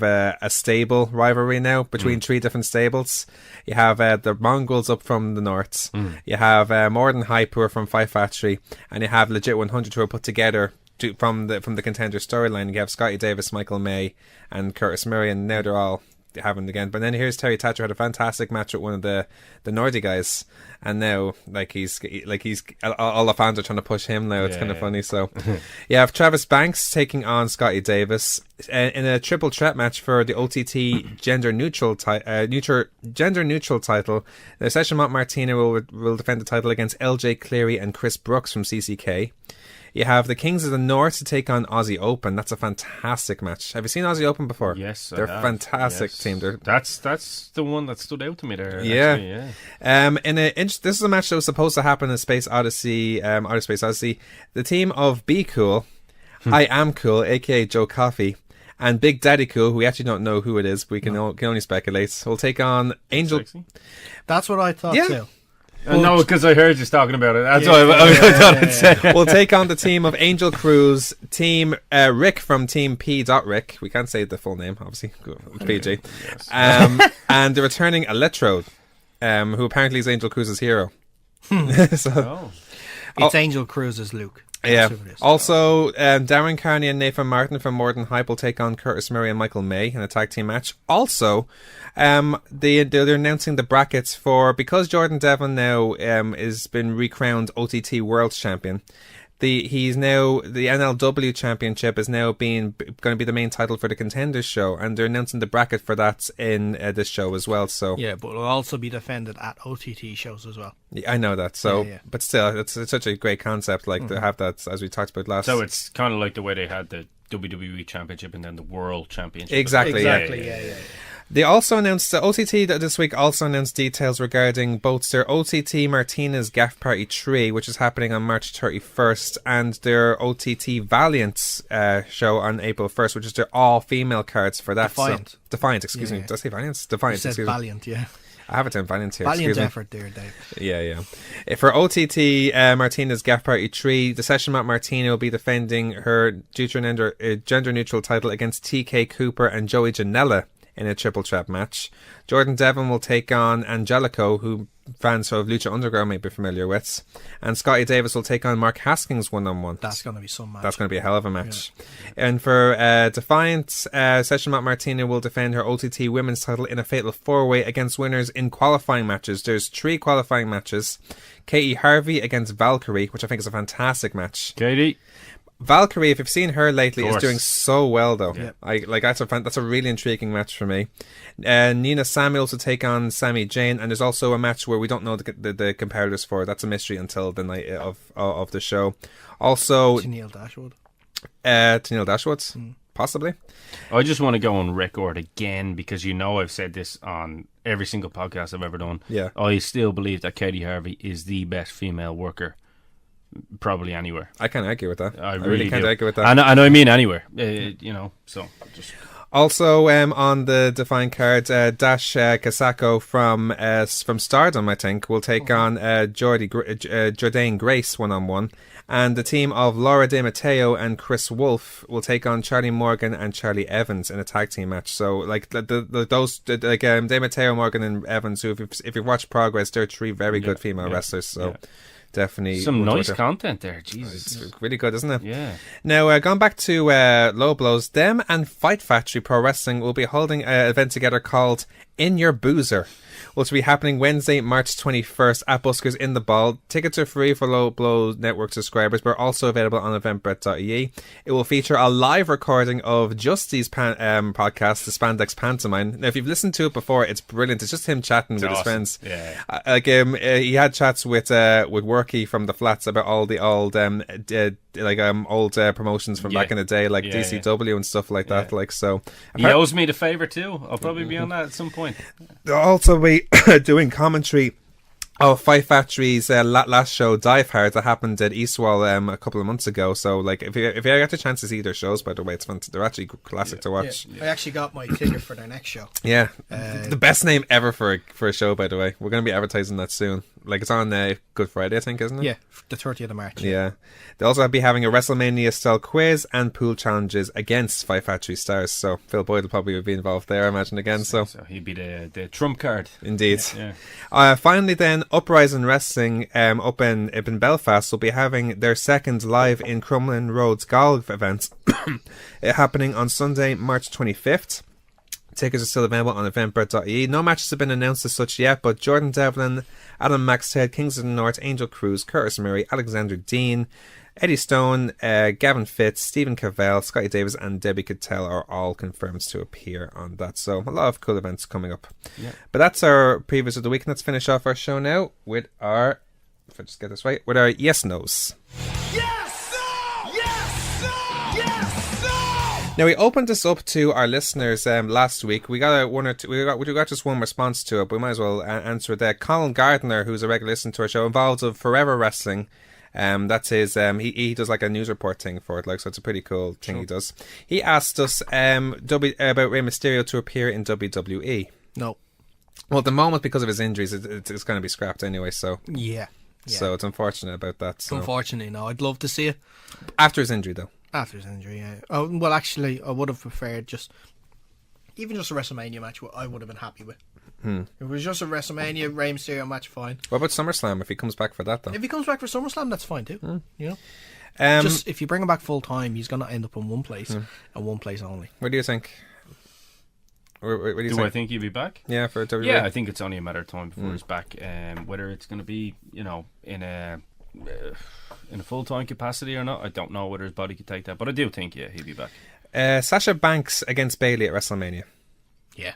a stable rivalry now between three different stables. You have the Mongols up from the north, you have More Than Hype, who are from Fight Factory, and you have Legit 100, who are put together from the Contender storyline. You have Scotty Davis, Michael May, and Curtis Murray, and now they're all having again. But then here's Terry Thatcher, had a fantastic match with one of the Nordy guys, and now he's all the fans are trying to push him now. It's kind of funny. So you have Travis Banks taking on Scotty Davis in a triple threat match for the OTT gender neutral title. The Session Mont Martina will defend the title against LJ Cleary and Chris Brooks from CCK. You have the Kings of the North to take on Aussie Open. That's a fantastic match. Have you seen Aussie Open before? Yes, they're a fantastic team. That's the one that stood out to me there. Yeah, actually, this is a match that was supposed to happen in Space Odyssey, Outer Space Odyssey. The team of Be Cool, I Am Cool, aka Joe Coffey, and Big Daddy Cool, who we actually don't know who it is, but we can only speculate. We'll take on Angel. That's what I thought too. No, because I heard you talking about it. That's why I thought I'd say. We'll take on the team of Angel Cruz, Team Rick from Team P. Rick. We can't say the full name, obviously. PG. Yes. And the returning Electrode, who apparently is Angel Cruz's hero. It's Angel Cruz's Luke. Yeah. Also, Darren Carney and Nathan Martin from More Than Hype will take on Curtis Murray and Michael May in a tag team match. Also, they're announcing the brackets because Jordan Devlin now has been recrowned OTT World Champion. He's now the NLW Championship is now going to be the main title for the Contenders show, and they're announcing the bracket for that in this show as well. So yeah, but it'll also be defended at OTT shows as well. Yeah, I know that. So, but still, it's such a great concept, to have that, as we talked about last. So it's kind of like the way they had the WWE Championship and then the World Championship. Exactly. Yeah. They also announced OTT this week also announced details regarding both their OTT Martinez Gaff Party 3, which is happening on March 31st, and their OTT Valiant show on April 1st, which is their all-female cards for that. Defiant, excuse me. Did I say Valiant? Defiant, excuse me. Valiant, yeah. I have it down Valiant here. Valiant effort there, Dave. Yeah. For OTT Martinez Gaff Party 3, the Session Mont Martina will be defending her gender-neutral title against TK Cooper and Joey Janela in a triple threat match. Jordan Devlin will take on Angelico, who fans of Lucha Underground may be familiar with. And Scotty Davis will take on Mark Haskins 1-on-1. That's going to be some match. That's going to be a hell of a match. Yeah. And for Defiant, Session Matt Martina will defend her OTT women's title in a fatal 4-way against winners in qualifying matches. There's 3 qualifying matches. Katie Harvey against Valkyrie, which I think is a fantastic match. Katie. Valkyrie, if you've seen her lately, is doing so well though. Yeah. That's a really intriguing match for me. Nina Samuels will take on Sami Zayn, and there's also a match where we don't know the competitors for. That's a mystery until the night of the show. Also, Tennille Dashwood. Tennille Dashwood, possibly. I just want to go on record again, because I've said this on every single podcast I've ever done. Yeah. I still believe that Katie Harvey is the best female worker probably anywhere. I can't argue with that. I really can't do. argue with that. And I mean anywhere. So just... Also, on the Defiant card, Dash Kasako from Stardom, I think, will take on Jordane Grace 1-on-1. And the team of Laura De Matteo and Chris Wolf will take on Charlie Morgan and Charlie Evans in a tag team match. So, like, De Matteo, Morgan, and Evans, who, if you've watched Progress, they're 3 very good female wrestlers. So, definitely some nice content there. Jesus, it's really good, isn't it? Yeah. Now, going back to Low Blows, them and Fight Factory Pro Wrestling will be holding an event together called In Your Boozer, which will be happening Wednesday, March 21st at Buskers in the Ball. Tickets are free for Low Blow Network subscribers, but are also available on eventbrite.ie. It will feature a live recording of Justy's podcast, the Spandex Pantomime. Now, if you've listened to it before, it's brilliant. It's just him chatting with his friends. Yeah. He had chats with Worky from the Flats about all the old promotions from back in the day, like DCW and stuff like that. Like, so he owes me the favour too. I'll probably be on that at some point. They'll also be doing commentary of Fight Factory's last show, Dive Hard, that happened at Eastwall a couple of months ago. So, like, if you get the chance to see their shows, by the way, it's fun. They're actually classic to watch. I actually got my ticket for their next show. Yeah, the best name ever for a show, by the way. We're going to be advertising that soon. Like, it's on Good Friday, I think, isn't it? Yeah, the 30th of March. Yeah. They'll also be having a WrestleMania-style quiz and pool challenges against Fight Factory stars. So Phil Boyd will probably be involved there, I imagine, again. So he'd be the trump card. Indeed. Yeah. Finally, then, Uprising Wrestling up in Belfast will be having their second live in Crumlin Roads golf event happening on Sunday, March 25th. Tickets are still available on eventbrite.ie. No matches have been announced as such yet, but Jordan Devlin, Adam Maxted, Kings of the North, Angel Cruz, Curtis Murray, Alexander Dean, Eddie Stone, Gavin Fitz, Stephen Cavell, Scotty Davis, and Debbie Cattell are all confirmed to appear on that. So a lot of cool events coming up. Yeah. But that's our previews of the week, and let's finish off our show now with our, if I just get this right, with our yes nos. Now, we opened this up to our listeners last week. We got we got just one response to it, but we might as well answer it there. Colin Gardner, who's a regular listener to our show, involved with Forever Wrestling. That's his. He does like a news report thing for it, like, so it's a pretty cool thing he does. He asked us about Rey Mysterio to appear in WWE. No. Well, at the moment, because of his injuries, it's going to be scrapped anyway. So yeah. So it's unfortunate about that. So. Unfortunately, no. I'd love to see it after his injury, though. After his injury, yeah. Oh, well, actually, I would have preferred even just a WrestleMania match. I would have been happy with. If it was just a WrestleMania Rey Mysterio match, fine. What about SummerSlam? If he comes back for that, though. If he comes back for SummerSlam, that's fine too. You know, just if you bring him back full time, he's going to end up in one place and one place only. What do you think? What do you think? I think he'll be back? Yeah, for WWE. Yeah, I think it's only a matter of time before he's back. Whether it's going to be, in a full-time capacity or not, I don't know whether his body could take that, but I do think he'll be back. Sasha Banks against Bayley at WrestleMania. Yeah,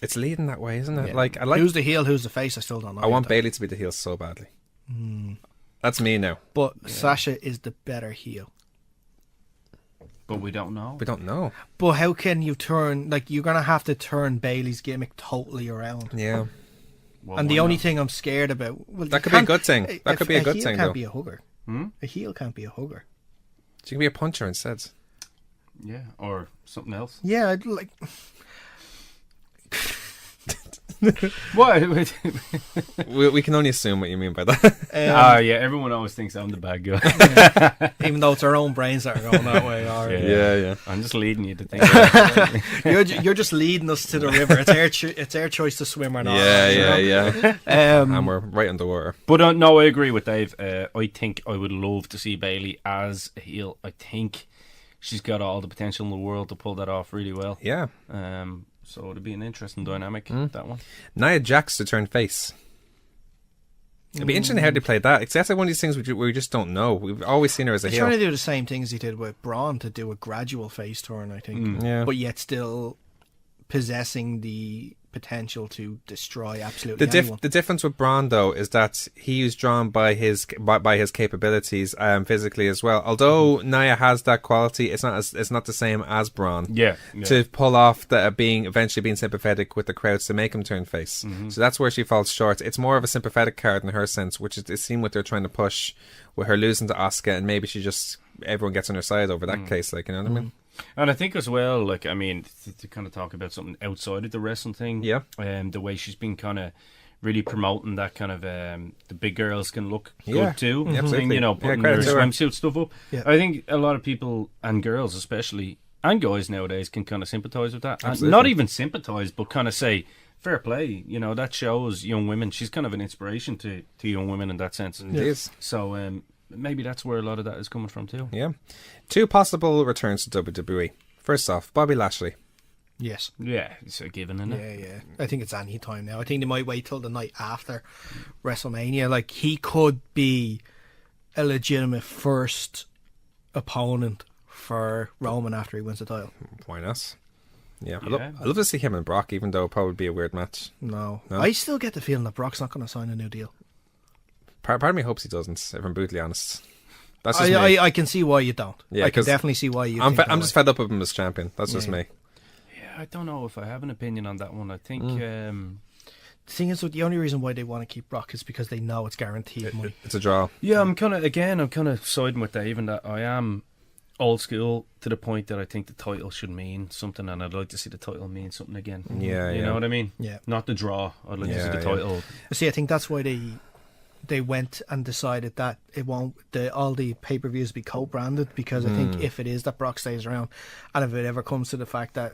it's leading that way, isn't it? Yeah. Like, I like who's the heel, who's the face. I still don't know. I want Bayley to be the heel so badly. That's me now. But Sasha is the better heel. But we don't know. We don't know. But how can you turn? Like, you're gonna have to turn Bayley's gimmick totally around. Yeah. Well, and the only thing I'm scared about... Well, that could be a good thing. That could be a good thing, though. A heel can't be a hugger. A heel can't be a hugger. She can be a puncher instead. Yeah, or something else. Yeah, I'd like... What? We can only assume what you mean by that. Yeah, everyone always thinks I'm the bad guy. Even though it's our own brains that are going that way. Yeah. I'm just leading you to think that. You're just leading us to the river. It's our choice to swim or not. Yeah. And we're right underwater. But no, I agree with Dave. I think I would love to see Bayley as a heel. I think she's got all the potential in the world to pull that off really well. Yeah. So it'd be an interesting dynamic, that one. Nia Jax to turn face. It'd be interesting how they played that. It's that's like one of these things we just don't know. We've always seen her as a He's heel. trying to do the same thing as he did with Braun, to do a gradual face turn, I think. Yeah. But yet still possessing the potential to destroy absolutely anyone. The difference with Braun, though, is that he is drawn by his capabilities physically as well. Although Nia has that quality, it's not the same as Braun. Yeah. To pull off eventually being sympathetic with the crowds to make him turn face. So that's where she falls short. It's more of a sympathetic card in her sense, which is it seemed what they're trying to push with her losing to Asuka, and maybe everyone gets on her side over that case, like, you know what I mean? And I think as well, like, I mean, to kind of talk about something outside of the wrestling thing, the way she's been kind of really promoting that kind of the big girls can look good too, thing, you know, putting their swimsuit stuff up. Yeah. I think a lot of people, and girls especially, and guys nowadays, can kind of sympathise with that. And not even sympathise, but kind of say, fair play, you know, that shows young women. She's kind of an inspiration to young women in that sense. It is. So maybe that's where a lot of that is coming from too. Yeah. 2 possible returns to WWE. First off, Bobby Lashley. Yes. Yeah, it's a given, isn't it? Yeah. I think it's any time now. I think they might wait till the night after WrestleMania. Like, he could be a legitimate first opponent for Roman after he wins the title. Why not? Yeah. I'd love to see him and Brock, even though it'll probably be a weird match. No. I still get the feeling that Brock's not going to sign a new deal. Part of me hopes he doesn't, if I'm brutally honest. That's just me. I can see why you don't. Yeah, I can definitely see why you I'm just fed up with him as champion. That's just me. Yeah, I don't know if I have an opinion on that one. I think... The thing is, the only reason why they want to keep Brock is because they know it's guaranteed money. It's a draw. Yeah, I'm kind of siding with Dave in that I am old school to the point that I think the title should mean something, and I'd like to see the title mean something again. Yeah, you know what I mean? Yeah. Not the draw. I'd like to see the title. See, I think that's why they went and decided that it won't all the pay-per-views be co-branded, because I think if it is that Brock stays around, and if it ever comes to the fact that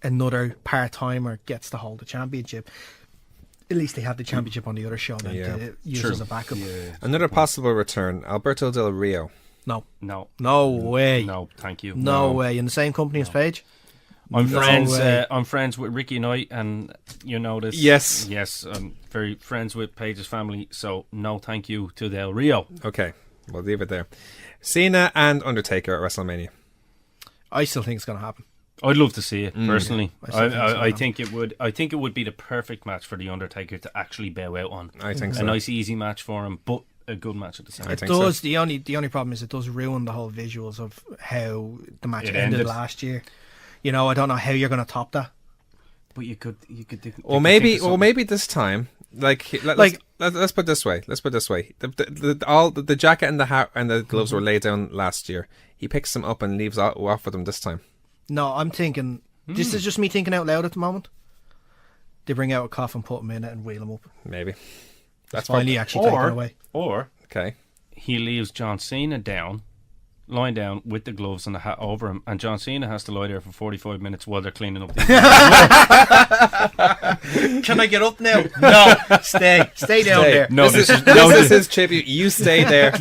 another part-timer gets to hold the championship, at least they have the championship on the other show then to use as a backup. Another possible return, Alberto Del Rio. No way. No, thank you. No way. In the same company as Paige? I'm friends with Ricky Knight, and you know this. Yes, I'm very friends with Paige's family. So no, thank you to Del Rio. Okay, we'll leave it there. Cena and Undertaker at WrestleMania. I still think it's going to happen. I'd love to see it personally. I think it would. I think it would be the perfect match for the Undertaker to actually bow out on. I think so. A nice, easy match for him, but a good match at the same time. I think so. The only problem is it does ruin the whole visuals of how the match ended last year. You know, I don't know how you're going to top that. But you could do. Or maybe this time, let's put it this way. The jacket and the hat and the gloves were laid down last year. He picks them up and leaves off with them this time. No, I'm thinking. This is just me thinking out loud at the moment. They bring out a coffin, put him in it, and wheel him up. Maybe. That's finally actually taken away. Or okay, he leaves John Cena lying down with the gloves and the hat over him, and John Cena has to lie there for 45 minutes while they're cleaning up. Can I get up now? No, stay down there. No, this is his tribute. You stay there.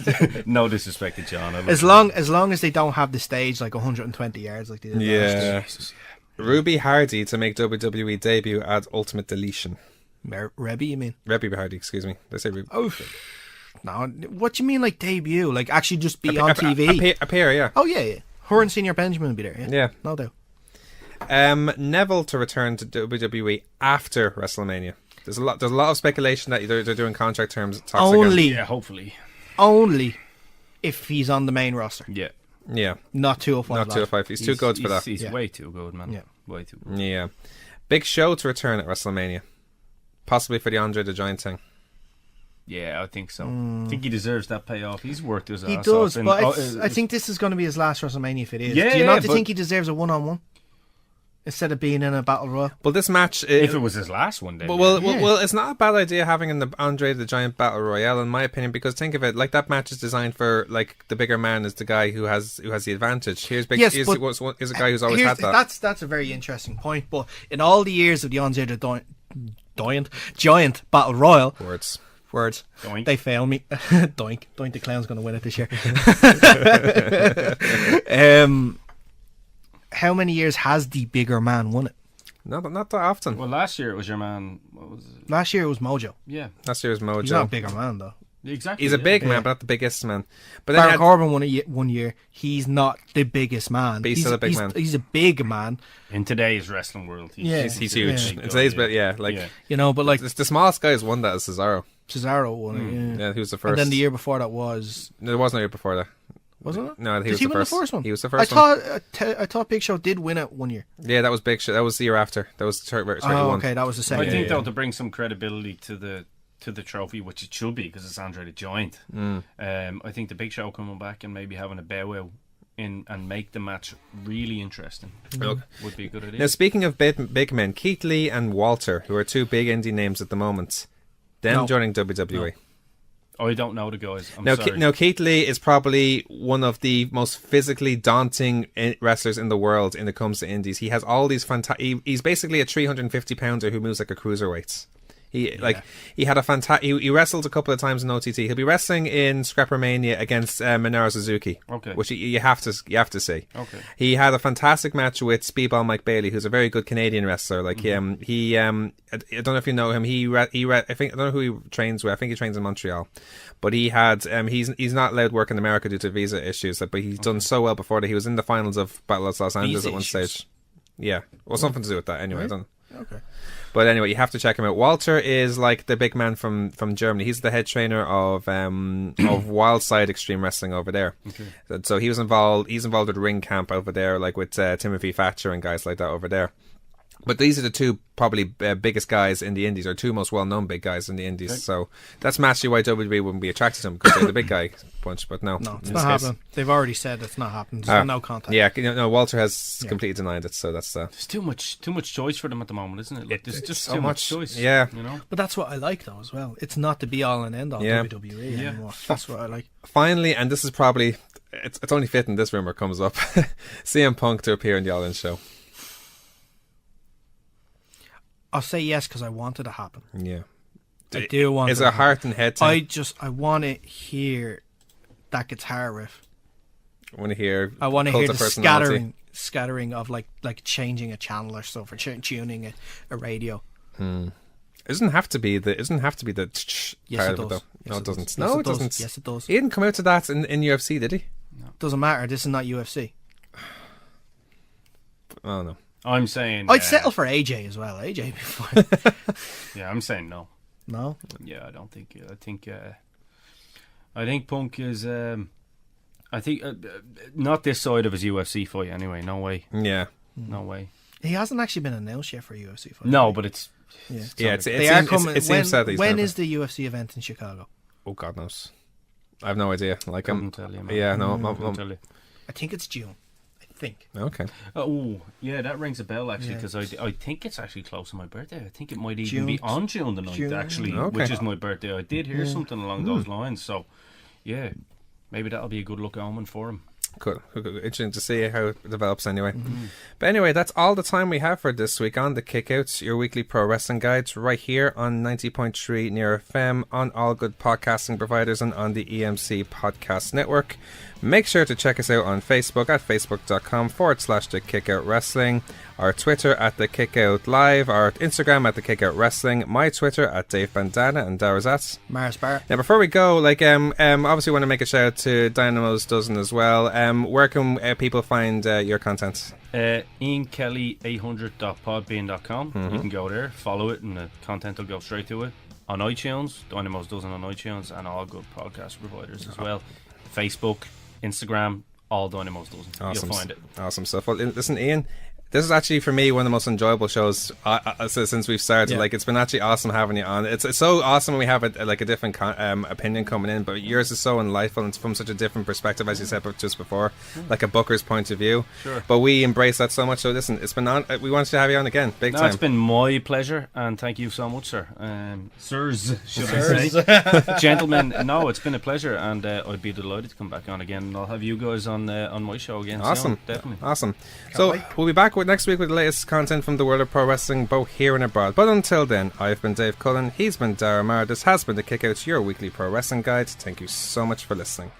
No disrespect to John. As long as they don't have the stage like 120 yards like they did last year. Ruby Hardy to make WWE debut at Ultimate Deletion. Rebby, you mean? Rebby Hardy, excuse me. They say Ruby. Oh, no. What do you mean, like debut? Like actually just be on TV? Appear, yeah. Oh yeah. Her and Senior Benjamin will be there. Yeah, no doubt. Neville to return to WWE after WrestleMania. There's a lot of speculation that they're doing contract terms talks only again. Yeah, hopefully. Only if he's on the main roster. Yeah. Not 205. Not 205. He's too good for that. He's way too good, man. Yeah. Way too good. Yeah. Big Show to return at WrestleMania. Possibly for the Andre the Giant thing. Yeah, I think so. I think he deserves that payoff. He's worked his ass off. He does, but I think this is going to be his last WrestleMania if it is. Yeah, Do you not think he deserves a one-on-one? instead of being in a battle royal. Well, this match, If it was his last one, then. well, it's not a bad idea having in the Andre the Giant Battle Royale, in my opinion, because think of it, like that match is designed for like the bigger man is the guy who has the advantage. Here's a guy who's always had that. That's a very interesting point. But in all the years of the Andre the Giant Battle Royal, Words. Doink. They fail me. Doink the Clown's going to win it this year. How many years has the bigger man won it? Not that often. Well, last year it was your man. What was it? Last year it was Mojo. Yeah, Last year was Mojo. He's not a bigger man though. exactly. He's a big man, Yeah. but not the biggest man. But Baron then Corbin won it one year. He's not the biggest man. But he's still a big man. He's a big man. in today's wrestling world. Yeah. he's huge. Yeah. In today's bit, like You know, but like the smallest guy is one that is Cesaro. Cesaro won it. Yeah. Yeah, he was the first. And then the year before that was No, there wasn't a year before that. wasn't it? No, he Did was he the win first. the first one? He was the first one. I thought Big Show did win it one year. Yeah, that was Big Show. That was the year after. That was 31. Oh, okay, that was the second. I think yeah. though, to bring some credibility to the trophy, which it should be because it's Andre the Giant. I think the Big Show coming back and maybe having a bow in and make the match really interesting would be a good idea. Now, speaking of big men, Keith Lee and Walter, who are two big indie names at the moment, them joining WWE. I don't know the guys. I'm Now, sorry. Keith Lee is probably one of the most physically daunting wrestlers in the world when it comes to indies. He has all these he's basically a 350 pounder who moves like a cruiserweight. He had a fantastic. He wrestled a couple of times in OTT. He'll be wrestling in Scrappermania against Minoru Suzuki, which you have to see. Okay. He had a fantastic match with Speedball Mike Bailey, who's a very good Canadian wrestler. Like I don't know if you know him. I don't know who he trains with. I think he trains in Montreal, but he had he's not allowed to work in America due to visa issues. But he's done so well before that. He was in the finals of Battle of Los Angeles at one stage. Yeah, well, something to do with that. Anyway, I don't know. Okay. But anyway, you have to check him out. Walter is like the big man from Germany. He's the head trainer of Wildside Extreme Wrestling over there. Okay. So he's involved with Ring Camp over there, like with Timothy Thatcher and guys like that over there. But these are the two probably biggest guys in the indies, or two most well-known big guys in the indies. Okay. So that's massively why WWE wouldn't be attracted to him, because they're the big guy bunch. But no, it's not happening. They've already said it's not happening. There's no contact. Yeah, no, Walter has completely denied it. So that's there's too much choice for them at the moment, isn't it? Like, there's just so too much choice. Yeah, you know. But that's what I like though as well. It's not the be all and end all WWE anymore. That's what I like. Finally, and this is probably it's only fitting this rumor comes up, CM Punk to appear in the All In show. I'll say yes because I want it to happen. Yeah, I do want. It's a heart and head thing. I want to hear that guitar riff. I want to hear the scattering of like changing a channel or stuff, or tuning a radio. It doesn't have to be the Yes, part it of it does. though. No, it doesn't. Yes, No, it it doesn't. Yes, it does. He didn't come out to that in UFC, did he? No. Doesn't matter. This is not UFC. Oh no. I'm saying I'd settle for AJ as well. AJ would be fine. Yeah, I'm saying no. No. Yeah, I don't think. I think Punk is. I think not this side of his UFC fight anyway. No way. Yeah. No way. He hasn't actually been announced yet for a UFC fight. No, but it's. Yeah, they are coming. It seems that he's when gonna is the UFC event in Chicago? Oh God knows. I have no idea. Like Couldn't tell you, man. Yeah, no. Couldn't tell you. I think it's June. Think. Okay. Oh, yeah, that rings a bell actually, because I think it's actually close to my birthday. I think it might even be on June the 9th, actually, which is my birthday. I did hear something along those lines, so yeah, maybe that'll be a good luck omen for him. Cool. Interesting to see how it develops anyway. But anyway, that's all the time we have for this week on The Kickouts, your weekly pro wrestling guides, right here on 90.3 Near FM, on all good podcasting providers, and on the EMC Podcast Network. Make sure to check us out on Facebook at facebook.com/The Kickout Wrestling, our Twitter at The Kickout Live, our Instagram at The Kickout Wrestling, my Twitter at Dave Bandana, and Darrah's at Mars Bar. Now, before we go, obviously want to make a shout out to Dynamo's Dozen as well. Where can people find your content? IanKelly800.podbean.com. You can go there, follow it, and the content will go straight to it. On iTunes, Dynamo's Dozen on iTunes, and all good podcast providers as well. Facebook, Instagram, all Dynamo's Dozen. Awesome. You'll find it. Awesome stuff. Well, listen, Ian, This is actually, for me, one of the most enjoyable shows since we've started. Yeah. Like, it's been actually awesome having you on. It's so awesome when we have a different opinion coming in, but yours is so enlightful and it's from such a different perspective, as you said just before, like a booker's point of view. Sure. But we embrace that so much. So listen, it's been on. We wanted to have you on again, big time. It's been my pleasure, and thank you so much, sir. Sirs, should I say? Gentlemen, no, it's been a pleasure, and I'd be delighted to come back on again. And I'll have you guys on my show again. Awesome, soon, definitely. Awesome. So we'll be back next week with the latest content from the world of pro wrestling, both here and abroad. But until then, I've been Dave Cullen. He's been Daragh Maher. This has been the Kick Out, your weekly pro wrestling guide. Thank you so much for listening.